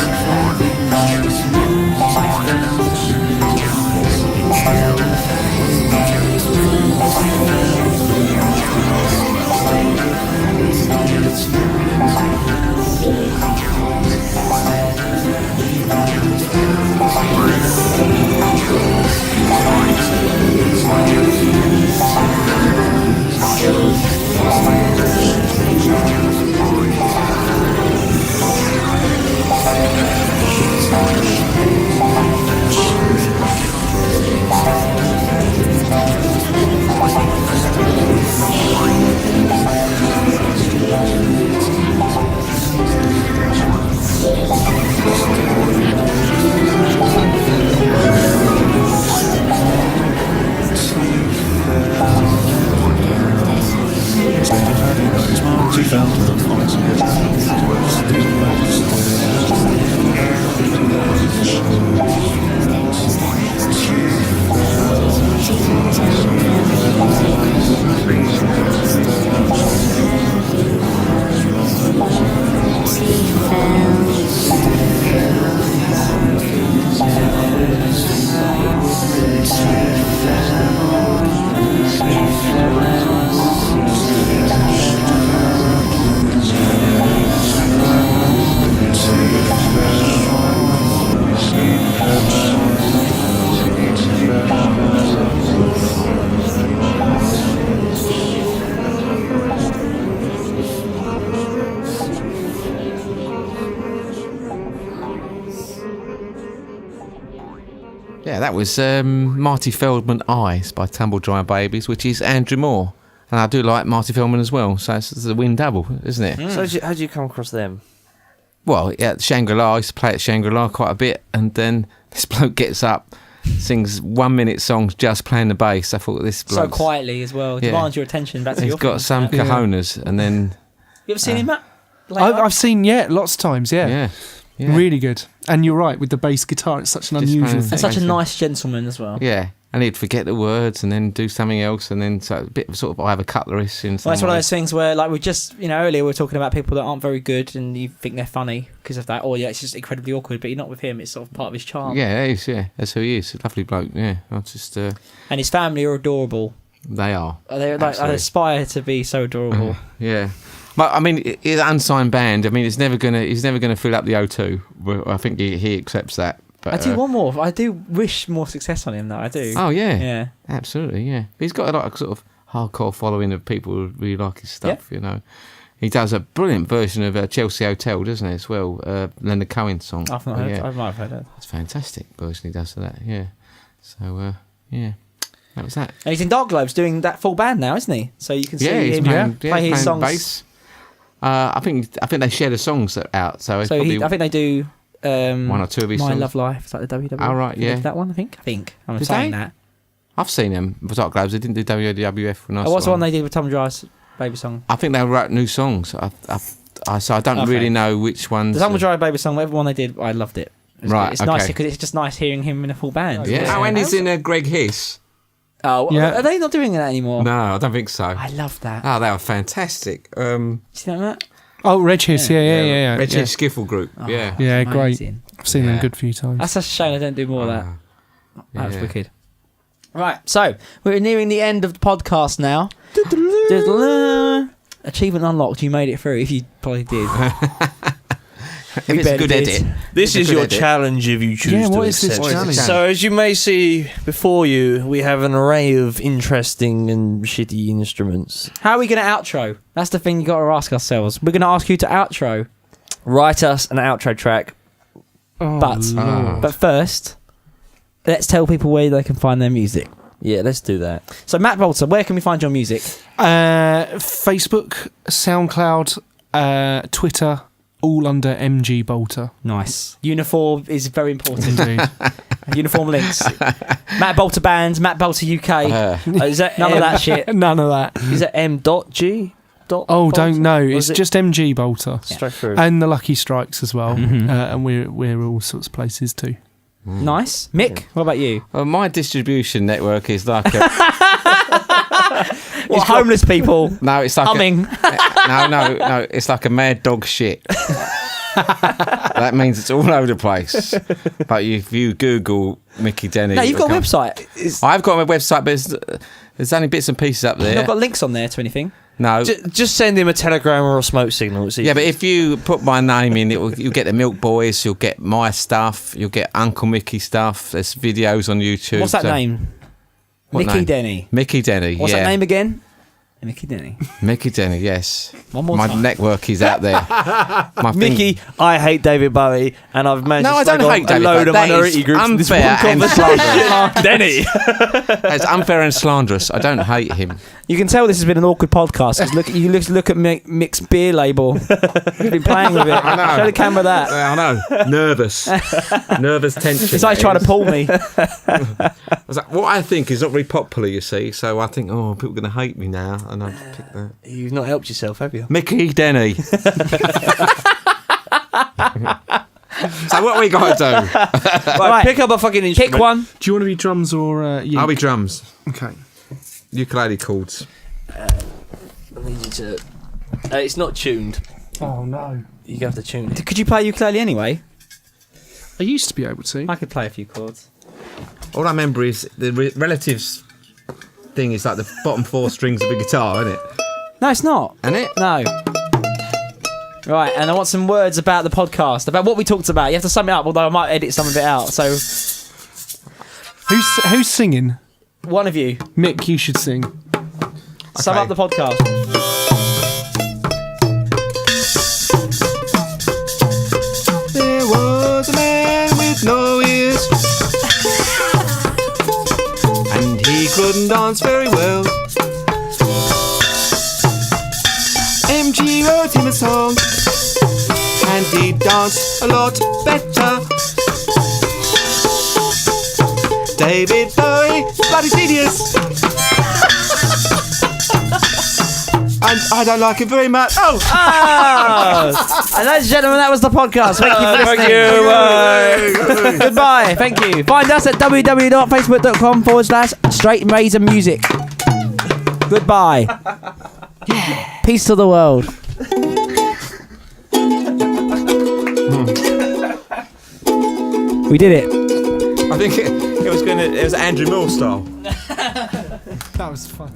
S3: Yeah, that was Marty Feldman Eyes by Tumble Dry Babies, which is Andrew Moore. And I do like Marty Feldman as well, so it's a win double, isn't it?
S1: So how did you come across them?
S3: Well, yeah, at Shangri-La, I used to play at Shangri-La quite a bit, and then this bloke gets up, sings 1 minute songs just playing the bass. I thought this
S2: So
S3: bloke...
S2: quietly as well.
S3: Yeah.
S2: Demands your attention back to
S3: He's
S2: your
S3: got some cojones, and then...
S2: You ever seen him, Matt?
S4: I've seen, lots of times,
S3: Yeah.
S4: Really good. And you're right, with the bass guitar, it's such an
S3: Just
S4: unusual
S3: playing-
S4: thing.
S2: And such a
S3: Thank you.
S2: nice gentleman as well.
S3: Yeah, and he'd forget the words and then do something else, and then so a bit of sort of I have a cutlery in some
S2: Well, that's one of
S3: way.
S2: those things where, like, we just, earlier we were talking about people that aren't very good and you think they're funny because of that, or it's just incredibly awkward, but you're not with him, it's sort of part of his charm.
S3: Yeah, it is, yeah. That's who he is. A lovely bloke, yeah. I just...
S2: And his family are adorable.
S3: they are.
S2: They're like, I
S3: Absolutely.
S2: aspire to be so adorable.
S3: Yeah. But, I mean, it's an unsigned band. I mean, he's never gonna fill up the O2. Well, I think he accepts that. But,
S2: I do want more. I do wish more success on him, though. I do.
S3: Oh, yeah.
S2: Yeah.
S3: Absolutely, yeah. He's got a lot of sort of hardcore following of people who really like his stuff, He does a brilliant version of Chelsea Hotel, doesn't he, as well? Leonard Cohen song.
S2: I've not heard.
S3: Yeah.
S2: I might have heard that.
S3: It's a fantastic version he does of that, yeah. So, yeah. That was that.
S2: And he's in Dark Globes doing that full band now, isn't he? So you can see
S3: He's
S2: him play his songs.
S3: bass. I think they share the songs that are out, so it's
S2: So
S3: probably
S2: I think they do
S3: one or two of his
S2: My
S3: songs.
S2: Love Life. It's like the WWE.
S3: Oh, right,
S2: They did
S3: yeah.
S2: that one, I think. I'm
S3: Did
S2: saying
S3: they?
S2: that.
S3: I've seen them. Dark Globes. They didn't do WWF when I saw
S2: What's the one
S3: them.
S2: they did with Tom Dry's Baby Song?
S3: I think they wrote new songs. So I don't
S2: Okay.
S3: really know which ones.
S2: The Tom Dry Baby Song, whatever one they did, I loved it.
S3: Right,
S2: It's nice
S3: okay.
S2: because it's just nice hearing him in a full band.
S3: Yeah. Oh, and he's in Greg Hiss.
S2: Oh,
S4: Yeah.
S2: are they not doing that anymore?
S3: No, I don't think so.
S2: I love that.
S3: Oh, they were fantastic.
S2: You see that, Matt?
S4: Oh, Red Hiss, yeah.
S3: Red
S4: yeah.
S3: Hiss Skiffle Group.
S2: Oh,
S3: Yeah.
S4: Yeah,
S2: it's
S4: great.
S2: amazing.
S4: I've seen them
S3: Yeah.
S4: good a few times.
S2: That's such a shame I don't do more of that. That was
S3: yeah.
S2: wicked. Right, so we're nearing the end of the podcast now. Achievement unlocked. You made it through. If you probably did.
S3: If it's a good edit.
S1: This
S3: It's a
S1: is
S3: good
S1: your
S3: edit.
S1: challenge if you choose
S4: Yeah,
S1: to
S4: what is this
S1: accept it.
S4: challenge?
S1: So as you may see before you, we have an array of interesting and shitty instruments.
S2: How are we going to outro? That's the thing you got to ask ourselves. We're going to ask you to outro,
S1: Write us an outro track.
S4: Oh,
S2: but
S4: Lord.
S2: but first, let's tell people where they can find their music.
S1: Yeah, let's do that.
S2: So Matt Bolter, where can we find your music?
S4: Facebook, SoundCloud, Twitter, all under MG Bolter.
S2: Nice. Uniform is very important.
S4: Indeed.
S2: Uniform links. Matt Bolter Band, Matt Bolter UK.
S1: Is that
S2: None of that shit.
S4: None of that.
S1: Is that M.G?
S4: Oh, don't know.
S1: Or
S4: It's
S1: is it
S4: just MG Bolter.
S1: straight through?
S4: And the Lucky Strikes as well.
S2: Mhm.
S4: And we're all sorts of places too.
S2: Nice. Mick, what about you?
S3: Well, my distribution network is like a...
S2: What, homeless people?
S3: No, it's like
S2: Humming.
S3: No, it's like a mad dog shit. That means it's all over the place. But if you Google Mickey Denny...
S2: No, you've got a
S3: it'll come-
S2: website.
S3: I've got my website, but there's only bits and pieces up
S2: You've
S3: there.
S2: not got links on there to anything.
S3: No.
S1: Just send him a telegram or a smoke signal.
S3: Yeah, but if you put my name in, you'll get the Milk Boys, you'll get my stuff, you'll get Uncle Mickey stuff. There's videos on YouTube.
S2: What's that
S3: so-
S2: name?
S3: What
S2: Mickey
S3: name?
S2: Denny.
S3: Mickey Denny,
S2: What's
S3: yeah.
S2: that name again? Mickey Denny.
S3: Mickey Denny, yes.
S2: One more
S3: My
S2: time.
S3: network is out there. My thing-
S1: Mickey, I hate David Bowie, and I've managed
S3: No,
S1: to
S3: I don't
S1: slag on
S3: hate David
S1: a load
S3: Bowie.
S1: of
S3: That
S1: minority
S3: is
S1: groups in this one
S3: unfair and
S1: conversation. Denny.
S3: It's unfair and slanderous. I don't hate him.
S2: You can tell this has been an awkward podcast because you look at Mick's beer label. He's been playing with it.
S3: I know.
S2: Show the camera that.
S3: I know. Nervous. Nervous tension.
S2: It's like trying to pull me.
S3: I was like, what I think is not very popular, you see. So I think, oh, people are going to hate me now. And I pick that.
S1: You've not helped yourself, have you?
S3: Mickey Denny. So what we got to do?
S1: Right, pick up a fucking instrument.
S2: Pick one.
S4: Do you want to be drums or you?
S3: I'll be drums.
S4: Okay.
S3: Ukulele chords.
S1: I need you to... it's not tuned.
S4: Oh no.
S1: You have to tune it.
S2: Could you play ukulele anyway?
S4: I used to be able to.
S2: I could play a few chords.
S3: All I remember is the relatives thing is like the bottom four strings of a guitar, isn't it?
S2: No, it's not.
S3: Isn't it?
S2: No. Right, and I want some words about the podcast, about what we talked about. You have to sum it up, although I might edit some of it out. So,
S4: Who's singing?
S2: one of you,
S4: Mick, you should sing.
S2: sum
S3: Okay.
S2: up the podcast.
S8: There was a man with no ears. he couldn't dance very well. MG wrote him a song, and he danced a lot better. David Bowie, bloody genius. And I don't like him very much. Oh!
S2: And ladies and gentlemen, that was the podcast. Thank you for listening.
S1: Thank you.
S2: Goodbye. Thank you. Find us at www.facebook.com/Straight Razor Music. Goodbye. Peace to the world. We did it.
S3: I think it was Andrew Mill style.
S4: That was fun.